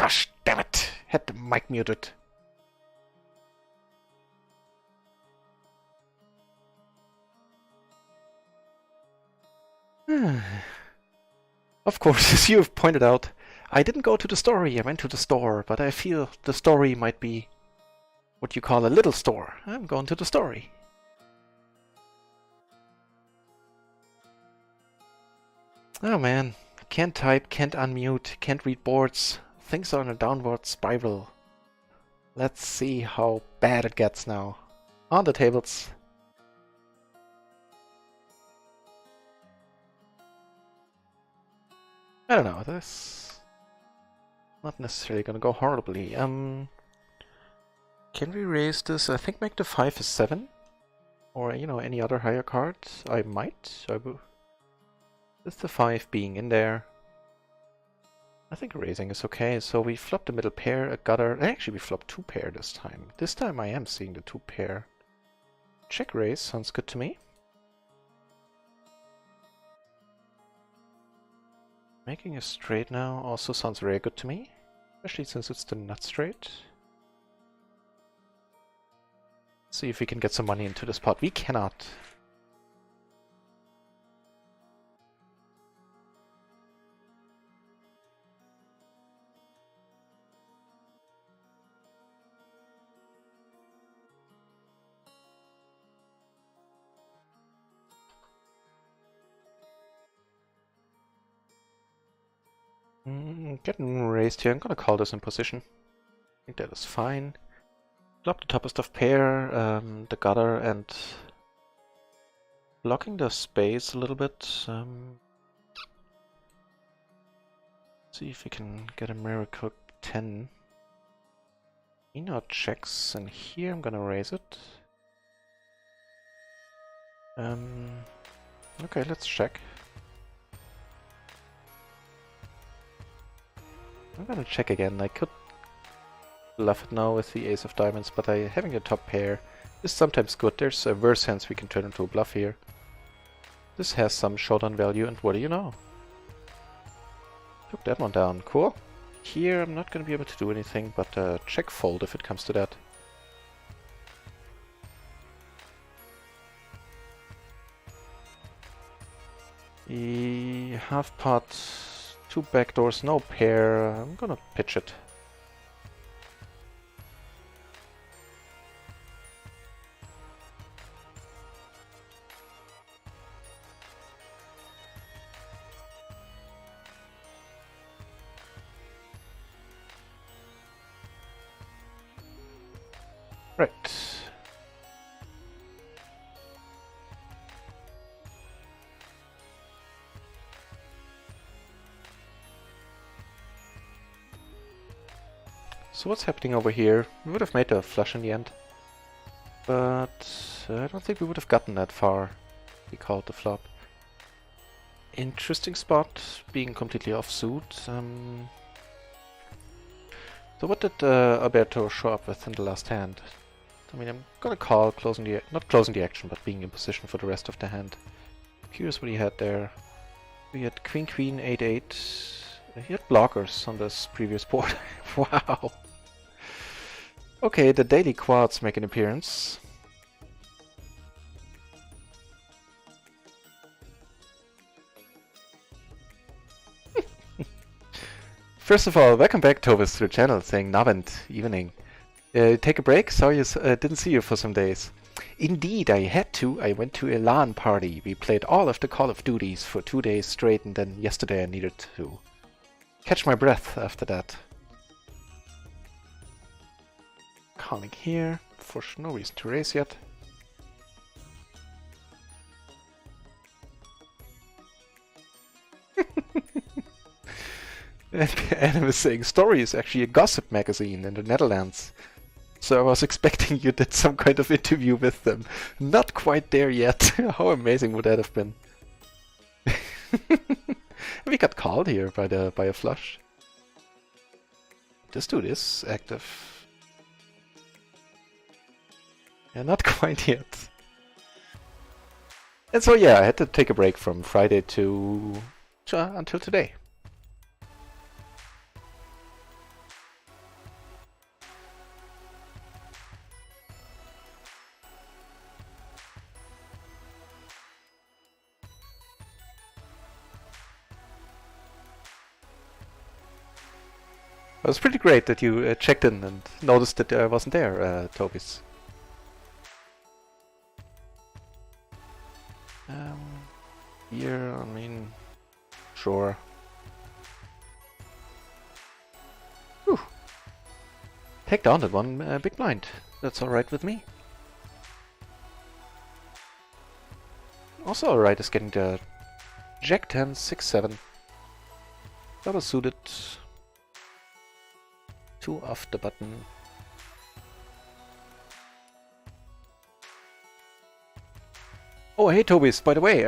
[SPEAKER 1] Gosh, damn it! Had the mic muted. Of course, as you have pointed out, I didn't go to the story, I went to the store, but I feel the story might be what you call a little store. I'm going to the story. Oh man, can't type, can't unmute, can't read boards. Things are on a downward spiral. Let's see how bad it gets now. On the tables. I don't know, this not necessarily gonna go horribly. Can we raise this? I think make the 5 is 7? Or, you know, any other higher card? I might. With the 5 being in there, I think raising is okay. So we flop the middle pair, a gutter. Actually, we flop 2 pair this time. This time I am seeing the 2 pair. Check raise sounds good to me. Making a straight now also sounds very good to me, especially since it's the nut straight. See if we can get some money into this pot. We cannot. Getting raised here. I'm gonna call this in position. I think that is fine. Flop the topest of pair, the gutter, and blocking the space a little bit. See if we can get a miracle 10. He now checks, and here I'm gonna raise it. Okay, let's check. I'm gonna check again. I could bluff it now with the ace of diamonds, but having a top pair is sometimes good. There's a worse hands we can turn into a bluff here. This has some showdown value, and what do you know? Took that one down. Cool. Here I'm not gonna be able to do anything but check fold if it comes to that. The half pot, 2 backdoors, no pair. I'm gonna pitch it. Right. So what's happening over here? We would have made a flush in the end, but I don't think we would have gotten that far. We called the flop. Interesting spot, being completely offsuit. So what did Alberto show up with in the last hand? I mean, I'm gonna call, not closing the action, but being in position for the rest of the hand. Curious what he had there. We had Queen Queen 8-8. He had blockers on this previous board. Wow. Okay, the daily quads make an appearance. First of all, welcome back, Tovis, to the channel, saying Nabend, evening. Take a break? Sorry, didn't see you for some days. Indeed, I had to. I went to a LAN party. We played all of the Call of Duties for 2 days straight, and then yesterday I needed to catch my breath after that. Calling here, for no reason to raise yet. And I was saying, Story is actually a gossip magazine in the Netherlands. So I was expecting you did some kind of interview with them. Not quite there yet. How amazing would that have been? We got called here by a flush. This dude is active. Yeah, not quite yet. And so yeah, I had to take a break from Friday to until today. It was pretty great that you checked in and noticed that I wasn't there, Tobias. Here, I mean, sure. Whew. Take down that one big blind. That's alright with me. Also alright is getting the Jack 10, 6-7. Double suited. 2 off the button. Oh, hey Tobias, by the way,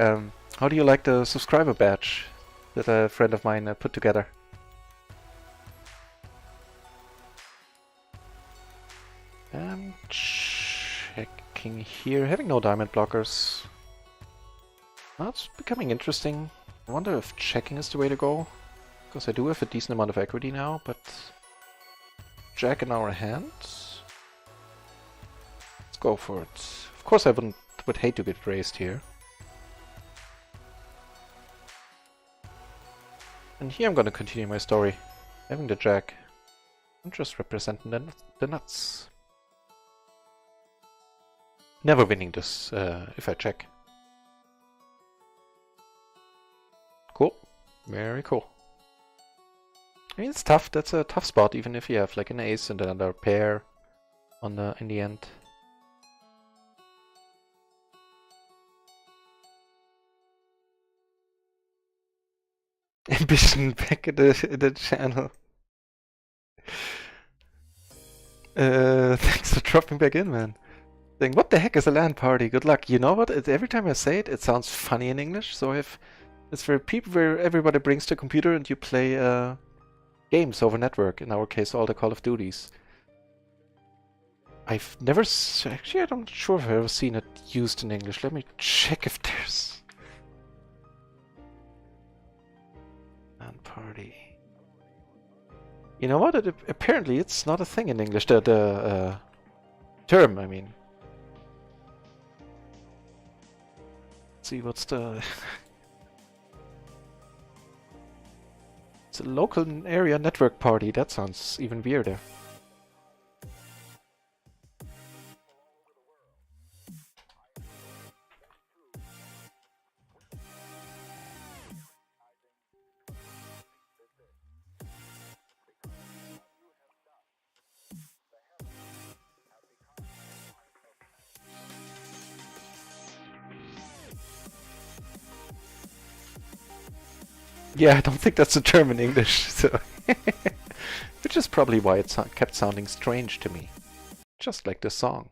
[SPEAKER 1] how do you like the subscriber badge that a friend of mine put together? Checking here, having no diamond blockers. That's becoming interesting. I wonder if checking is the way to go, because I do have a decent amount of equity now, but Jack in our hand. Let's go for it. Of course I would hate to get raised here. And here I'm gonna continue my story. Having the Jack. I'm just representing the nuts. Never winning this if I check. Cool. Very cool. I mean, it's tough. That's a tough spot, even if you have like an ace and another pair on in the end. Ambition back at the channel. Thanks for dropping back in, man. Saying, what the heck is a LAN party? Good luck. You know what? Every time I say it, it sounds funny in English. So it's for people where everybody brings the computer and you play games over network. In our case, all the Call of Duties. I've never... Actually, I'm not sure if I've ever seen it used in English. Let me check if there's... LAN party... You know what? Apparently it's not a thing in English. The term, I mean. Let's see, what's the... It's a local area network party. That sounds even weirder. Yeah, I don't think that's a term in English, so... Which is probably why it kept sounding strange to me. Just like this song.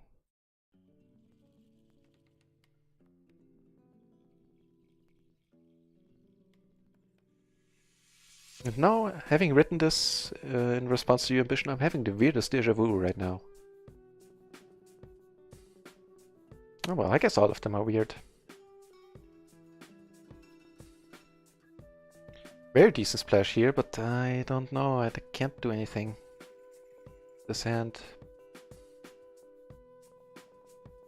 [SPEAKER 1] And now, having written this in response to your ambition, I'm having the weirdest déjà vu right now. Oh well, I guess all of them are weird. Very decent splash here, but I don't know, I can't do anything. This hand.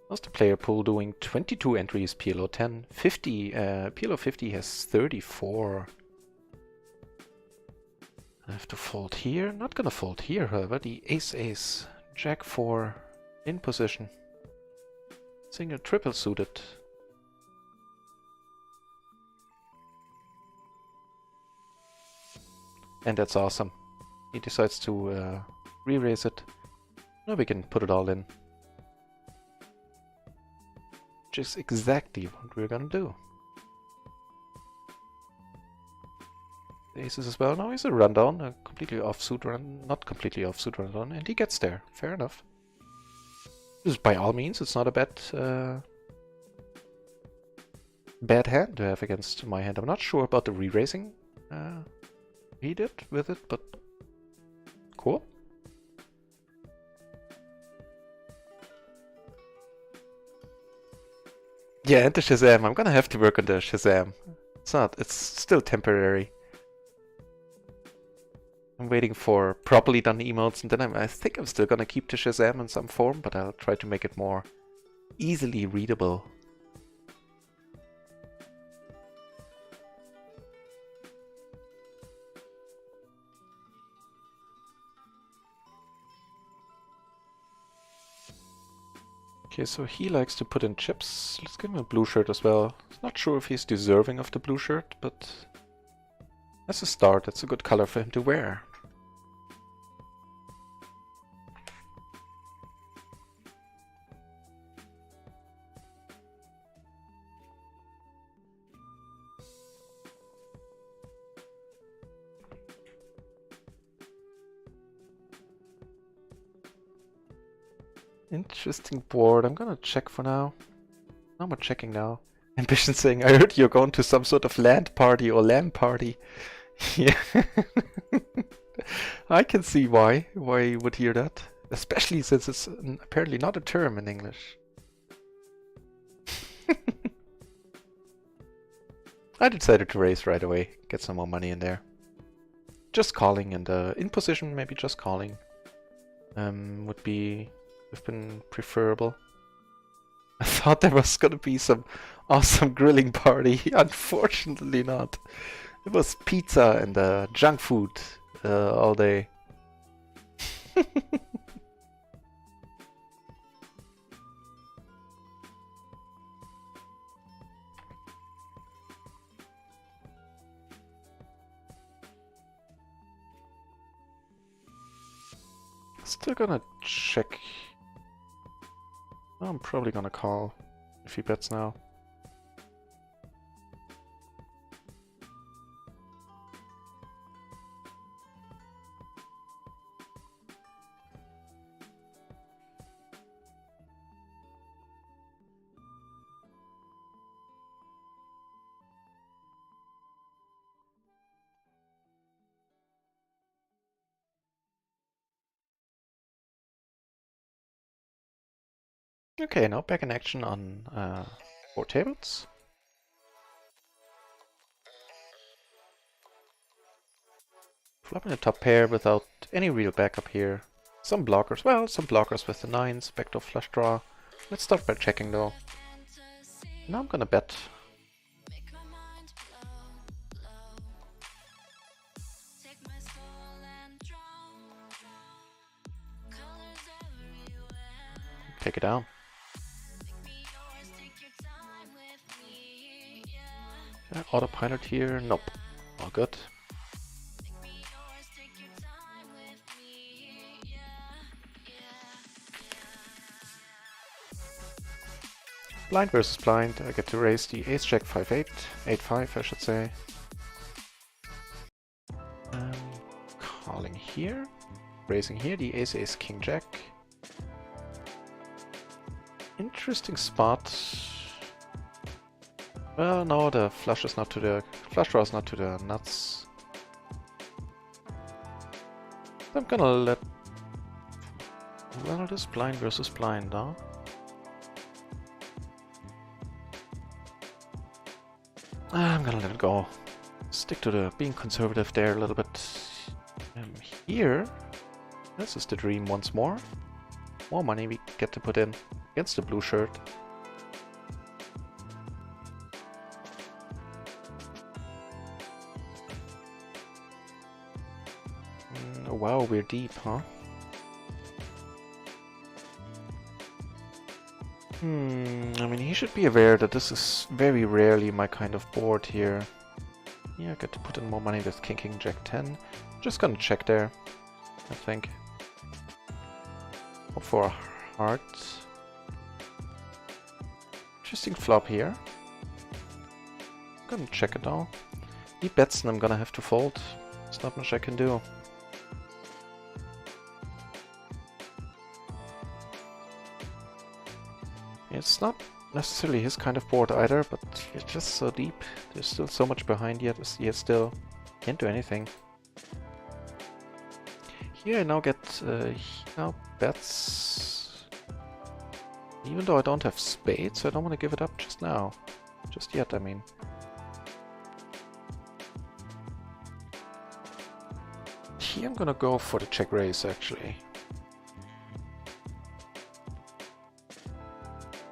[SPEAKER 1] How's the player pool doing? 22 entries, PLO 10. 50, PLO 50 has 34. I have to fold here. Not gonna fold here, however. The ace-ace. Jack 4 in position. Single triple suited. And that's awesome. He decides to re-raise it. Now we can put it all in. Which is exactly what we're gonna do. The aces as well. Now he's a rundown, a completely offsuit run, not completely offsuit rundown, and he gets there. Fair enough. This is by all means, it's not a bad hand to have against my hand. I'm not sure about the re-raising he did with it, but cool. Yeah, and the Shazam. I'm gonna have to work on the Shazam. It's still temporary. I'm waiting for properly done emotes, and then I think I'm still gonna keep the Shazam in some form, but I'll try to make it more easily readable. Okay, so he likes to put in chips. Let's give him a blue shirt as well. Not sure if he's deserving of the blue shirt, but as a start, that's a good color for him to wear. Interesting board. I'm gonna check for now. No more checking now. Ambition saying, I heard you're going to some sort of land party or LAN party. Yeah. I can see why you would hear that. Especially since it's apparently not a term in English. I decided to raise right away. Get some more money in there. Just calling and in position, maybe just calling. Would have been preferable. I thought there was gonna be some awesome grilling party. Unfortunately not. It was pizza and junk food all day. Still gonna check. I'm probably gonna call if he bets now. Okay, now back in action on 4 tables. Flopping the top pair without any real backup here. Some blockers, well, some blockers with the 9s, backdoor flush draw. Let's start by checking though. Now I'm gonna bet. Take it down. Autopilot here, nope. All good. Blind versus blind, I get to raise the ace-jack 5-8, 8-5 I should say. Calling here, raising here the ace-ace king-jack. Interesting spot. Well, no, the flush is not to the flush draw is not to the nuts. I'm gonna let. Well, it is blind versus blind, huh? I'm gonna let it go. Stick to the being conservative there a little bit. Here, this is the dream once more. More money we get to put in against the blue shirt. Wow, we're deep, huh? I mean, he should be aware that this is very rarely my kind of board here. Yeah, I get to put in more money with king, jack 10. Just gonna check there, I think. Hope for a heart. Interesting flop here. Gonna check it now. He bets and I'm gonna have to fold. There's not much I can do. It's not necessarily his kind of board either, but it's just so deep. There's still so much behind yet. He still can't do anything. Here I now get he now bets. Even though I don't have spades, I don't want to give it up just now. Just yet, I mean. Here I'm gonna go for the check raise actually.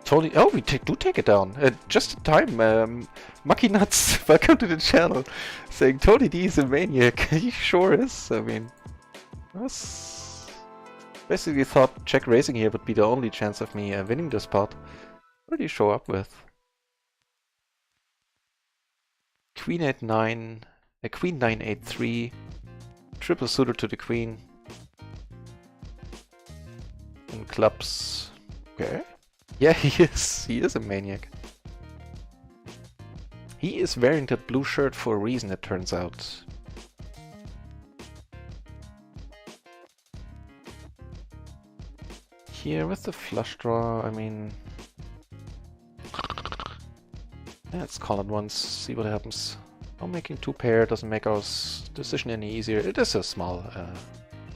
[SPEAKER 1] Totally. Oh, we do take it down. Just in time. Mucky Nuts, welcome to the channel. Saying Tony D is a maniac. He sure is. I mean, that's Basically thought check raising here would be the only chance of me winning this pot. What do you show up with? Queen 8-9, a queen 9-8-3, triple suited to the queen. And clubs. Okay. Yeah, he is a maniac. He is wearing that blue shirt for a reason, it turns out. Here with the flush draw, I mean... Let's call it once, see what happens. Oh, making two pair doesn't make our decision any easier. It is a small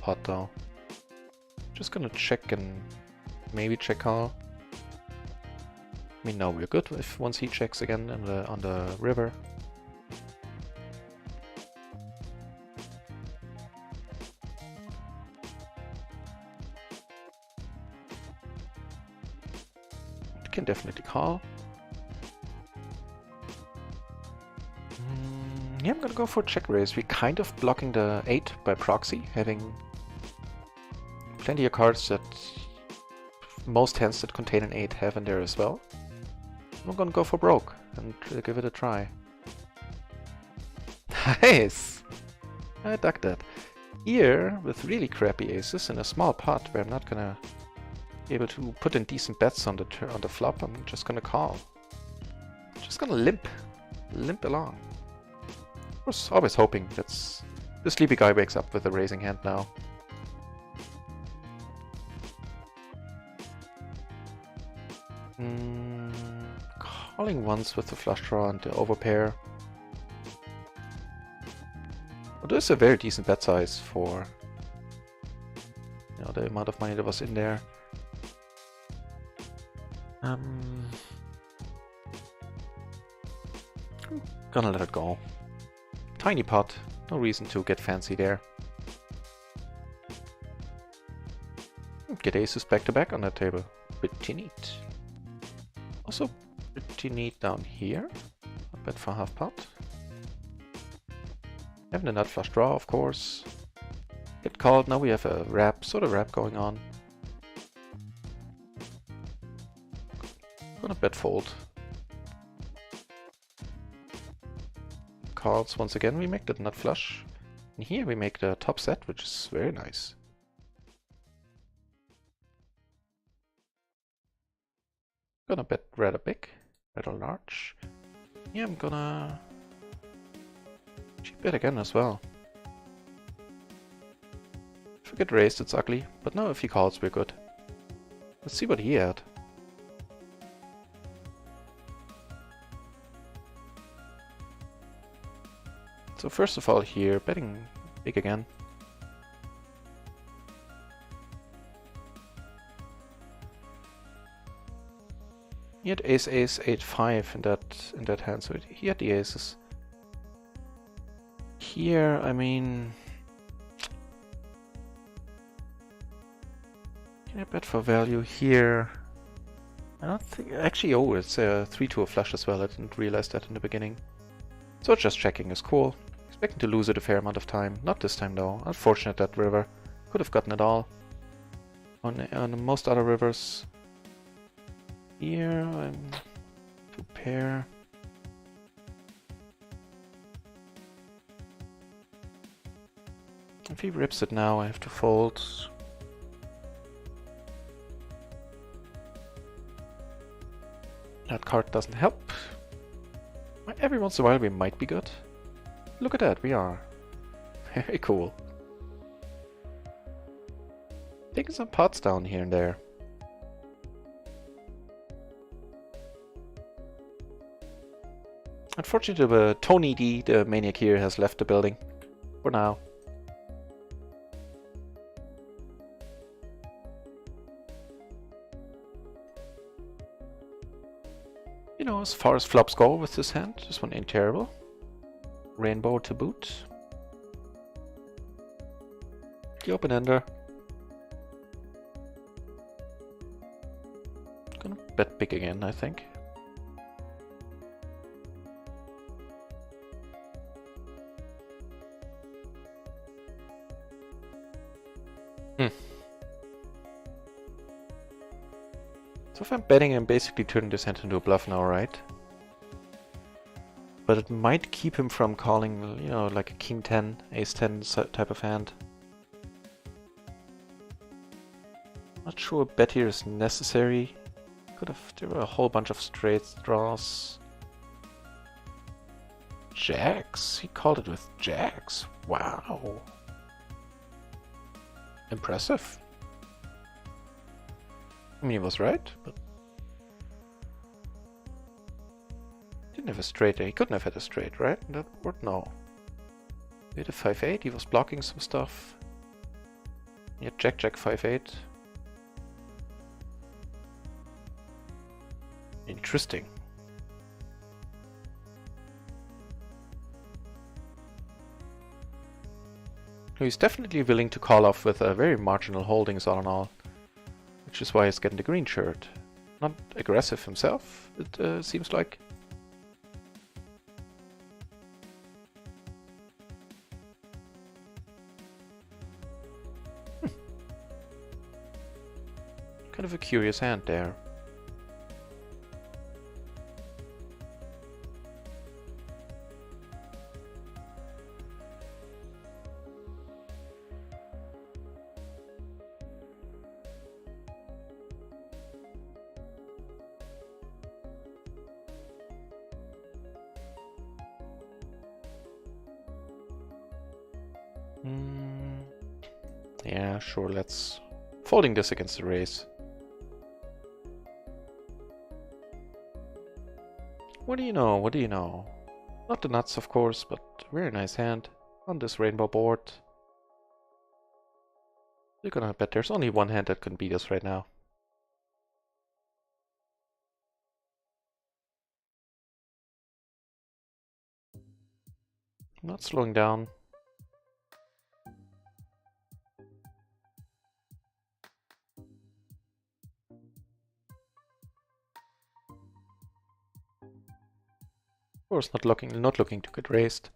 [SPEAKER 1] pot though. Just gonna check and maybe check call. I mean, no, we're good if once he checks again on the river. Can definitely call. Yeah, I'm gonna go for check raise. We're kind of blocking the 8 by proxy, having plenty of cards that most hands that contain an 8 have in there as well. I'm gonna go for broke and give it a try. Nice! I dug that. Here, with really crappy aces in a small pot where I'm not gonna be able to put in decent bets on the flop, I'm just gonna call. Just gonna limp along. I was always hoping that the sleepy guy wakes up with a raising hand now. Calling once with the flush draw and the overpair. Well, this is a very decent bet size for the amount of money that was in there. I'm gonna let it go. Tiny pot, no reason to get fancy there. Get aces back to back on that table. Pretty neat. Also pretty neat down here. A bet for half pot. Having a nut flush draw, of course. Get called, now we have a wrap, sort of wrap going on. Gonna bet fold. Calls once again, we make that nut flush. And here we make the top set, which is very nice. Gonna bet rather big, rather large. Yeah, I'm gonna cheap bet again as well. If we get raised, it's ugly, but no, if he calls, we're good. Let's see what he had. So first of all here, betting big again. He had ace, 8-5 in that hand, so he had the aces. Here, I mean, can I bet for value here? I don't think, actually, oh, it's a 3-2 flush as well. I didn't realize that in the beginning. So just checking is cool. Expecting to lose it a fair amount of time. Not this time though. Unfortunate that river. Could have gotten it all. On most other rivers. Here I'm two pair. If he rips it now, I have to fold. That card doesn't help. Every once in a while we might be good. Look at that, we are. Very cool. Taking some pots down here and there. Unfortunately, Tony D, the maniac here, has left the building. For now. You know, as far as flops go with this hand, this one ain't terrible. Rainbow to boot. The open ender. Gonna bet big again, I think. So if I'm betting, I'm basically turning this hand into a bluff now, right? But it might keep him from calling, you know, like a king 10, ace 10 type of hand. Not sure a bet here is necessary. There were a whole bunch of straight draws. Jacks? He called it with jacks. Wow. Impressive. I mean, he was right, but didn't have a straight there. He couldn't have had a straight, right? That board, no. He had a 5-8. He was blocking some stuff. He had Jack 5-8. Interesting. He's definitely willing to call off with very marginal holdings all in all, which is why he's getting the green shirt. Not aggressive himself, it seems like. Kind of a curious hand there. Yeah, sure, let's... Folding this against the raise. What do you know? What do you know? Not the nuts, of course, but a very nice hand on this rainbow board. You're gonna bet there's only one hand that can beat us right now. I'm not slowing down. Of course, not looking to get raised.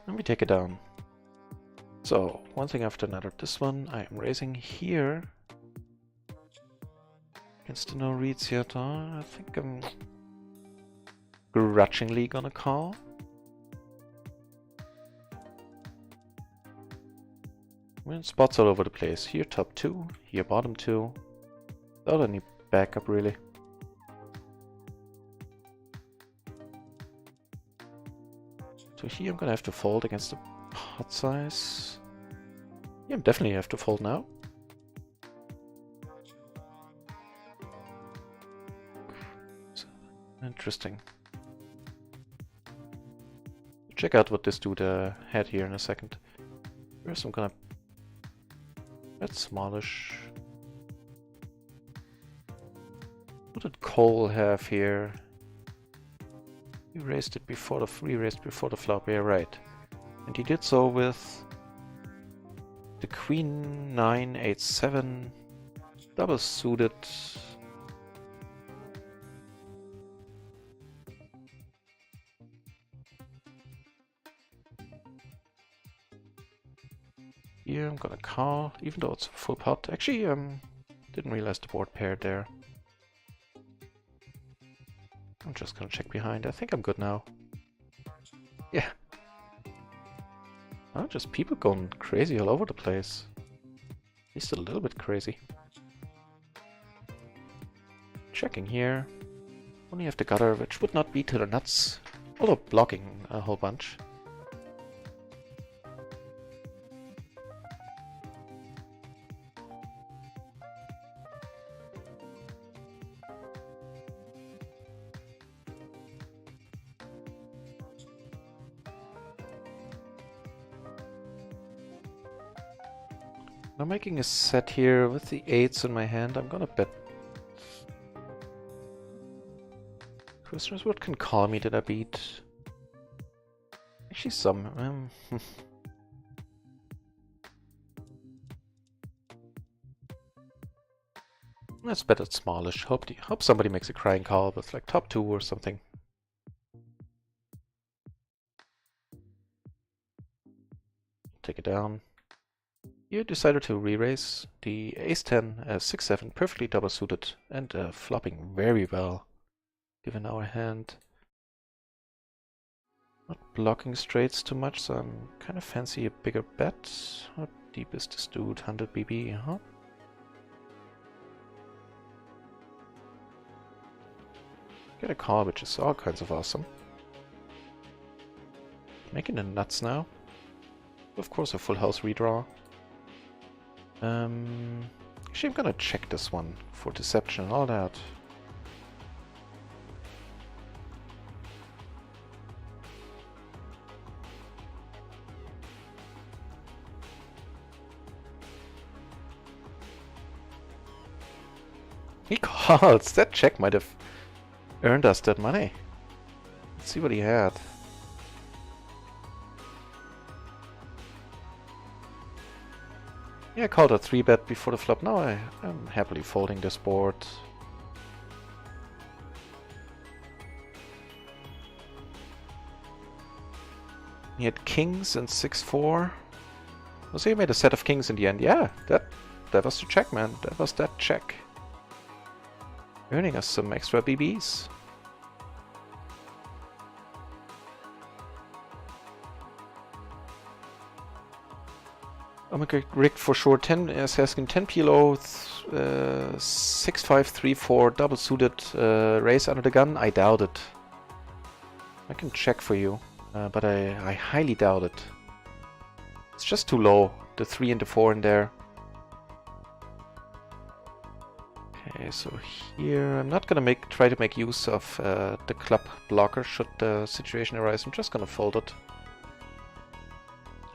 [SPEAKER 1] Let me take it down. So, one thing after another. This one I am raising here. Against the no reads yet. I think I'm grudgingly gonna call. We're in spots all over the place. Here top 2, here bottom 2. Without any backup really. So here I'm gonna have to fold against the pot size. Yeah, I'm definitely have to fold now. Interesting. Check out what this dude had here in a second. First I'm gonna bet smallish. What did Cole have here? He raised it before the before the flop, yeah, right. And he did so with the Queen 9, 8, 7, double suited. Here I'm gonna call, even though it's a full pot. Actually, didn't realize the board paired there. I'm just gonna check behind. I think I'm good now. Yeah. Oh, just people going crazy all over the place. At least a little bit crazy. Checking here. Only have the gutter, which would not be to the nuts. Although blocking a whole bunch. I'm making a set here with the 8s in my hand. I'm gonna bet. Question is, what can call me? Did I beat? Actually, some. Let's bet it's smallish. Hope somebody makes a crying call with like top 2 or something. Take it down. You decided to re-raise the ace-10 6-7, perfectly double suited and flopping very well, given our hand. Not blocking straights too much, so I'm kind of fancy a bigger bet. How deep is this dude? 100 BB, huh? Get a call, which is all kinds of awesome. Making the nuts now. Of course, a full house redraw. Actually, I'm gonna check this one for deception and all that. He calls! That check might have earned us that money. Let's see what he had. Yeah, I called a 3-bet before the flop. Now I'm happily folding this board. He had kings and 6-4. So he made a set of kings in the end. Yeah, that was the check, man. That was that check. Earning us some extra BBs. Omega rigged for sure. 10 asking 10 PLO, 6-5-3-4 double suited raise under the gun. I doubt it. I can check for you, but I highly doubt it. It's just too low. The 3 and the 4 in there. Okay, so here I'm not gonna try to make use of the club blocker should the situation arise. I'm just gonna fold it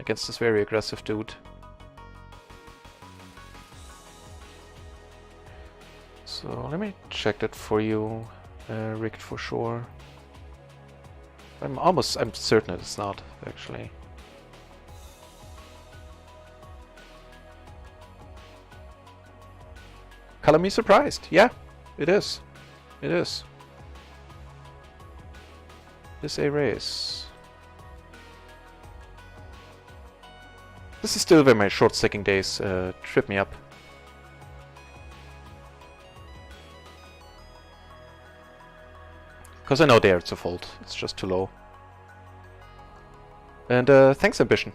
[SPEAKER 1] against this very aggressive dude. So let me check that for you, rigged for sure. I'm certain it's not, actually. Color me surprised. Yeah, it is. It is. This a raise. This is still where my short stacking days trip me up. Because I know there it's a fold. It's just too low. And thanks, Ambition.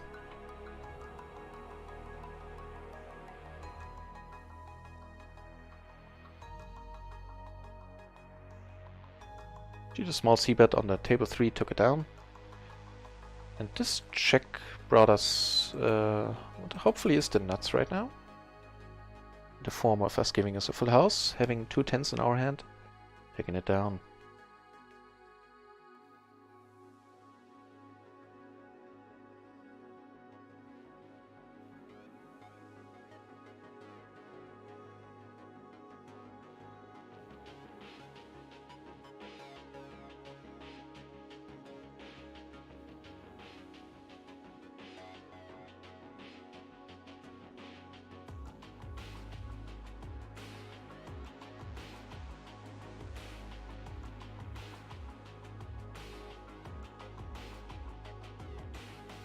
[SPEAKER 1] Did a small c-bet on the table 3, took it down. And this check brought us what hopefully is the nuts right now. In the form of us giving us a full house, having 2 10s in our hand, taking it down.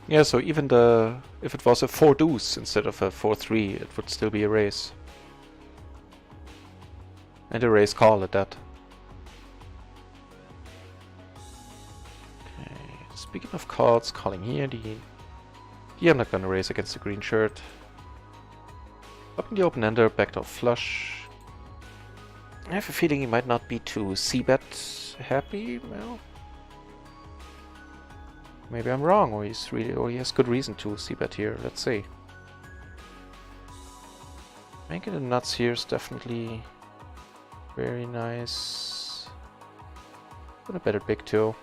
[SPEAKER 1] Yeah, so even if it was a 4 deuce instead of a 4-3, it would still be a raise. And a raise call at that. Okay, speaking of calls, calling here, I'm not gonna raise against the green shirt. Open the open-ender, backdoor flush. I have a feeling he might not be too c-bet happy, well... Maybe I'm wrong, or he has good reason to c-bet here. Let's see. Making the nuts here is definitely very nice. But a better big too.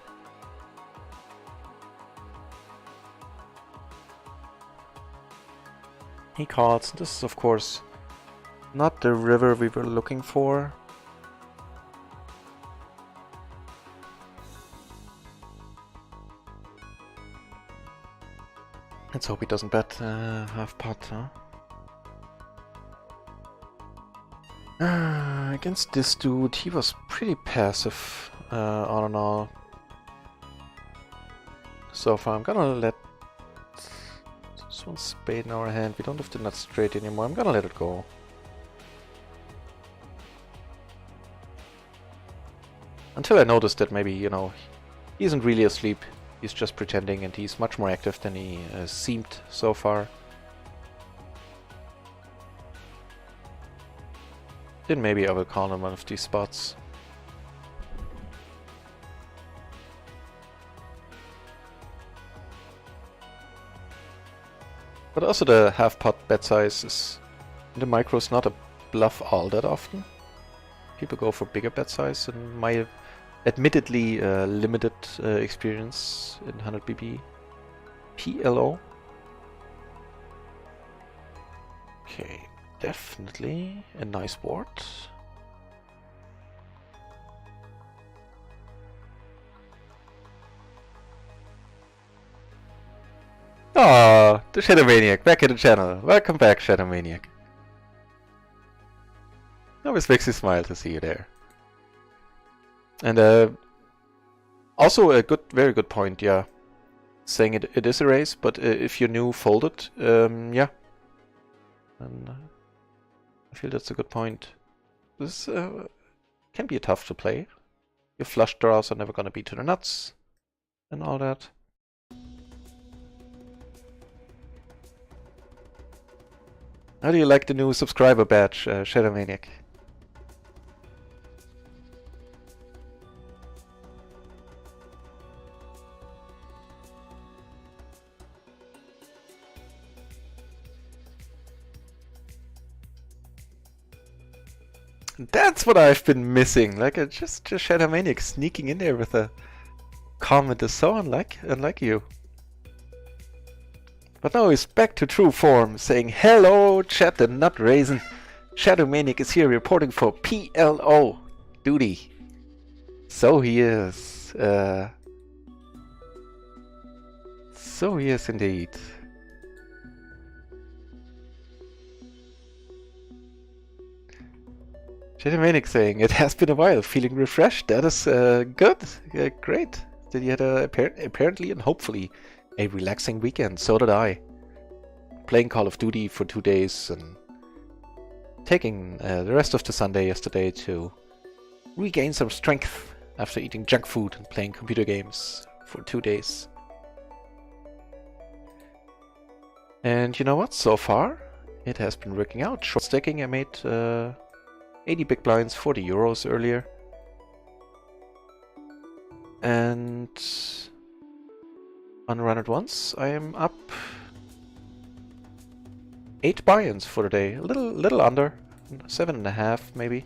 [SPEAKER 1] He calls. This is of course not the river we were looking for. Let's hope he doesn't bet half pot, huh? Against this dude, he was pretty passive, all in all. So far, I'm gonna let Just one spade in our hand. We don't have the nut straight anymore. I'm gonna let it go. Until I noticed that maybe, you know, he isn't really asleep. He's just pretending, and he's much more active than he seemed so far. Then maybe I will call him one of these spots. But also the half-pot bet size is in the micros not a bluff all that often. People go for bigger bet size, in my admittedly limited experience in 100 BB. PLO. Okay, definitely a nice board. Ah, the Shadow Maniac back in the channel. Welcome back, Shadow Maniac. Always makes me smile to see you there. And also a very good point, yeah. Saying it is a race, but if you're new, fold it. Yeah. And I feel that's a good point. This can be tough to play. Your flush draws are never gonna be to the nuts and all that. How do you like the new subscriber badge, Shadow Maniac? That's what I've been missing. Like just Shadow Maniac sneaking in there with a comment is so unlike you. But now he's back to true form, saying hello, chat and nut raisin. Shadow Maniac is here reporting for PLO duty. So he is. So he is indeed. Shadow Maniac saying, it has been a while, feeling refreshed. That is good, great. Did you had apparently and hopefully a relaxing weekend? So did I. Playing Call of Duty for 2 days and taking the rest of the Sunday yesterday to regain some strength after eating junk food and playing computer games for 2 days. And you know what? So far, it has been working out. Short stacking, I made 80 big blinds, 40 euros earlier. And on Run It Once, I am up 8 buy-ins for the day. A little under, 7.5 maybe.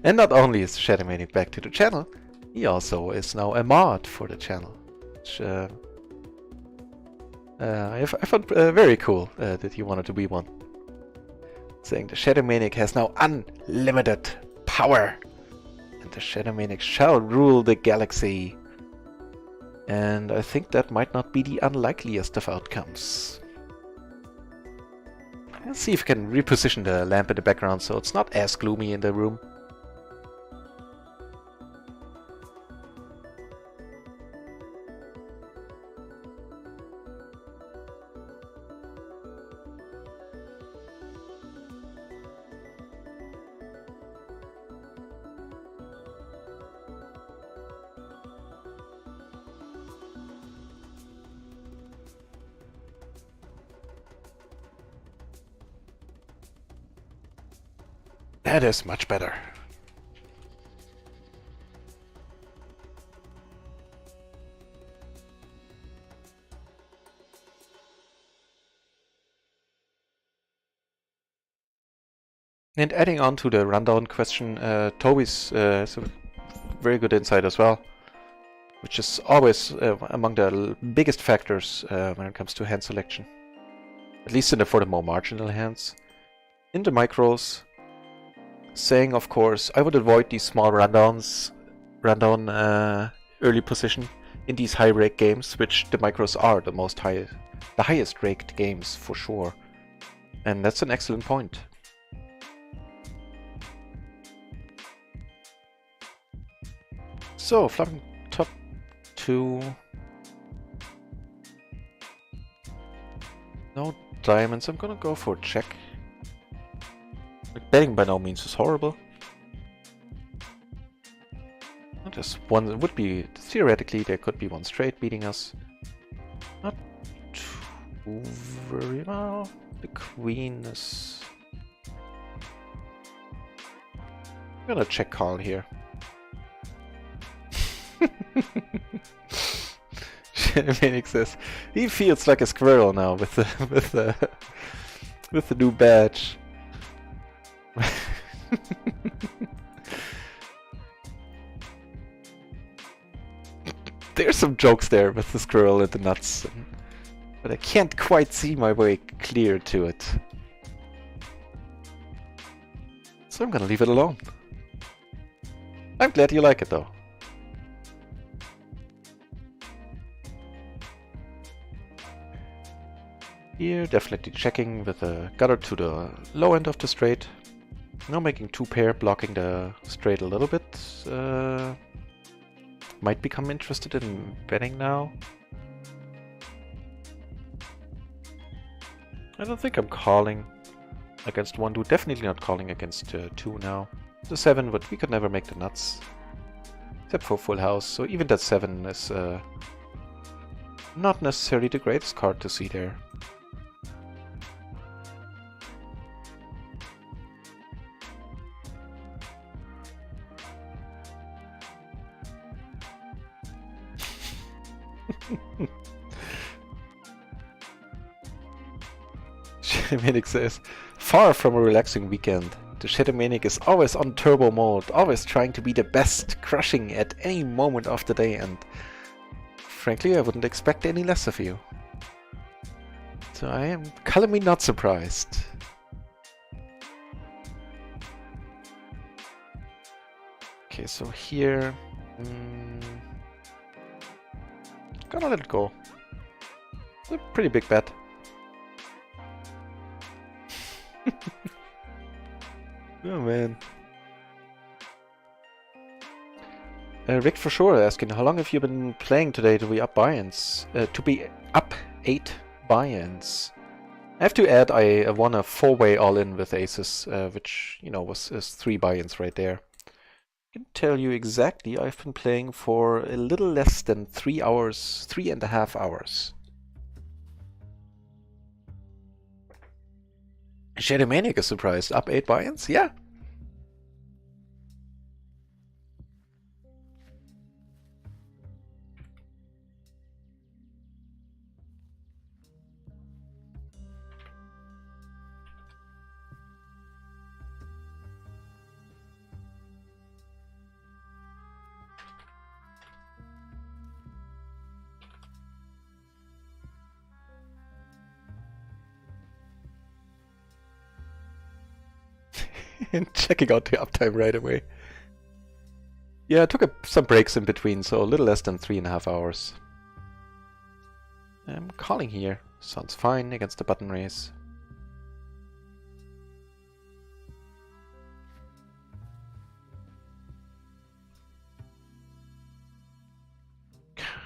[SPEAKER 1] And not only is Shadow Maniac back to the channel, he also is now a mod for the channel. Which I found very cool that he wanted to be one. Saying the Shadow Maniac has now unlimited power. And the Shadow Maniac shall rule the galaxy. And I think that might not be the unlikeliest of outcomes. Let's see if we can reposition the lamp in the background so it's not as gloomy in the room. That is much better. And adding on to the rundown question, Toby's has a very good insight as well, which is always among the biggest factors when it comes to hand selection. At least for the more marginal hands. In the micros, saying, of course, I would avoid these small rundown early position in these high rake games, which the micros are the highest raked games for sure. And that's an excellent point. So, fluffing top 2, No diamonds. I'm gonna go for a check. Like, betting by no means is horrible. Just one would be theoretically there could be one straight beating us. Not too very well. The queen is. I'm gonna check call here. Phoenix says he feels like a squirrel now with the with the new badge. There's some jokes there with the squirrel and the nuts, but I can't quite see my way clear to it. So I'm gonna leave it alone. I'm glad you like it though. Here, definitely checking with a gutter to the low end of the straight. Now making two pair, blocking the straight a little bit. Might become interested in betting now. I don't think I'm calling against 1-2. Definitely not calling against 2 now. The 7, but we could never make the nuts. Except for full house. So even that 7 is not necessarily the greatest card to see there. Shedemanic says, far from a relaxing weekend. The Shedemanic is always on turbo mode, always trying to be the best, crushing at any moment of the day, and frankly I wouldn't expect any less of you. So I am calmly not surprised. Okay, so here... gonna let it go. It's a pretty big bet. Oh man. Rick for sure asking, how long have you been playing today to be up buy-ins? To be up 8 buy-ins. I have to add I won a 4-way all-in with aces, which, you know, is 3 buy-ins right there. I can tell you exactly, I've been playing for a little less than 3 hours, 3.5 hours. Shadowmaniac is surprised. Up 8 buy-ins? Yeah. And checking out the uptime right away. Yeah, I took some breaks in between, so a little less than 3.5 hours. I'm calling here. Sounds fine against the button raise.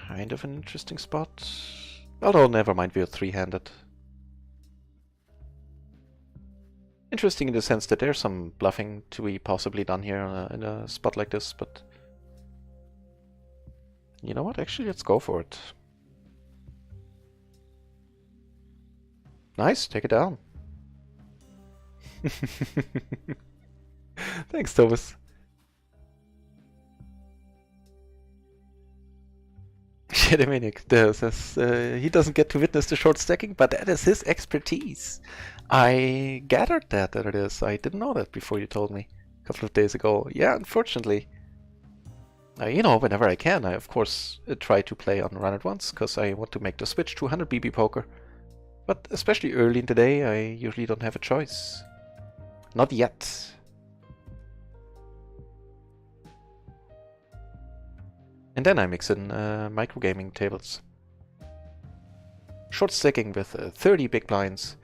[SPEAKER 1] Kind of an interesting spot. Although, never mind, we're 3-handed. Interesting in the sense that there's some bluffing to be possibly done here in a spot like this, but... You know what? Actually, let's go for it. Nice, take it down. Thanks, Thomas. Dominic says he doesn't get to witness the short stacking, but that is his expertise. I gathered that it is. I didn't know that before you told me a couple of days ago. Yeah, unfortunately. You know, whenever I can, I of course try to play on Run It Once, because I want to make the switch to 100 BB poker. But especially early in the day, I usually don't have a choice. Not yet. And then I mix in microgaming tables. Short stacking with 30 big blinds,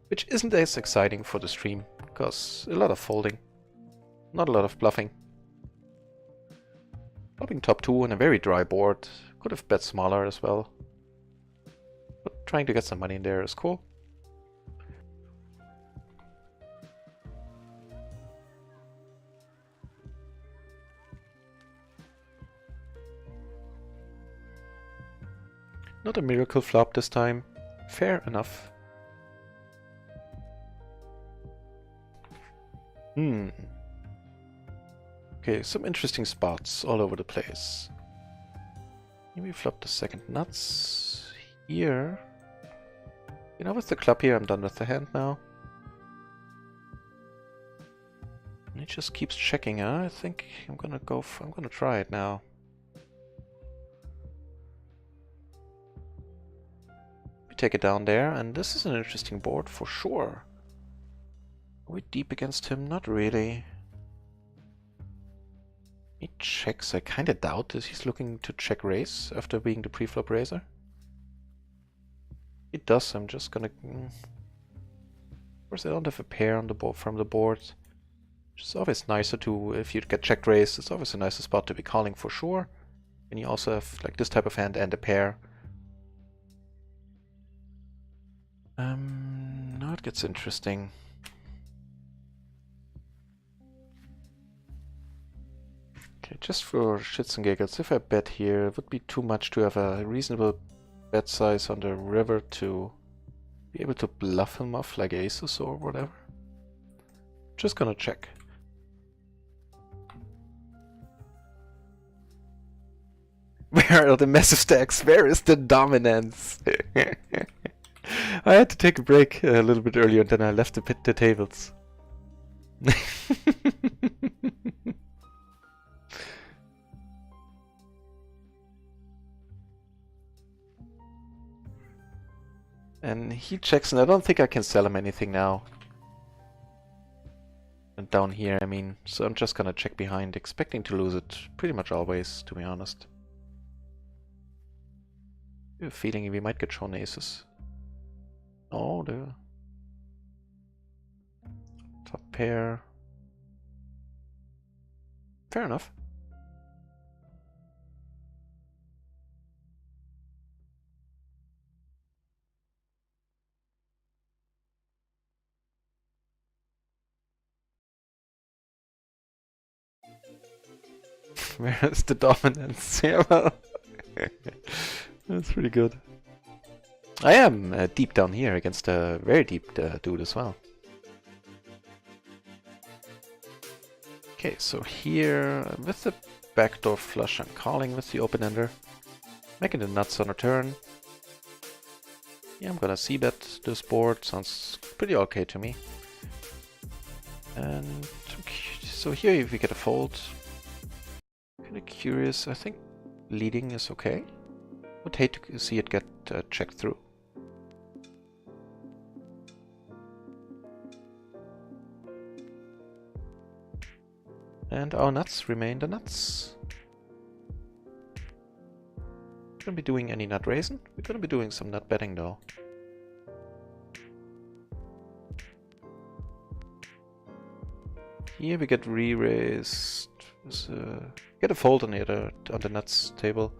[SPEAKER 1] which isn't as exciting for the stream, because a lot of folding, not a lot of bluffing. Flopping top 2 on a very dry board, could have bet smaller as well. But trying to get some money in there is cool. Not a miracle flop this time. Fair enough. Okay, some interesting spots all over the place. Maybe flop the second nuts here. You know, with the club here, I'm done with the hand now. And he just keeps checking, huh? I think I'm gonna go. I'm gonna try it now. We take it down there, and this is an interesting board for sure. Are we deep against him? Not really. He checks. I kind of doubt that he's looking to check raise after being the pre-flop raiser. He does. I'm just gonna. Of course, I don't have a pair on the board from the board. Which is always nicer to, if you get checked raised, it's always a nicer spot to be calling for sure. And you also have like this type of hand and a pair. Now it gets interesting. Okay, just for shits and giggles, if I bet here, it would be too much to have a reasonable bet size on the river to be able to bluff him off like aces or whatever. Just gonna check. Where are the massive stacks? Where is the dominance? I had to take a break a little bit earlier and then I left the tables. And he checks, and I don't think I can sell him anything now. And down here, I mean, so I'm just gonna check behind, expecting to lose it pretty much always, to be honest. I have a feeling we might get shown aces. Oh, the top pair. Fair enough. Where is the dominance? Yeah, well, that's pretty good. I am deep down here against a very deep dude as well. Okay, so here with the backdoor flush, I'm calling with the open-ender, making the nuts on a turn. Yeah, I'm gonna c-bet this board. Sounds pretty okay to me. And so here if we get a fold, kind of curious. I think leading is okay. Would hate to see it get checked through. And our nuts remain the nuts. Gonna be doing any nut raising? We're gonna be doing some nut betting though. Here we get re-raised. Get a fold on the nuts table.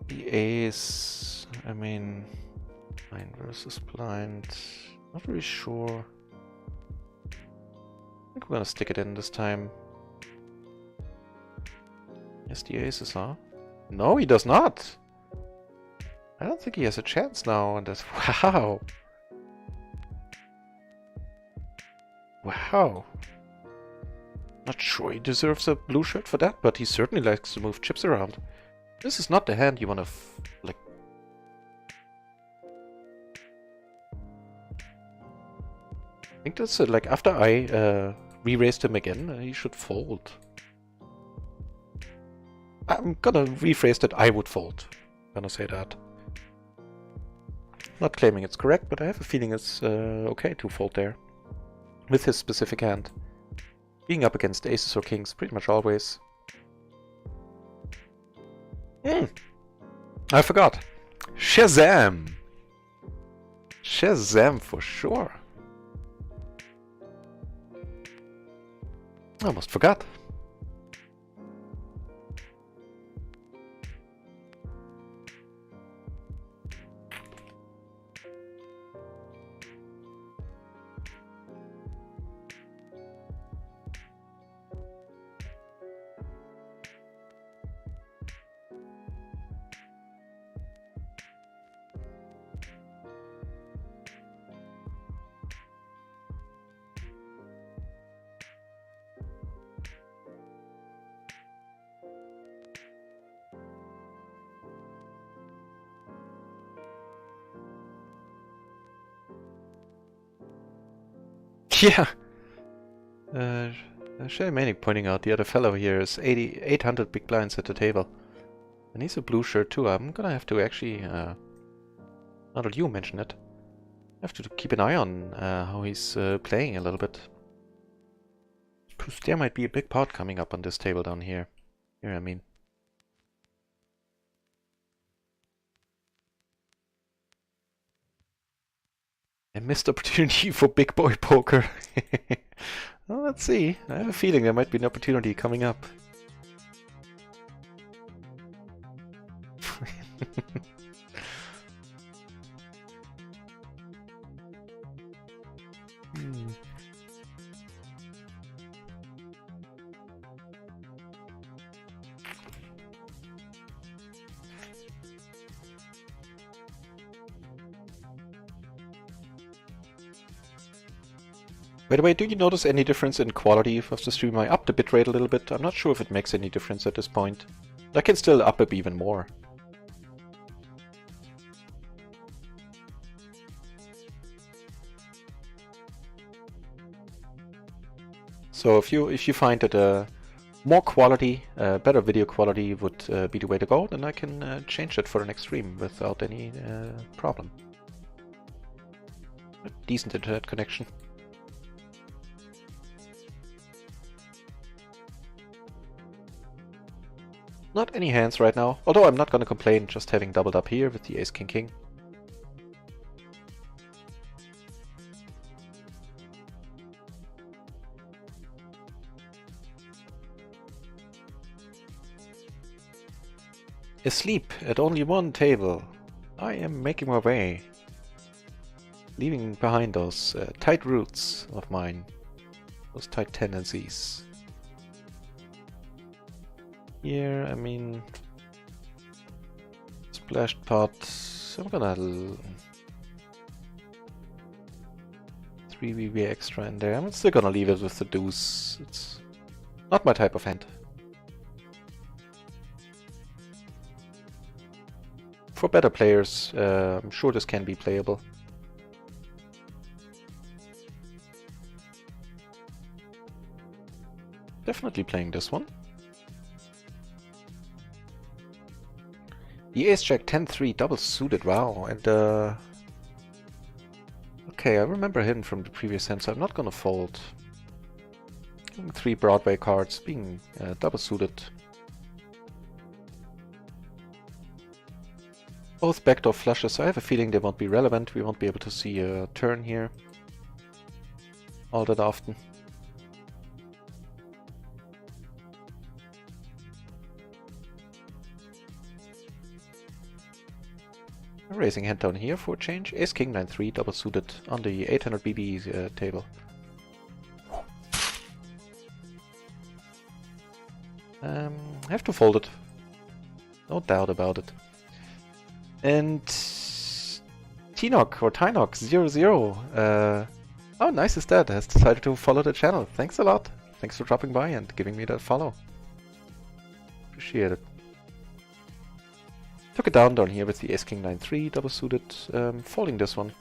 [SPEAKER 1] The ace, I mean, blind versus blind. Not really sure. I think we're gonna stick it in this time. Yes, the aces, huh? No, he does not. I don't think he has a chance now. And that's wow. Wow. Not sure he deserves a blue shirt for that, but he certainly likes to move chips around. This is not the hand you want to like. I think that's like after I re-raised him again, he should fold. I'm gonna rephrase that. I would fold. I'm gonna say that. Not claiming it's correct, but I have a feeling it's okay to fold there with his specific hand. Being up against aces or kings pretty much always. I forgot. Shazam! Shazam for sure. I almost forgot. Yeah! Shay Manic pointing out the other fellow here is 800 big blinds at the table. And he's a blue shirt too. I'm gonna have to actually, now that you mention it, I have to keep an eye on how he's playing a little bit. Because there might be a big pot coming up on this table down here. Here, I mean. A missed opportunity for big boy poker. Well, let's see. I have a feeling there might be an opportunity coming up. By the way, do you notice any difference in quality of the stream? I upped the bitrate a little bit. I'm not sure if it makes any difference at this point. I can still up it even more. So if you find that more quality, better video quality would be the way to go, then I can change that for the next stream without any problem. A decent internet connection. Not any hands right now, although I'm not gonna complain just having doubled up here with the ace king king. Asleep at only one table. I am making my way. Leaving behind those tight roots of mine. Those tight tendencies. Here, I mean... Splashed pot... I'm gonna... 3 VV extra in there. I'm still gonna leave it with the deuce. It's not my type of hand. For better players, I'm sure this can be playable. Definitely playing this one. The ace-jack 10-3 double suited, wow, and okay, I remember him from the previous hand, so I'm not gonna fold. 3 Broadway cards, being double suited. Both backdoor flushes, so I have a feeling they won't be relevant, we won't be able to see a turn here all that often. Raising hand down here for a change. Ace King 9-3 double suited on the 800 BB table. I have to fold it. No doubt about it. And Tinoc or Tinoc 00. Oh, nice is that. Has decided to follow the channel. Thanks a lot. Thanks for dropping by and giving me that follow. Appreciate it. Took it down here with the Ace King 9-3 double suited, folding this one.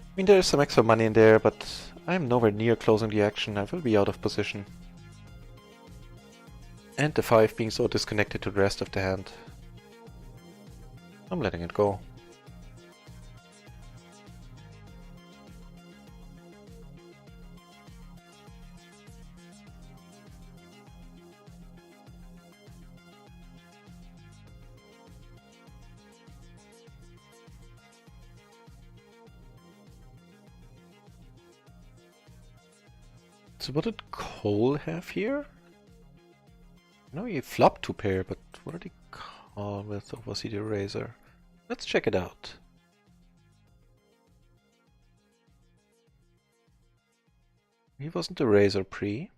[SPEAKER 1] I mean, there is some extra money in there, but I am nowhere near closing the action. I will be out of position. And the 5 being so disconnected to the rest of the hand. I'm letting it go. So what did Cole have here? No, he flopped 2 pair, but what did he call with, or was he the razor? Let's check it out. He wasn't the razor pre.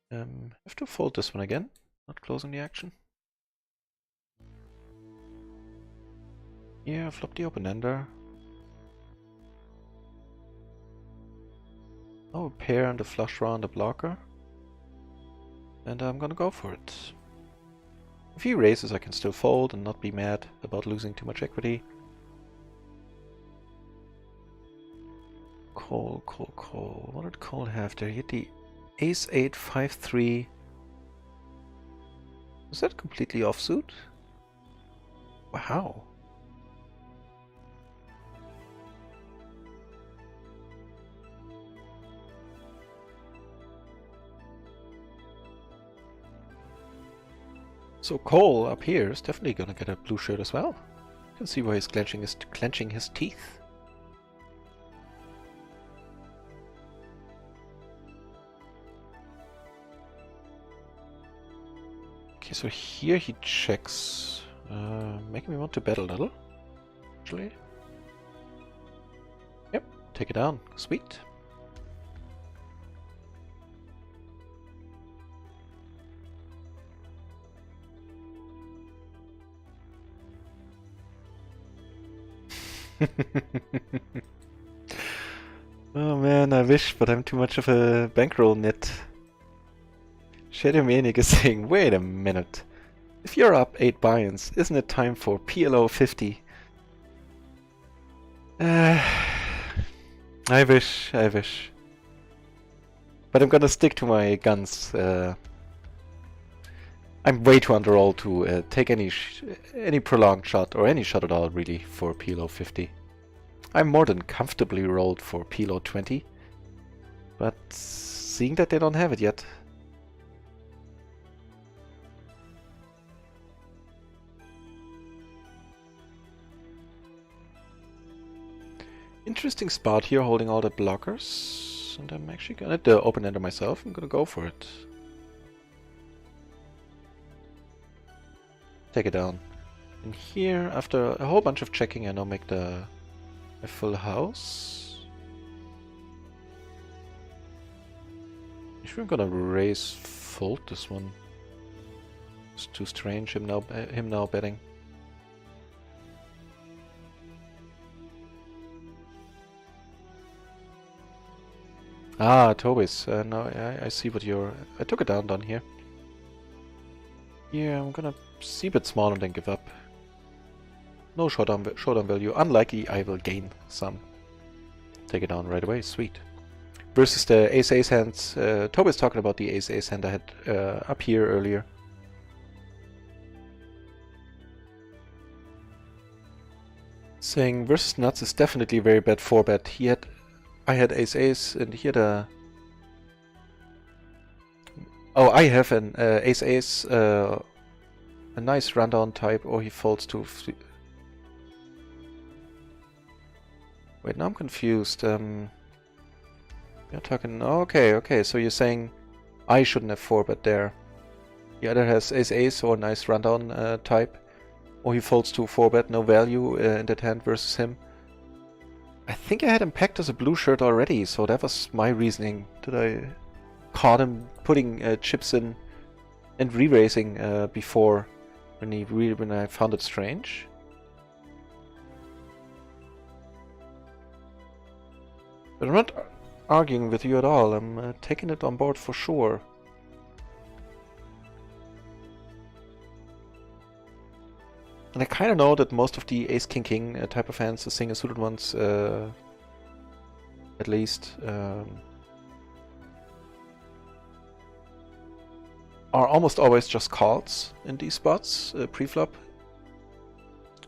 [SPEAKER 1] Have to fold this one again, not closing the action. Yeah, flop the open ender. Oh, a pair and a flush draw and a blocker. And I'm gonna go for it. If he raises, I can still fold and not be mad about losing too much equity. Call, call, call. What did Cole have there? He had the Ace 8, 5, 3. Was that completely offsuit? Wow. So Cole up here is definitely gonna get a blue shirt as well. You can see why he's clenching his teeth. Okay, so here he checks, making me want to bet a little, actually. Yep, take it down. Sweet. Oh man, I wish, but I'm too much of a bankroll nit. Shadowmaniac is saying, wait a minute. If you're up 8 buy-ins, isn't it time for PLO 50? I wish. But I'm gonna stick to my guns. I'm way too underrolled to take any prolonged shot, or any shot at all really, for PLO 50. I'm more than comfortably rolled for PLO 20. But seeing that they don't have it yet. Interesting spot here, holding all the blockers. And I'm actually gonna hit the open ender myself. I'm gonna go for it. Take it down. And here, after a whole bunch of checking, I now make a full house. Actually, I'm gonna raise fold this one. It's too strange, him now betting. Ah, Tobis. No, I see what you're... I took it down here. Yeah, I'm gonna see a bit small and then give up. No showdown value. Unlikely I will gain some. Take it down right away. Sweet. Versus the ace-ace hands. Tobis talking about the ace-ace hand I had up here earlier. Saying versus nuts is definitely a very bad 4-bet. I had ace-ace and he had a... Oh, I have an ace-ace, a nice rundown type, or he folds to... Wait, now I'm confused. You're talking... Okay, so you're saying I shouldn't have 4-bet there. The other has ace-ace or a nice rundown type, or he folds to 4-bet, no value in that hand versus him. I think I had him pegged as a blue shirt already, so that was my reasoning. That I caught him putting chips in and re-raising before when I found it strange. But I'm not arguing with you at all. I'm taking it on board for sure. And I kind of know that most of the ace-king-king type of hands, the single-suited ones, at least, are almost always just calls in these spots, pre-flop,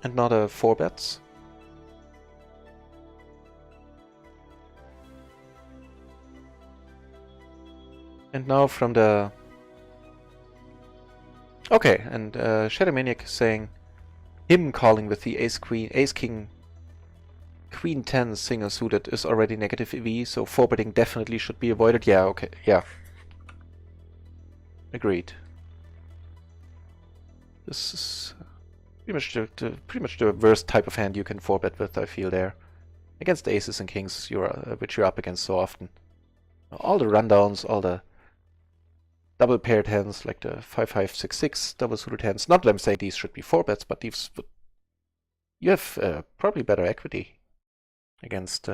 [SPEAKER 1] and not 4-bets. And now from the... Okay, and Shadowmaniac is saying him calling with the ace-queen, ace-king, queen-10 single-suited is already negative EV, so 4-betting definitely should be avoided. Yeah, okay, yeah. Agreed. This is pretty much the worst type of hand you can 4-bet with, I feel there. Against aces and kings, which you're up against so often. All the rundowns, all the double paired hands, like the 5-5, 6-6 double suited hands. Not that I'm saying these should be 4-bets, but these you have probably better equity against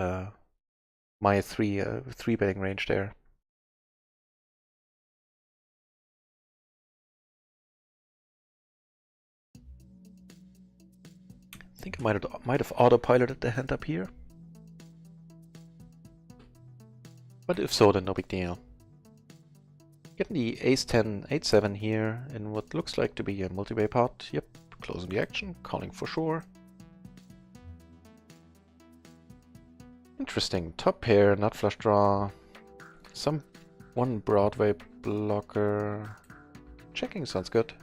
[SPEAKER 1] my three betting range there. I think I might have autopiloted the hand up here. But if so, then no big deal. Getting the ace-10, 8-7 here in what looks like to be a multi-way pot. Yep, closing the action, calling for sure. Interesting. Top pair, not flush draw. One Broadway blocker. Checking sounds good.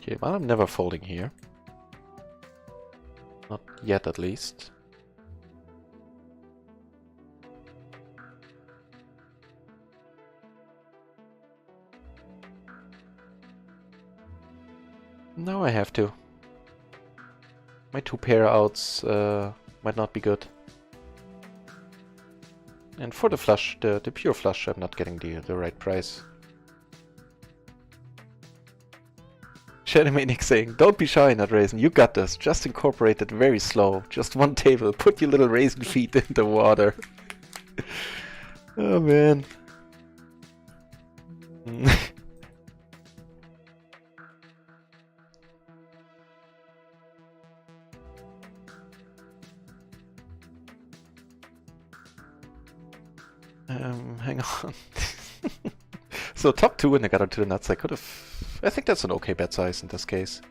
[SPEAKER 1] Okay, well, I'm never folding here. Not yet, at least. Now I have to. My two pair outs might not be good. And for the flush, the pure flush, I'm not getting the right price. Shadowmaniac saying, don't be shy, Not Raisin, you got this. Just incorporate it very slow. Just one table. Put your little raisin feet in the water. Oh man. Hang on. So top 2 and I got her to the nuts. I think that's an okay bet size in this case.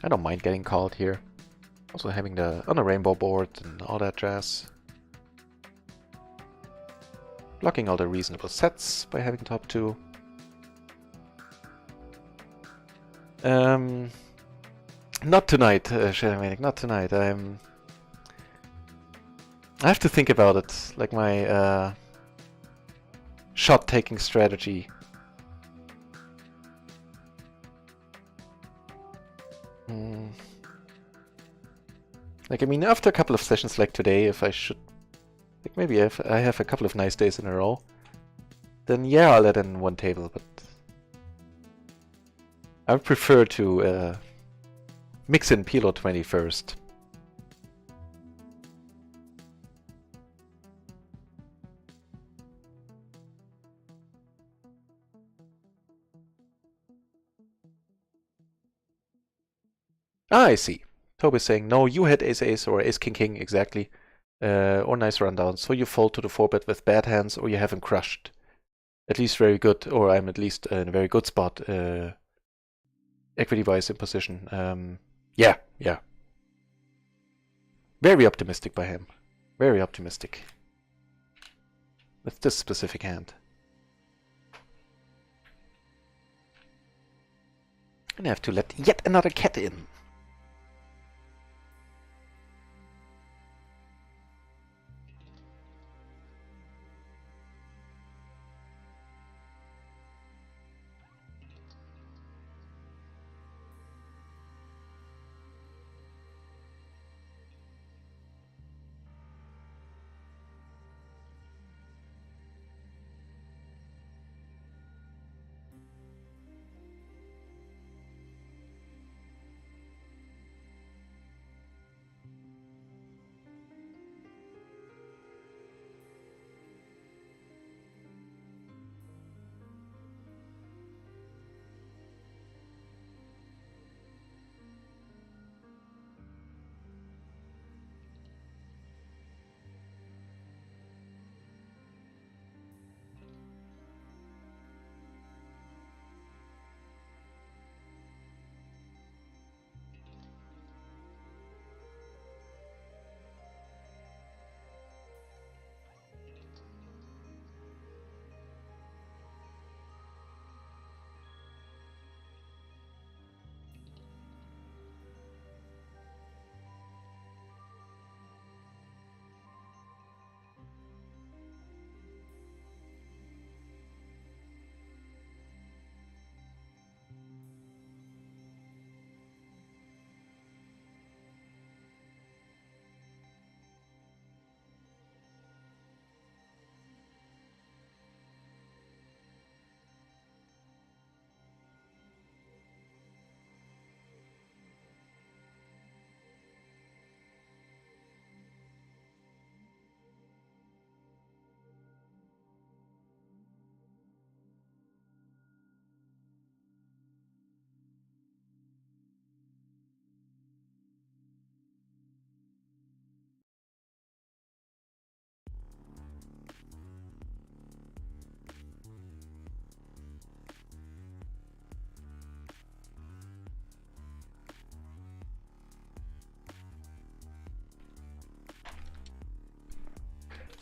[SPEAKER 1] I don't mind getting called here. Also having on a rainbow board and all that jazz. Blocking all the reasonable sets by having top 2. Not tonight, Shadowmaniac, not tonight. I have to think about it, like my shot-taking strategy. Like, I mean, after a couple of sessions like today, if I should... Like, maybe if I have a couple of nice days in a row, then yeah, I'll let in one table, but... I would prefer to mix in PLO 20 first. Ah, I see. Toby's saying, no, you had ace-ace or ace-king-king, exactly. Or nice rundown. So you fold to the 4-bet with bad hands, or you haven't crushed. At least very good, or I'm at least in a very good spot, equity-wise in position. Yeah. Very optimistic by him. Very optimistic. With this specific hand. And I have to let yet another cat in.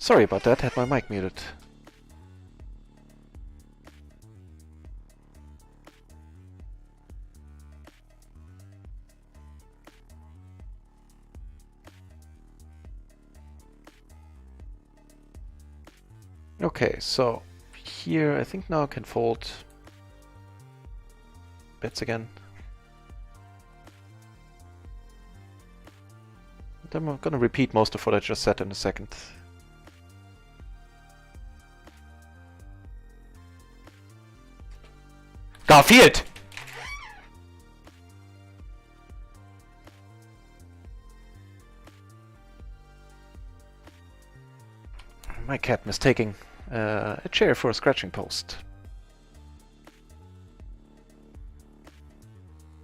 [SPEAKER 1] Sorry about that, had my mic muted. Okay, so here I think now I can fold bets again. And I'm gonna repeat most of what I just said in a second. Garfield! My cat mistaking a chair for a scratching post.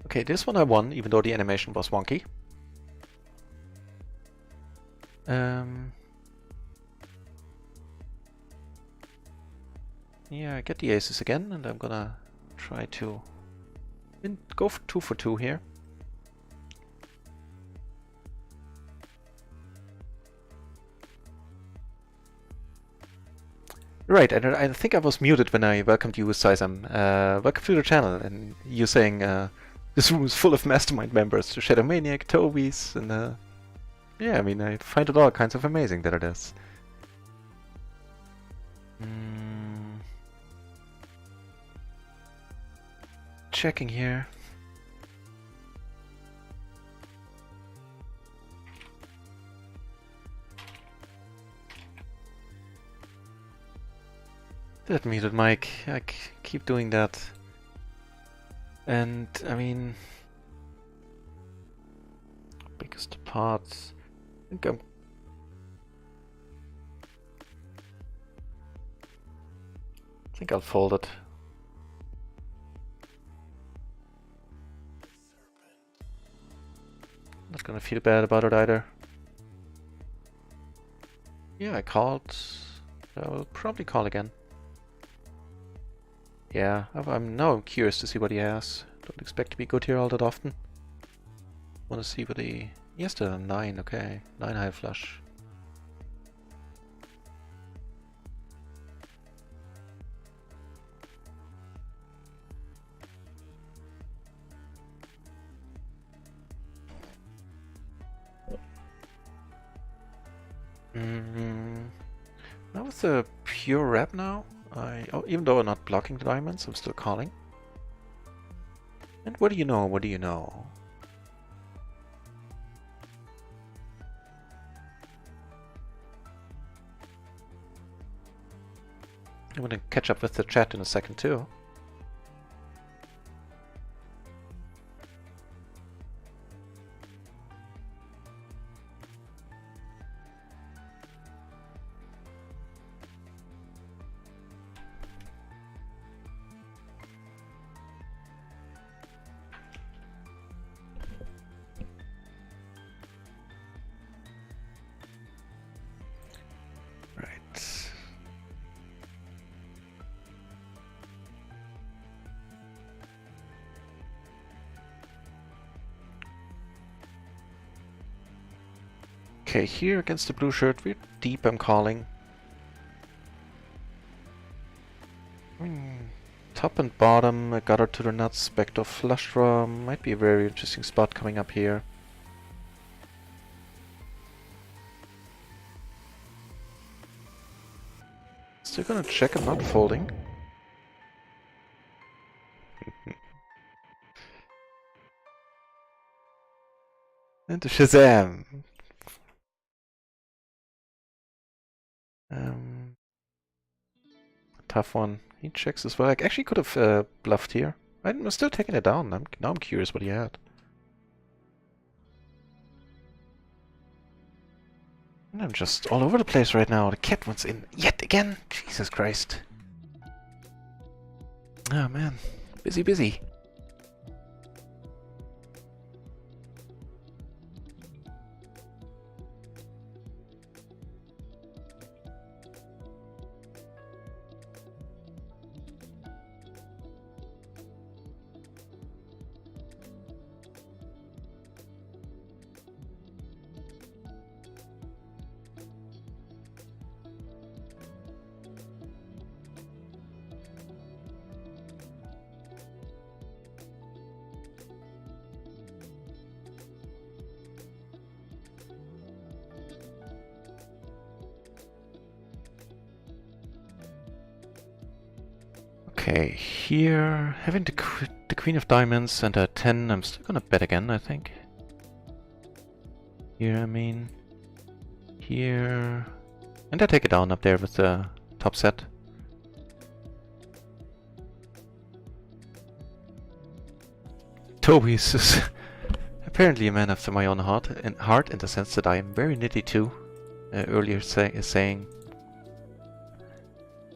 [SPEAKER 1] Okay, this one I won, even though the animation was wonky. Yeah, I get the aces again, and I'm gonna try to go for 2 for 2 here. Right, and I think I was muted when I welcomed you, Saisam. Welcome to the channel, and you saying this room is full of mastermind members, Shadow Maniac, Tobies, and yeah, I mean, I find it all kinds of amazing that it is. Checking here. That muted mic. I keep doing that. And, I mean... biggest part... I think I'll fold it. Not gonna feel bad about it either. Yeah, I called. I will probably call again. Yeah, I'm now curious to see what he has. Don't expect to be good here all that often. Wanna see what he... He has the 9, okay. 9 high flush. Now with the pure rep now, even though I'm not blocking the diamonds, I'm still calling. And what do you know? What do you know? I'm gonna catch up with the chat in a second too. Okay, here against the blue shirt, we're deep, I'm calling. Top and bottom, I got her to the nuts, backdoor flush draw, might be a very interesting spot coming up here. Still gonna check, I'm not folding. And the Shazam! Tough one. He checks as well. I actually could have bluffed here. I'm still taking it down. Now I'm curious what he had. And I'm just all over the place right now. The cat wants in yet again. Jesus Christ. Oh man. Busy, busy. Okay, here, having the Queen of Diamonds and a 10, I'm still gonna bet again, I think. Here, I mean. Here. And I take it down up there with the top set. Toby's is apparently a man after my own heart in the sense that I am very nitty too. Earlier saying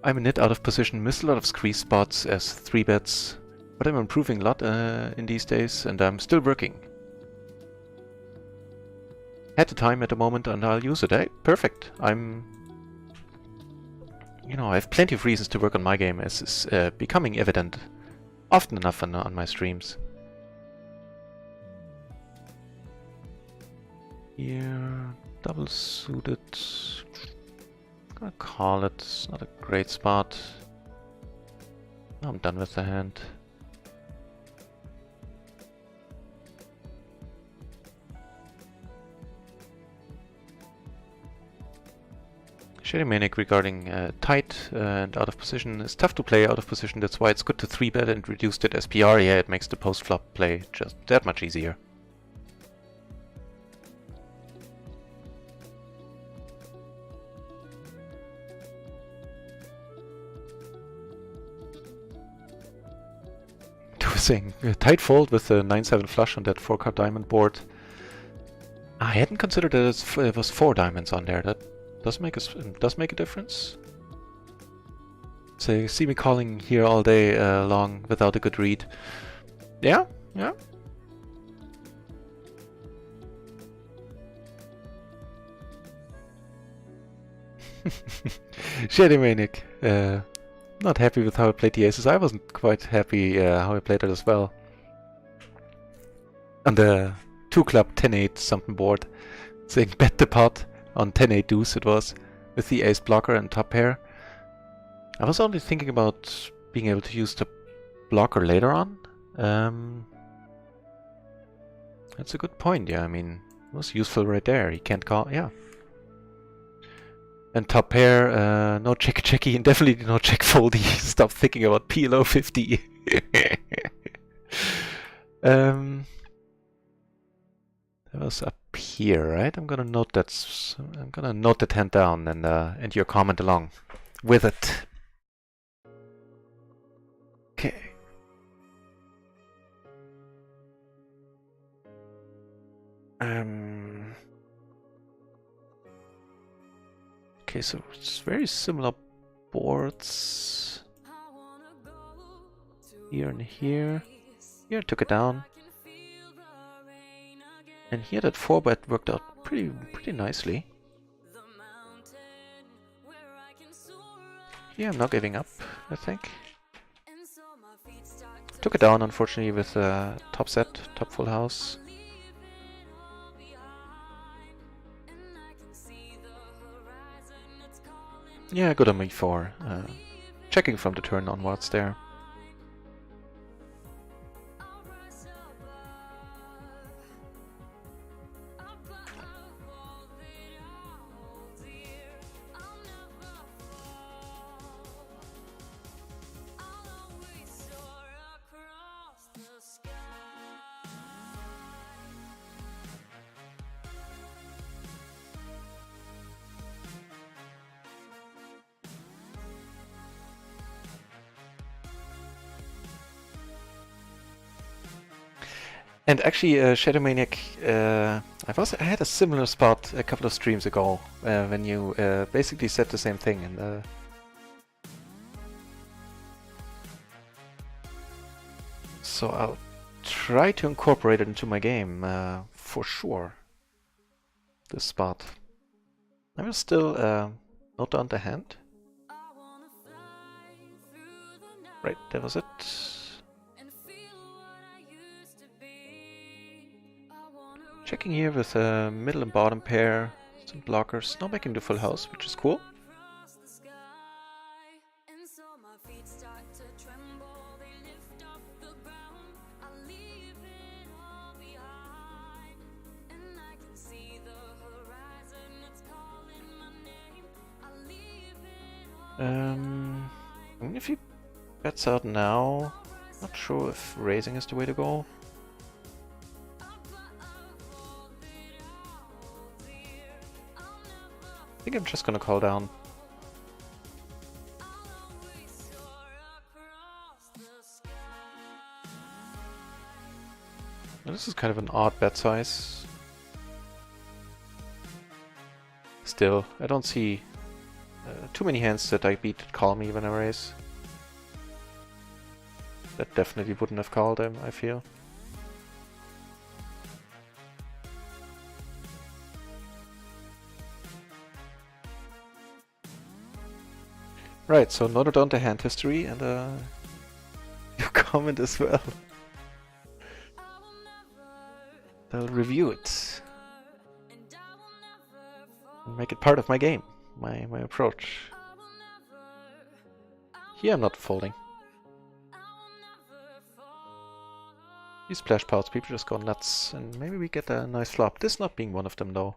[SPEAKER 1] I'm a nit out of position, miss a lot of squeeze spots as 3 bets, but I'm improving a lot in these days and I'm still working. Had the time at the moment and I'll use it. Hey, perfect. You know, I have plenty of reasons to work on my game, as is becoming evident often enough on my streams. Here, double suited. I'm gonna call it. It's not a great spot. I'm done with the hand. Shady Manic regarding tight and out of position. It's tough to play out of position, that's why it's good to 3-bet and reduce it as PR. Yeah, it makes the post-flop play just that much easier. Saying tight fold with a 9-7 flush on that 4-card diamond board. I hadn't considered that it was 4 diamonds on there. That does make a difference. So you see me calling here all day long without a good read. Yeah, yeah. Shady Manic. Not happy with how I played the aces. I wasn't quite happy how I played it as well. On the 2-club 10-8 something board, saying bet the pot on 10-8 deuce it was, with the ace blocker and top pair. I was only thinking about being able to use the blocker later on. That's a good point, yeah, I mean, it was useful right there. He can't call, yeah. And top pair, no checky, and definitely no check foldy. Stop thinking about PLO 50. That was up here, right? I'm gonna note that hand down and your comment along with it. Okay. Okay, so it's very similar boards. Here and here. Here I took it down. And here that 4-bet worked out pretty nicely. Here I'm not giving up, I think. Took it down, unfortunately, with top set, top full house. Yeah, good on e4. Checking from the turn onwards there. And actually, Shadow Maniac, I had a similar spot a couple of streams ago when you basically said the same thing. And so I'll try to incorporate it into my game for sure. This spot. I will still note down the hand. Right, that was it. Checking here with a middle and bottom pair, some blockers, not making the full house, which is cool. I mean, if you Bets out now. Not sure if raising is the way to go. I think I'm just gonna call down. Now, this is kind of an odd bet size. Still, I don't see too many hands that I beat that call me when I raise. That definitely wouldn't have called him, I feel. Right, so noted down the hand history and your comment as well. I'll review it and make it part of my game, my approach. Here I'm not folding. These splash pots, people just go nuts, and maybe we get a nice flop. This not being one of them though.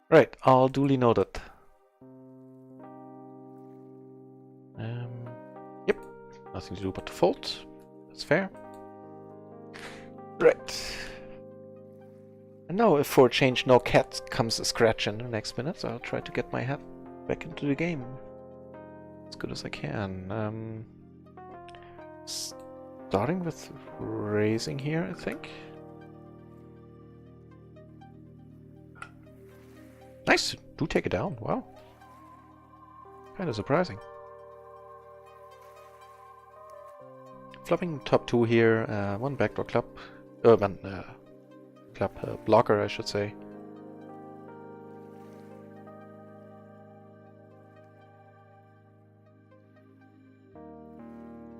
[SPEAKER 1] Right, all duly noted. Yep, nothing to do but to fold. That's fair. Right. And now if for a change no cat comes a scratch in the next minute, I'll try to get my head back into the game as good as I can. Starting with raising here, I think. Nice! Do take it down, wow. Kinda surprising. Flopping top 2 here, one backdoor club. One club blocker, I should say.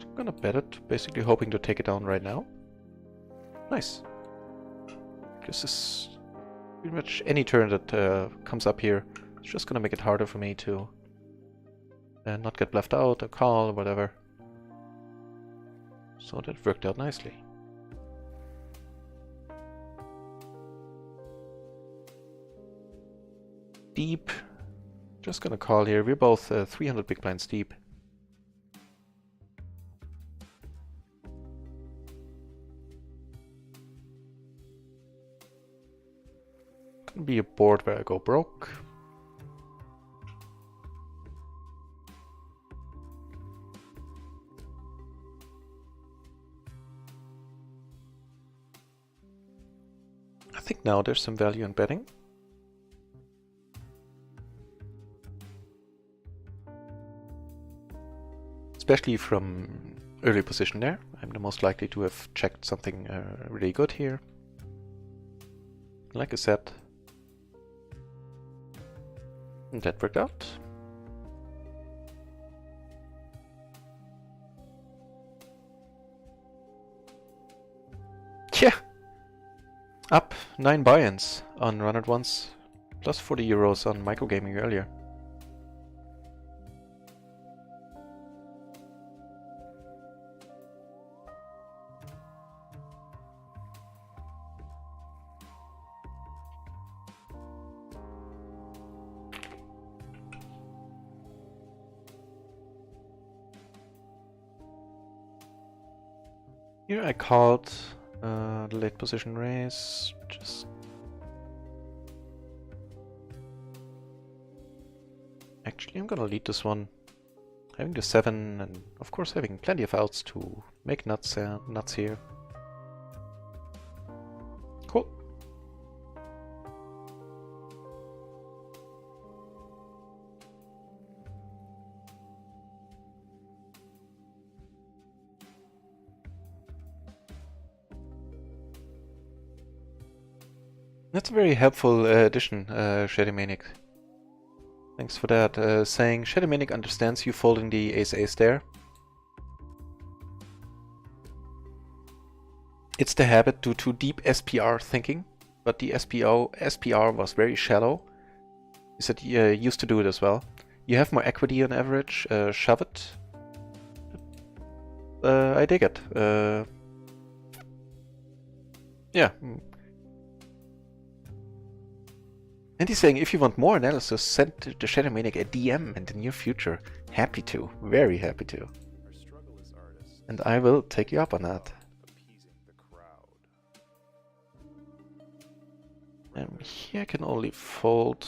[SPEAKER 1] I'm gonna bet it, basically hoping to take it down right now. Nice. This is pretty much any turn that comes up here. It's just gonna make it harder for me to not get left out, or call, or whatever. So that worked out nicely. Deep. Just gonna call here. We're both 300 big blinds deep. Can be a board where I go broke. I think now there's some value in betting. Especially from early position there. I'm the most likely to have checked something really good here. Like I said, and that worked out. Yeah! Up 9 buy-ins on Run It Once, plus 40 euros on microgaming earlier. Here I called the late position raise, just actually I'm gonna lead this one, having the 7 and of course having plenty of outs to make nuts here. Cool. That's a very helpful addition, Shady Manic. Thanks for that. Saying Shady Manic understands you folding the ace-ace there. It's the habit due to deep SPR thinking, but the SPR was very shallow. He said he used to do it as well. You have more equity on average, shove it. I dig it. Yeah. And he's saying, if you want more analysis, send the Shadow Maniac a DM in the near future. Happy to. Very happy to. And I will take you up on that. Here I can only fold.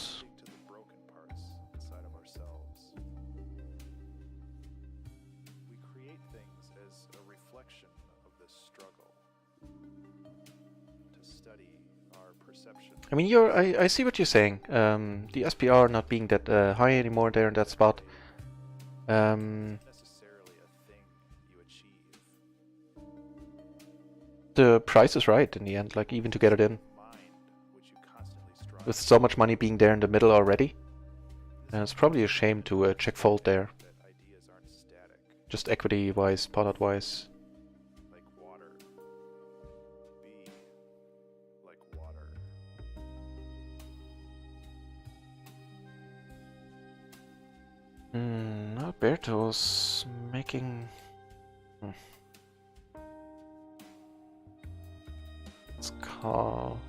[SPEAKER 1] I mean, I see what you're saying. The SPR not being that high anymore there in that spot. The price is right in the end, like even to get it in. With so much money being there in the middle already. And it's probably a shame to check fold there. Just equity-wise, pot-out-wise. Alberto's making... Let's call...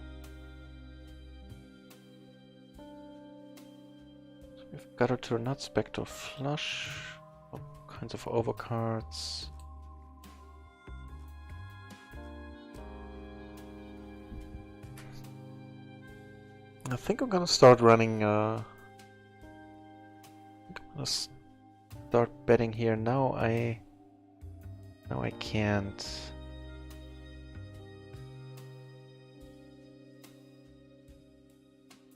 [SPEAKER 1] So we've got it to a nut spectre flush. All kinds of overcards. I think I'm gonna start running... start betting here. Now I can't.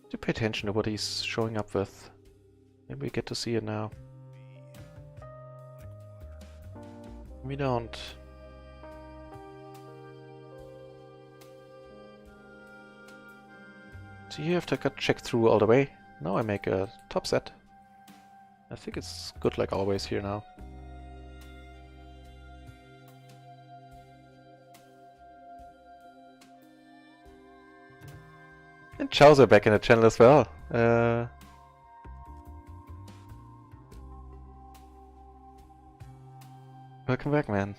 [SPEAKER 1] To pay attention to what he's showing up with. Maybe we get to see it now. We don't. So you have to check through all the way. Now I make a top set. I think it's good like always here now. And Chow's back in the channel as well. Welcome back, man.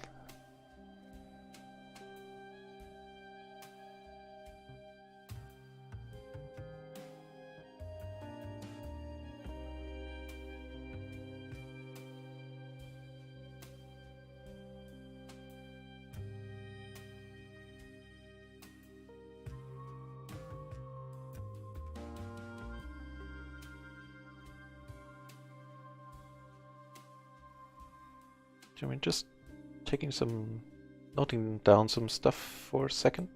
[SPEAKER 1] I mean, just noting down some stuff for a second.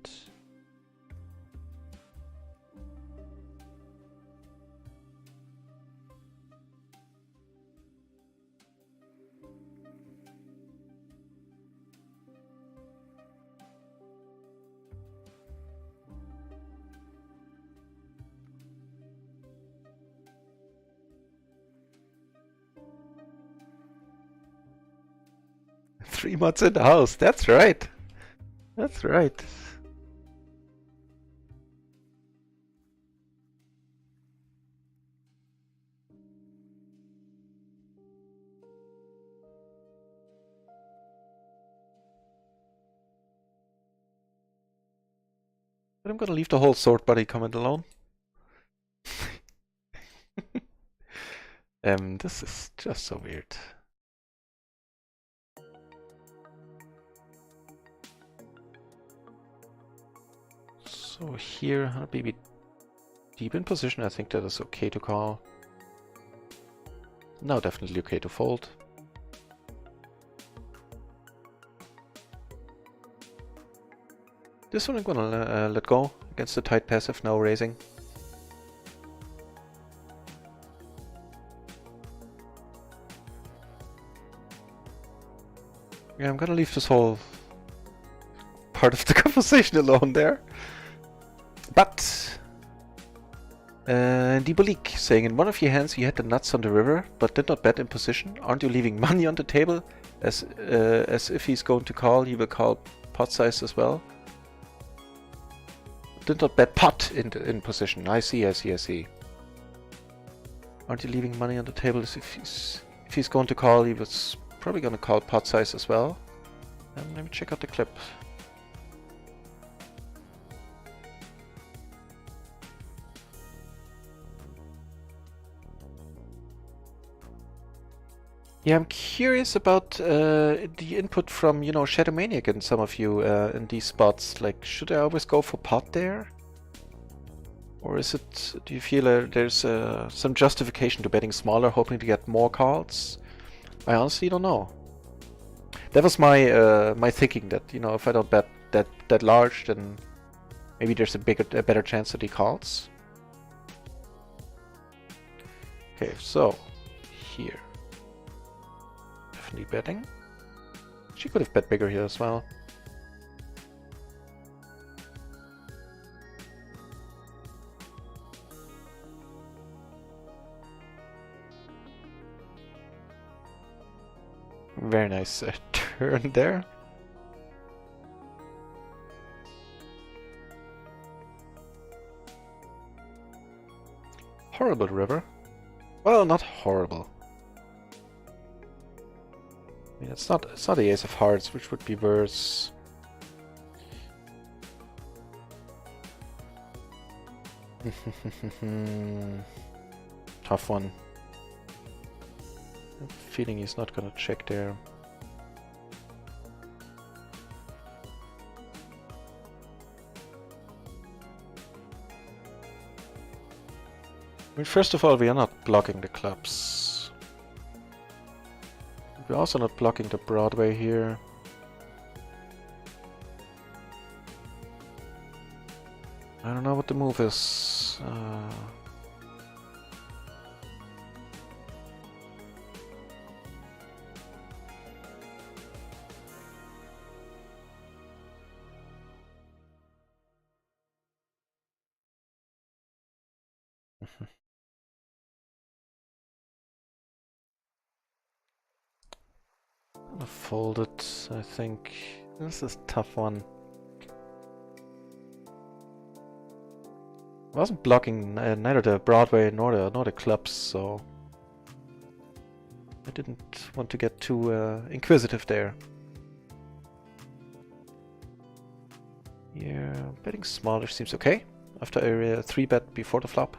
[SPEAKER 1] Three months in the house, that's right. That's right. But I'm gonna leave the whole sword body comment alone. This is just so weird. So here, I'll be deep in position. I think that is okay to call. Now definitely okay to fold. This one I'm gonna let go against the tight passive, now raising. Yeah, I'm gonna leave this whole part of the conversation alone there. But Dibolik saying, in one of your hands you had the nuts on the river, but did not bet in position. Aren't you leaving money on the table? As if he's going to call, he will call pot size as well. Did not bet pot in position. I see. Aren't you leaving money on the table? As if he's going to call, he was probably going to call pot size as well. Let me check out the clip. Yeah, I'm curious about the input from, you know, Shadow Maniac and some of you in these spots. Like, should I always go for pot there? Or is it, do you feel there's some justification to betting smaller, hoping to get more calls? I honestly don't know. That was my my thinking, that, you know, if I don't bet that large, then maybe there's a better chance that he calls. Okay, so here, definitely betting. She could have bet bigger here as well. Very nice turn there. Horrible river. Well, not horrible. I mean, it's not the ace of hearts, which would be worse. Tough one. I have a feeling he's not gonna check there. I mean, first of all, we are not blocking the clubs. We're also not blocking the Broadway here. I don't know what the move is. I'm gonna fold it, I think. This is a tough one. I wasn't blocking neither the Broadway nor the clubs, so I didn't want to get too inquisitive there. Yeah, betting smaller seems okay after a 3-bet before the flop.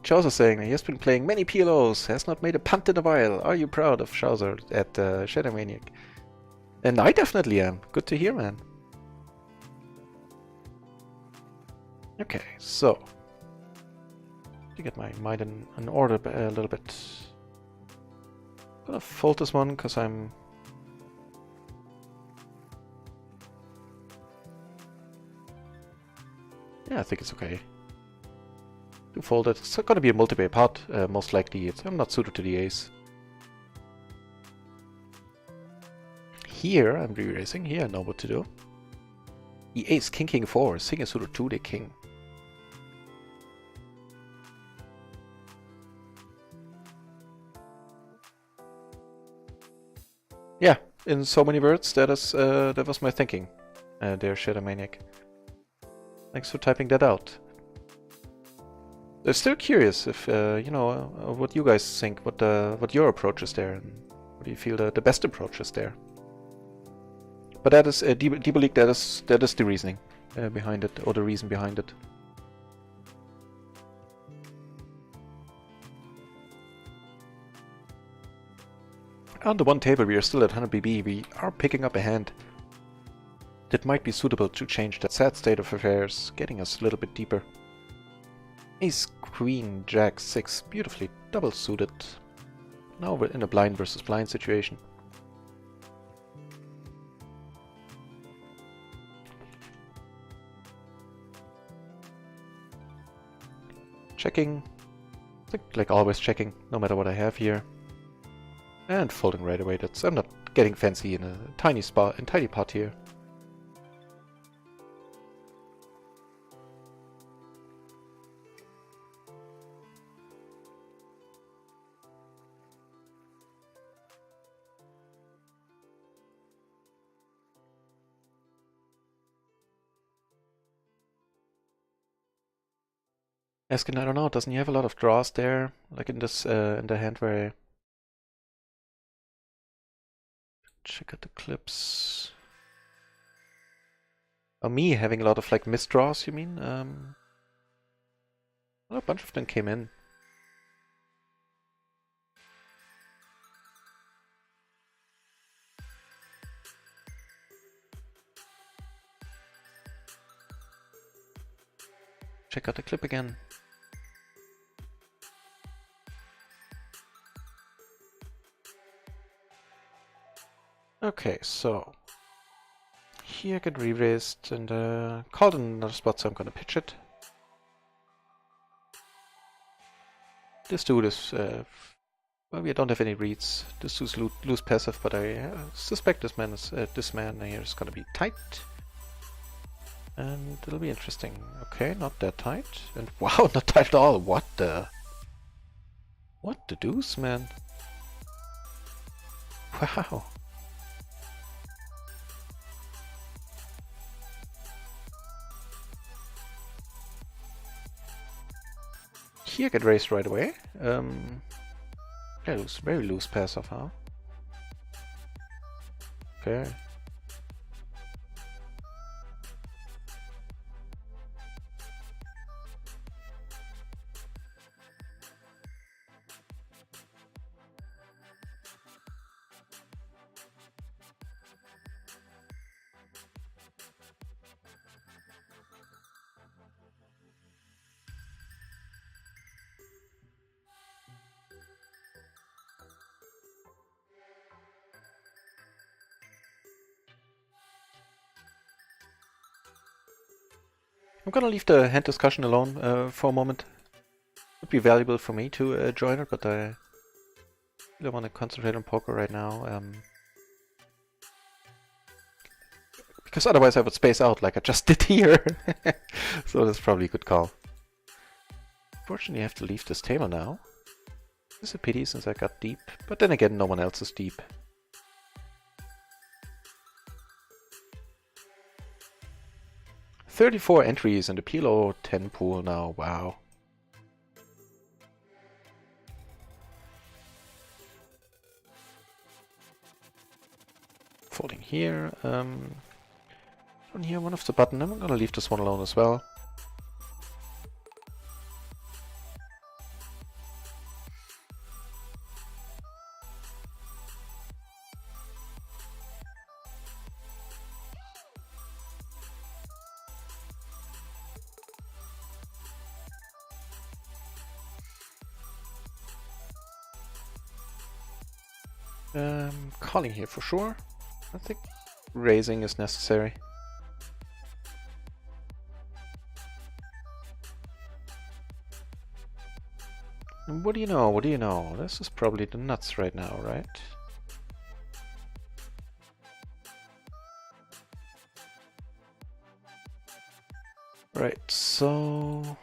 [SPEAKER 1] Chaucer saying he has been playing many PLOs, has not made a punt in a while. Are you proud of Chaucer at Shadow Maniac? And I definitely am. Good to hear, man. Okay, so to get my mind in order a little bit. I'm gonna fold this one because I'm... Yeah, I think it's okay to fold it. It's gonna be a multi-bay pot, most likely. I'm not suited to the ace. Here, I'm re-raising. Here I know what to do. The ace, king, king, 4. King is suited to the king. Yeah, in so many words, that was my thinking. There, Shadow Maniac. Thanks for typing that out. I'm still curious if you know what you guys think, what your approach is there, and what do you feel the best approach is there. But that is Debo League. That is the reasoning behind it, or the reason behind it. On the one table, we are still at 100 BB. We are picking up a hand that might be suitable to change that sad state of affairs, getting us a little bit deeper. Ace, Queen, Jack, 6, beautifully double suited. Now we're in a blind versus blind situation. Checking, like always checking, no matter what I have here. And folding right away. I'm not getting fancy in a tiny pot here. Asking, I don't know, doesn't he have a lot of draws there? Like in this, in the hand where I check out the clips. Oh, me having a lot of like misdraws, you mean? Well, a bunch of them came in. Check out the clip again. Okay, so here I get re-raised and called in another spot, so I'm gonna pitch it. This dude is, well, we don't have any reads. This dude's loose passive, but I suspect this man here is gonna be tight. And it'll be interesting. Okay, not that tight. And wow, not tight at all. What the deuce, man? Wow. Here get raised right away. Yeah, very loose passive, huh? Okay. I'm gonna leave the hand discussion alone for a moment. Would be valuable for me to join it, but I don't want to concentrate on poker right now. Because otherwise I would space out like I just did here. So that's probably a good call. Fortunately, I have to leave this table now. This is a pity since I got deep, but then again, no one else is deep. "34 entries in the PLO 10 pool now, wow. Folding here, on here, one of the button, I'm gonna leave this one alone as well. Calling here for sure. I think raising is necessary. And what do you know? What do you know? This is probably the nuts right now, right? Right, so...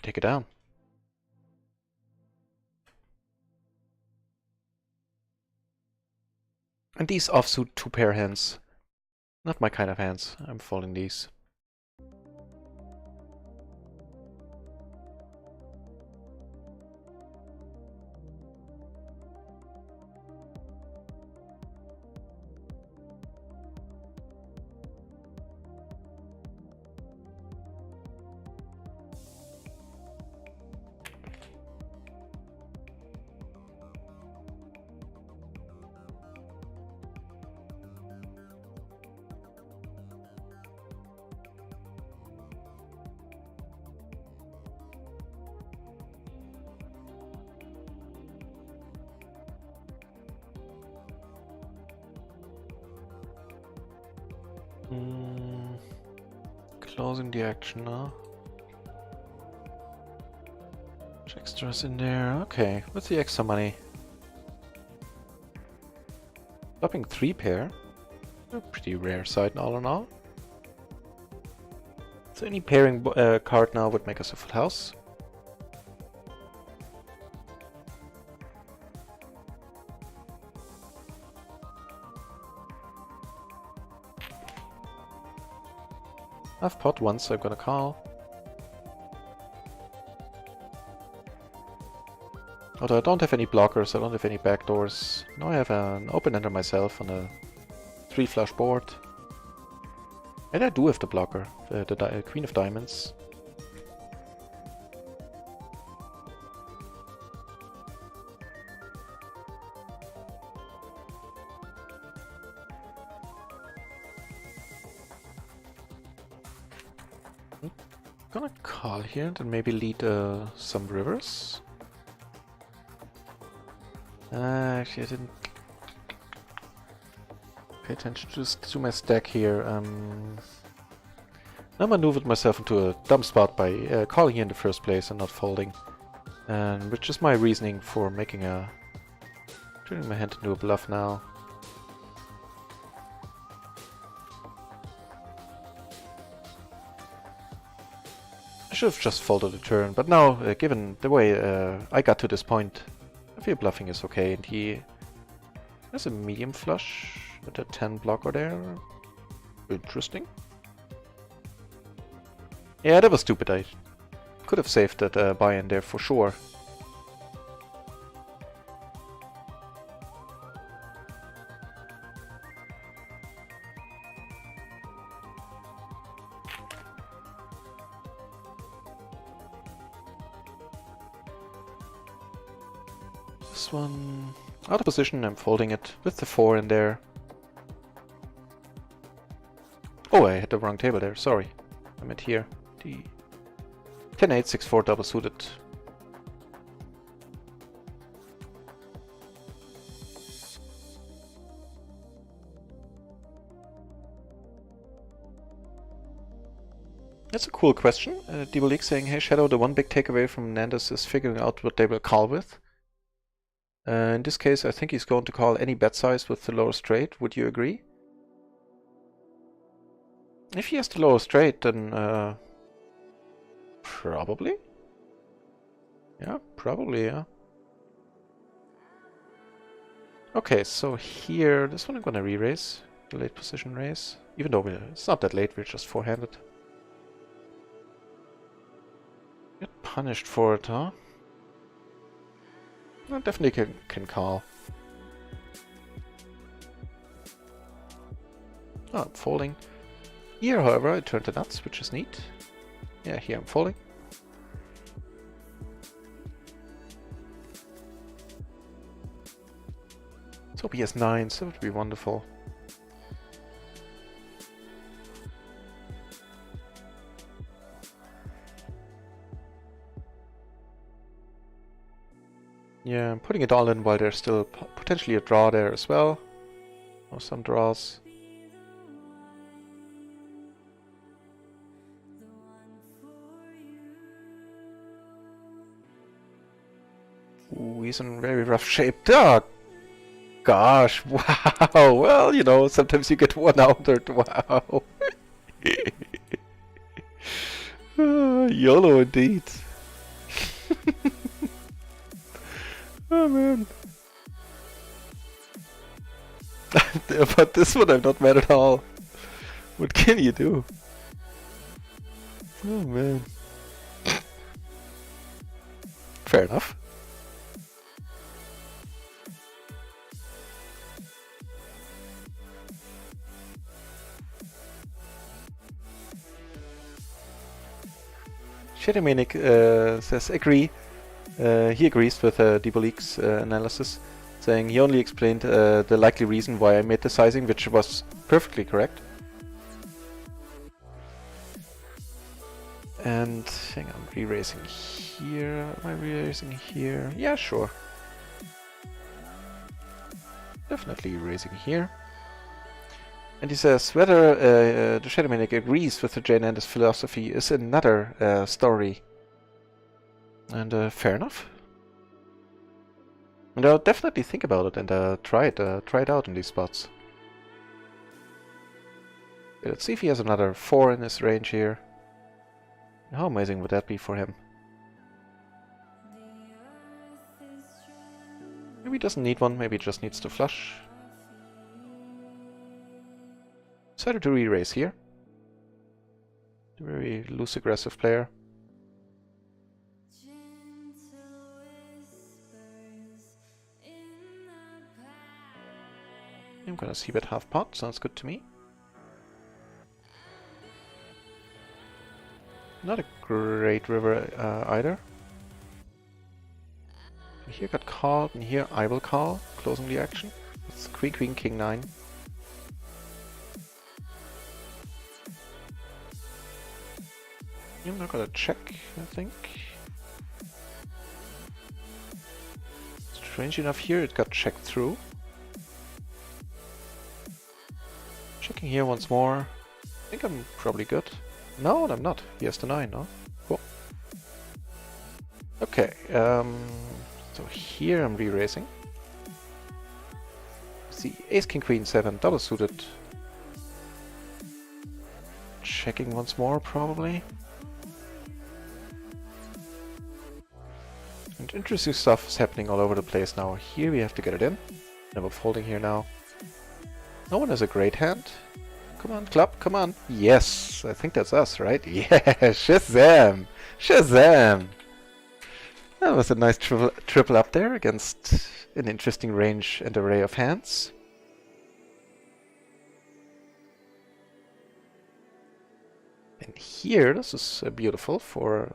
[SPEAKER 1] take it down. And these offsuit two-pair hands. Not my kind of hands. I'm folding these. Closing the action now. Extras in there. Okay, what's the extra money? Flopping 3-pair. A pretty rare sight all in all. So any pairing card now would make us a full house. I've pot once, so I'm gonna call. Although I don't have any blockers, I don't have any backdoors. Now I have an open-ender myself on a 3 flush board. And I do have the blocker, the Queen of Diamonds. I'm gonna call here and then maybe lead some rivers. Actually, I didn't pay attention to my stack here. I maneuvered myself into a dumb spot by calling here in the first place and not folding. And which is my reasoning for turning my hand into a bluff now. I should have just folded a turn, but now, given the way I got to this point, I feel bluffing is okay, and he has a medium flush with a 10 blocker there. Interesting. Yeah, that was stupid. I could have saved that buy-in there for sure. This one out of position, I'm folding it with the 4 in there. Oh, I hit the wrong table there, sorry. I meant here. The 10-8, 6-4 double suited. That's a cool question. League saying, hey Shadow, the one big takeaway from Nandas is figuring out what they will call with. In this case, I think he's going to call any bet size with the lower straight. Would you agree? If he has the lower straight, then probably. Yeah, probably, yeah. Okay, so here, this one I'm gonna re-raise. The late position raise. Even though it's not that late, we're just four-handed. Get punished for it, huh? I definitely can call. Oh, I'm folding. Here, however, I turned the nuts, which is neat. Yeah, here I'm folding. Let's hope he has 9s, that would be wonderful. Yeah, I'm putting it all in while there's still potentially a draw there as well. Or some draws. Ooh, he's in very rough shape. Oh, gosh, wow. Well, you know, sometimes you get one outed. Wow. YOLO indeed. Oh man. But this one I'm not mad at all. What can you do? Oh man. Fair enough. Shadowmanic says agree. He agrees with League's analysis, saying he only explained the likely reason why I made the sizing, which was perfectly correct. And hang on, re-raising here. Am I re-raising here? Yeah, sure. Definitely raising here. And he says whether the Shadowmanic agrees with the Jane Anders philosophy is another story. And fair enough. And I'll definitely think about it and try it out in these spots. Okay, let's see if he has another 4 in his range here. How amazing would that be for him? Maybe he doesn't need one, maybe he just needs to flush. Decided to re-raise here. Very loose aggressive player. I'm gonna see bet half pot, sounds good to me. Not a great river either. Here got called, and here I will call, closing the action. It's queen, queen, king, 9. I'm not gonna check, I think. Strange enough here, it got checked through. Checking here once more. I think I'm probably good. No, I'm not. He has the 9, no? Cool. Okay, so here I'm re-raising. See, ace, king, queen, 7, double suited. Checking once more, probably. And interesting stuff is happening all over the place now. Here we have to get it in. Never folding here now. No one has a great hand. Come on, club, come on. Yes, I think that's us, right? Yeah, Shazam! Shazam! That was a nice triple up there against an interesting range and array of hands. And here, this is beautiful for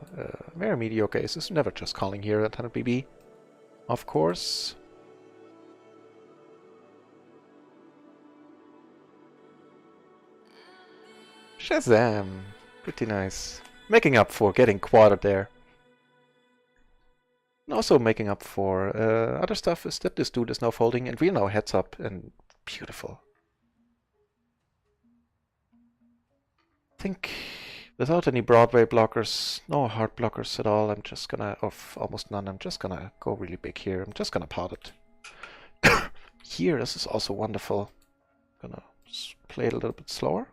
[SPEAKER 1] very mediocre aces. Never just calling here at 100 BB, of course. Shazam! Pretty nice. Making up for getting quartered there. And also making up for other stuff is that this dude is now folding and we're now heads up and beautiful. I think without any Broadway blockers, no hard blockers at all, I'm just gonna, of almost none, I'm just gonna go really big here. I'm just gonna pot it. Here, this is also wonderful. Gonna play it a little bit slower.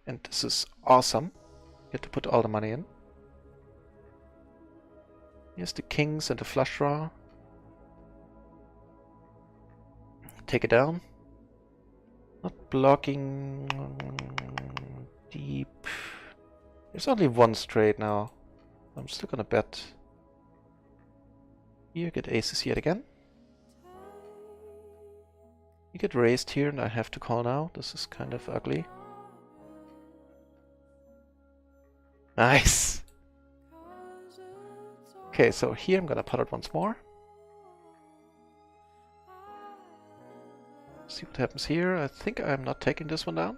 [SPEAKER 1] And this is awesome. You have to put all the money in. Here's the kings and the flush draw. Take it down. Not blocking deep. There's only one straight now. I'm still gonna bet. Here, get aces yet again. You get raised here and I have to call now. This is kind of ugly. Nice! Okay, so here I'm gonna pot it once more. See what happens here. I think I'm not taking this one down.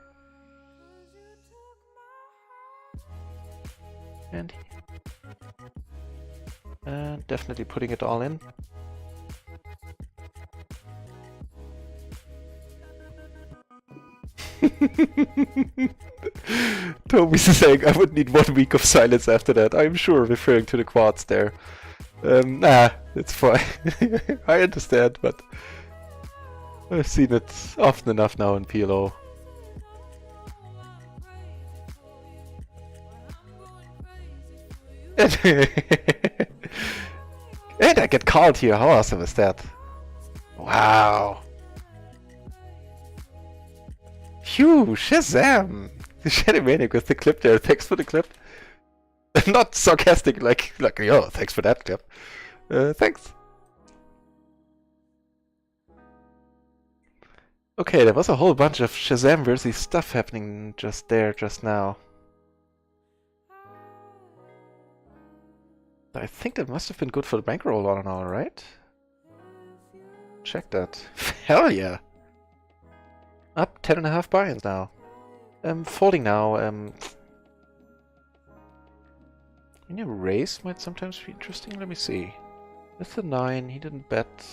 [SPEAKER 1] And definitely putting it all in. Toby's saying I would need 1 week of silence after that. I'm sure referring to the quads there. Nah, it's fine. I understand, but I've seen it often enough now in PLO. And I get called here. How awesome is that? Wow. Phew, Shazam! The Shady Maniac with the clip there. Thanks for the clip. Not sarcastic, like, yo, thanks for that clip. Thanks. Okay, there was a whole bunch of Shazam-worthy stuff happening just there, just now. I think that must have been good for the bankroll all in all, right? Check that. Hell yeah! Up 10.5 buy-ins now. Folding now. Any raise might sometimes be interesting. Let me see. With the 9, he didn't bet.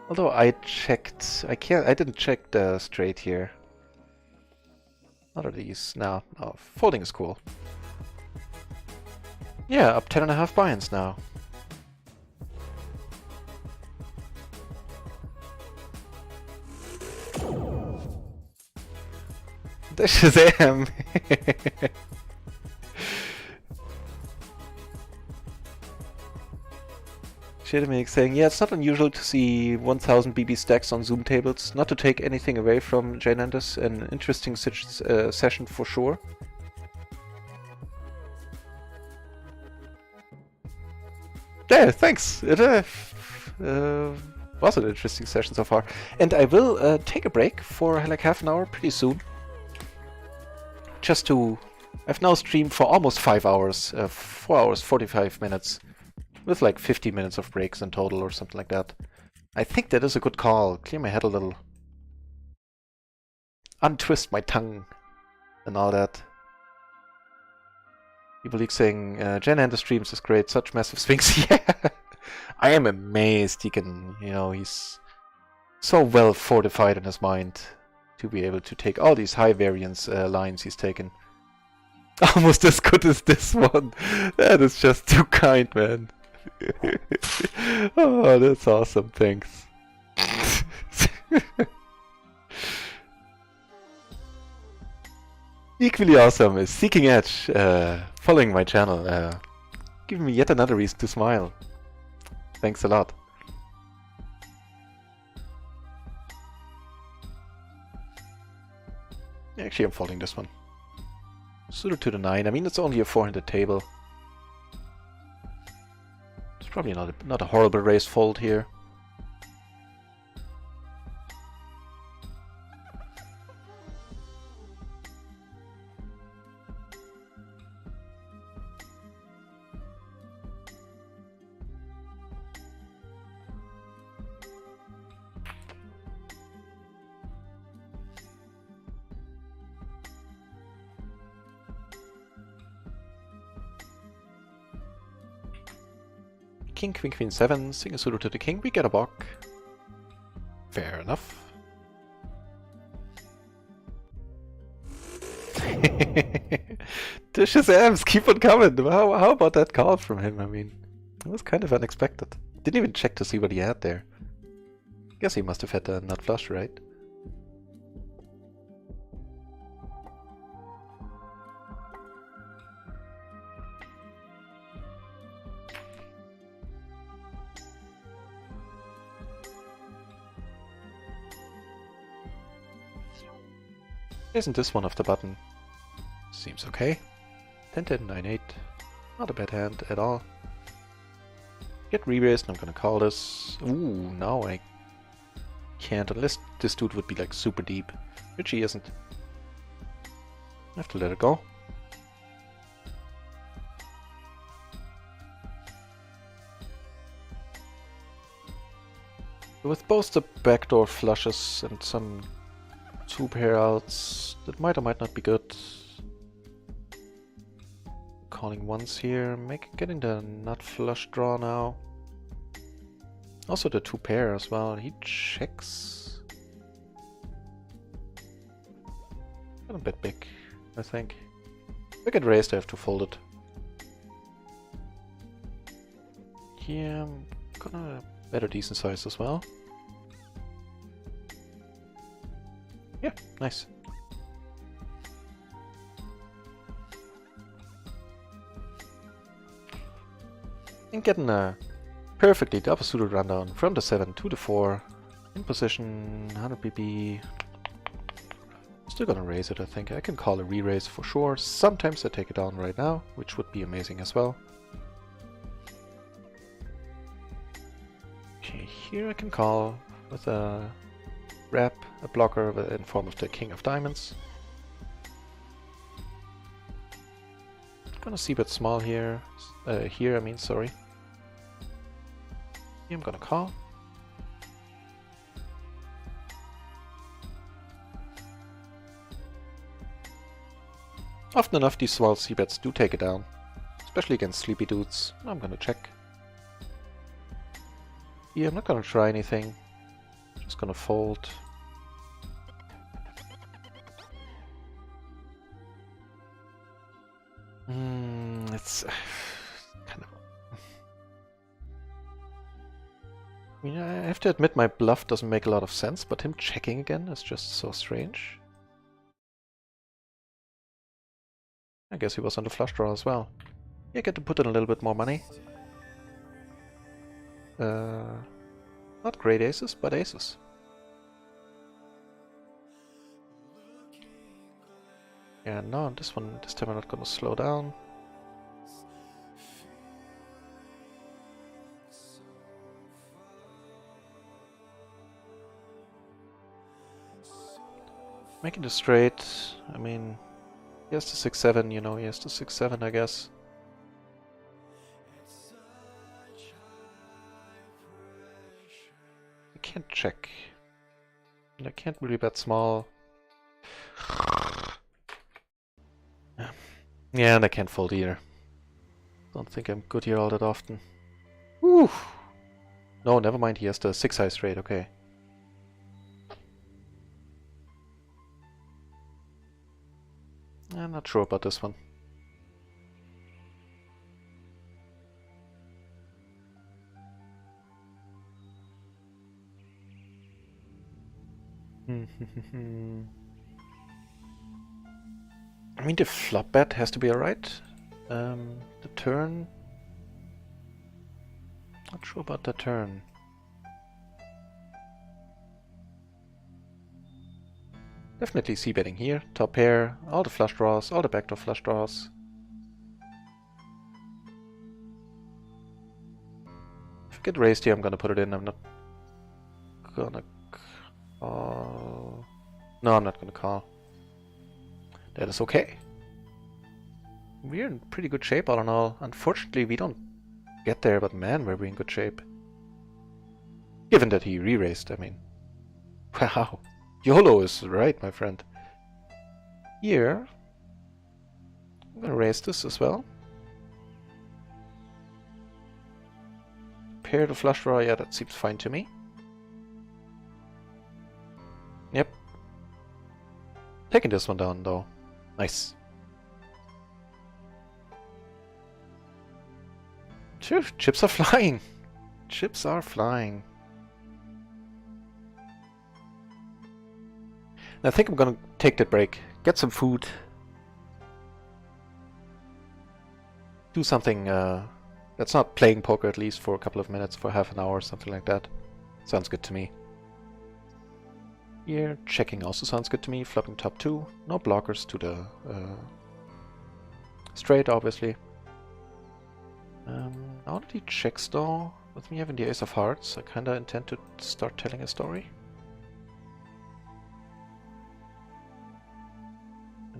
[SPEAKER 1] Although I checked, I didn't check the straight here. Not of these. No, folding is cool. Yeah, up 10.5 buy-ins now. The Shazam! Dominic saying, yeah, it's not unusual to see 1000 BB stacks on Zoom tables. Not to take anything away from Jane Anders, an interesting session for sure. Yeah, thanks. It was an interesting session so far. And I will take a break for like half an hour pretty soon. Just to... I've now streamed for almost 5 hours, 4 hours, 45 minutes. With like 50 minutes of breaks in total or something like that. I think that is a good call. Clear my head a little. Untwist my tongue. And all that. People like saying, Jen and the streams is great, such massive swings. Yeah! I am amazed he can, you know, he's so well fortified in his mind to be able to take all these high variance lines he's taken. Almost as good as this one. That is just too kind, man. Oh, that's awesome, thanks. Equally awesome is Seeking Edge, following my channel, giving me yet another reason to smile. Thanks a lot. Actually, I'm folding this one. Suited to the 9. I mean, it's only a 400 table. It's probably not a horrible raise fold here. King, Queen, Queen, 7, single suited to the king, we get a block. Fair enough. The Shazams keep on coming. How about that call from him? I mean, it was kind of unexpected. Didn't even check to see what he had there. Guess he must have had a nut flush, right? Isn't this one off the button? Seems okay. 10-10, 9-8. Not a bad hand at all. Get re-raised, and I'm gonna call this. Ooh, now I can't, unless this dude would be like super deep, which he isn't. I have to let it go. With both the backdoor flushes and some 2 pair outs, that might or might not be good. Calling once here, getting the nut flush draw now. Also the 2 pair as well, he checks. Got a bit big, I think. If I get raised, I have to fold it. Here, I'm gonna better decent size as well. Yeah, nice. And getting a perfectly double suited rundown from the 7 to the 4. In position, 100 BB. Still gonna raise it, I think. I can call a re-raise for sure. Sometimes I take it down right now, which would be amazing as well. Okay, here I can call with a wrap, a blocker in form of the King of Diamonds. Gonna see a bit small here. Here, I mean, sorry. Here I'm gonna call. Often enough, these small c-bets do take it down, especially against sleepy dudes. I'm gonna check. Here, I'm not gonna try anything. Just gonna fold. It's kind of... I mean, I have to admit my bluff doesn't make a lot of sense, but him checking again is just so strange. I guess he was on the flush draw as well. Yeah, get to put in a little bit more money. not great aces, but aces. Yeah, no, this time I'm not gonna slow down. Making the straight, I mean, he has the 6-7, you know, he has the 6-7, I guess. I can't check. And I can't really bet small. Yeah, and I can't fold either. Don't think I'm good here all that often. Woo! No, never mind, he has the 6-high straight, okay. I'm not sure about this one. I mean, the flop bet has to be alright. The turn... Not sure about the turn. Definitely c-betting here. Top pair, all the flush draws, all the backdoor flush draws. If I get raised here, I'm gonna put it in. I'm not gonna call... No, I'm not gonna call. That is okay. We're in pretty good shape all in all. Unfortunately, we don't get there, but man, we're in good shape. Given that he re-raised, I mean. Wow. YOLO is right, my friend. Here, I'm gonna raise this as well. Pair the flush draw, yeah, that seems fine to me. Yep. Taking this one down, though. Nice. Phew, chips are flying. Chips are flying. I think I'm gonna take that break, get some food, do something that's not playing poker, at least for a couple of minutes, for half an hour or something like that. Sounds good to me. Here, checking also sounds good to me. Flopping top 2, no blockers to the straight, obviously. Now that he checks though, with me having the ace of hearts, I kinda intend to start telling a story.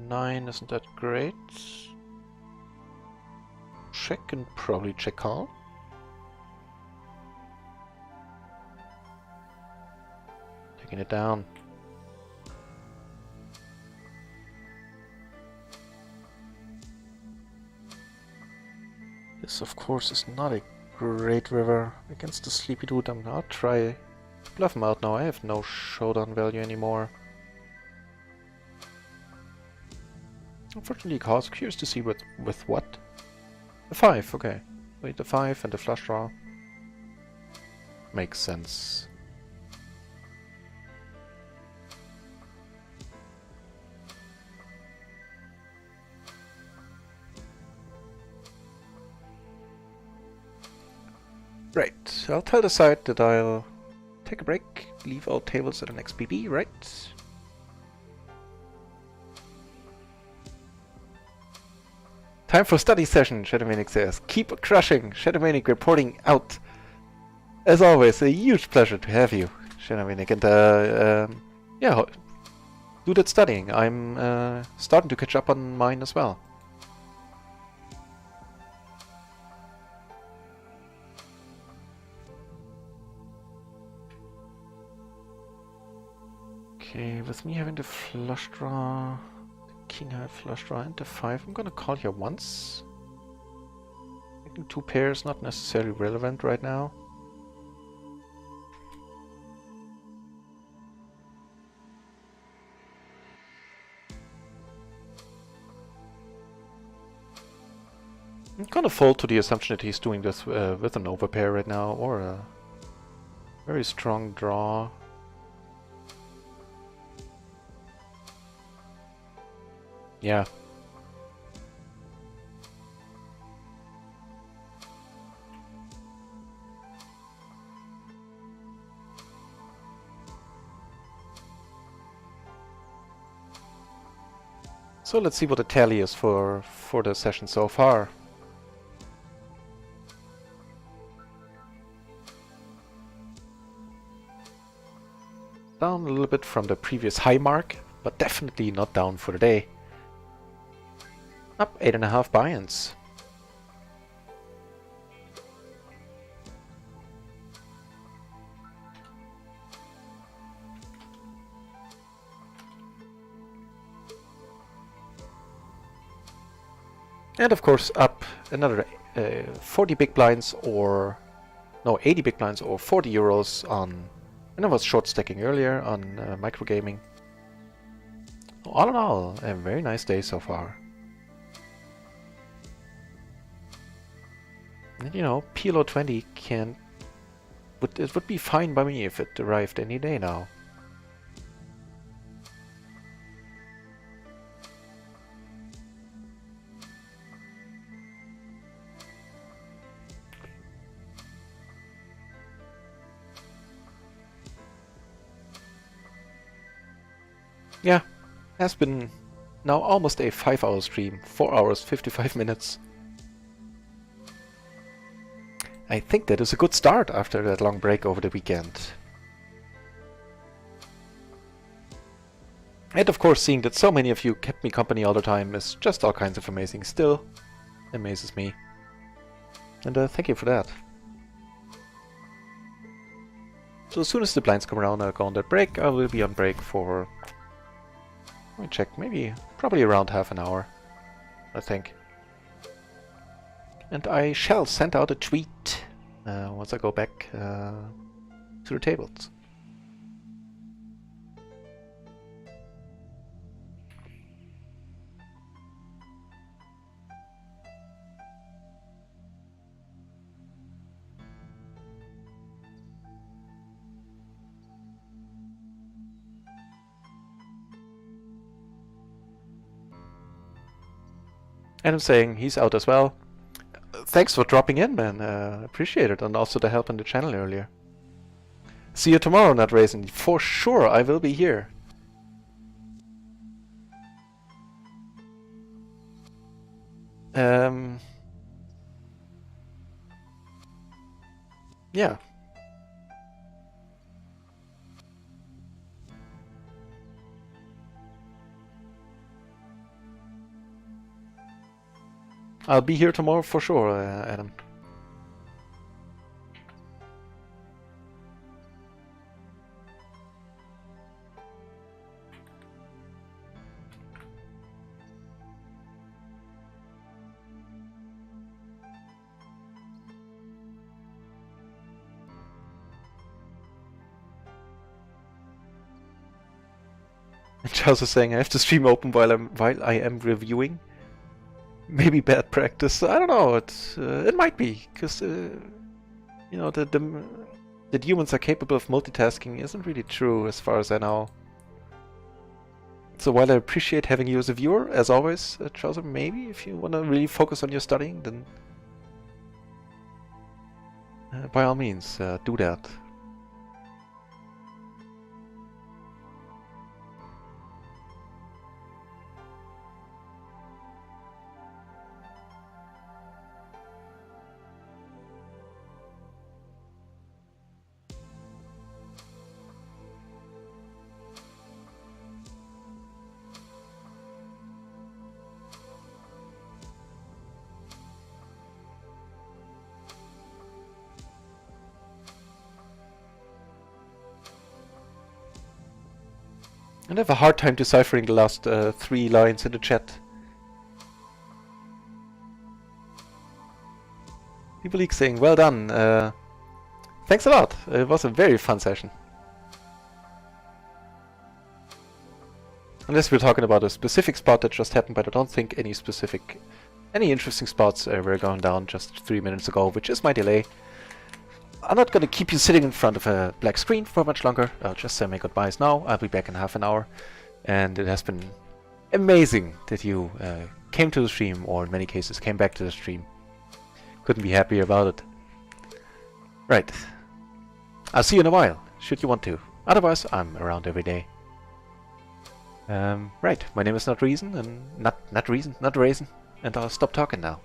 [SPEAKER 1] 9 isn't that great. Check and probably check call. Taking it down. This of course is not a great river against the sleepy dude. I'm gonna try bluff him out now. I have no showdown value anymore. Unfortunately, calls. Curious to see with what? The 5, okay. Wait, the 5 and the flush draw. Makes sense. Right, I'll tell the side that I'll take a break, leave all tables at an XBB, right? Time for study session, Shadowmanic says. Keep crushing, Shadowmanic reporting out. As always, a huge pleasure to have you, Shadowmanic, and yeah, do that studying. I'm starting to catch up on mine as well. Okay, with me having the flush draw, the king high flush draw, and the 5, I'm gonna call here once. Making 2 pairs not necessarily relevant right now. I'm gonna fold to the assumption that he's doing this with an overpair right now, or a very strong draw. Yeah. So let's see what the tally is for the session so far. Down a little bit from the previous high mark, but definitely not down for the day. Up 8.5 buy-ins. And of course up another 40 big blinds or... no, 80 big blinds or 40 euros on... and I was short stacking earlier on micro gaming. All in all, a very nice day so far. And you know, PLO 20 can... it would be fine by me if it arrived any day now. Yeah, has been now almost a 5-hour stream, 4 hours 55 minutes. I think that is a good start after that long break over the weekend. And of course, seeing that so many of you kept me company all the time is just all kinds of amazing. Still amazes me. And thank you for that. So as soon as the blinds come around, I'll go on that break. I will be on break for... let me check, probably around half an hour, I think. And I shall send out a tweet once I go back to the tables. And I'm saying he's out as well. Thanks for dropping in, man. Appreciate it. And also the help in the channel earlier. See you tomorrow, Nut Raisin. For sure, I will be here. Yeah. I'll be here tomorrow for sure, Adam. And Charles is saying I have to stream open while I am reviewing. Maybe bad practice. I don't know. It might be because you know that humans are capable of multitasking isn't really true as far as I know. So while I appreciate having you as a viewer, as always, Charles, maybe if you want to really focus on your studying, then by all means do that. And I have a hard time deciphering the last 3 lines in the chat. People League saying, well done. Thanks a lot. It was a very fun session. Unless we're talking about a specific spot that just happened, but I don't think any interesting spots were going down just 3 minutes ago, which is my delay. I'm not going to keep you sitting in front of a black screen for much longer. I'll just say my goodbyes now. I'll be back in half an hour. And it has been amazing that you came to the stream, or in many cases came back to the stream. Couldn't be happier about it. Right. I'll see you in a while, should you want to. Otherwise, I'm around every day. Right, my name is Not Reason, and not Reason, Not Raisin, and I'll stop talking now.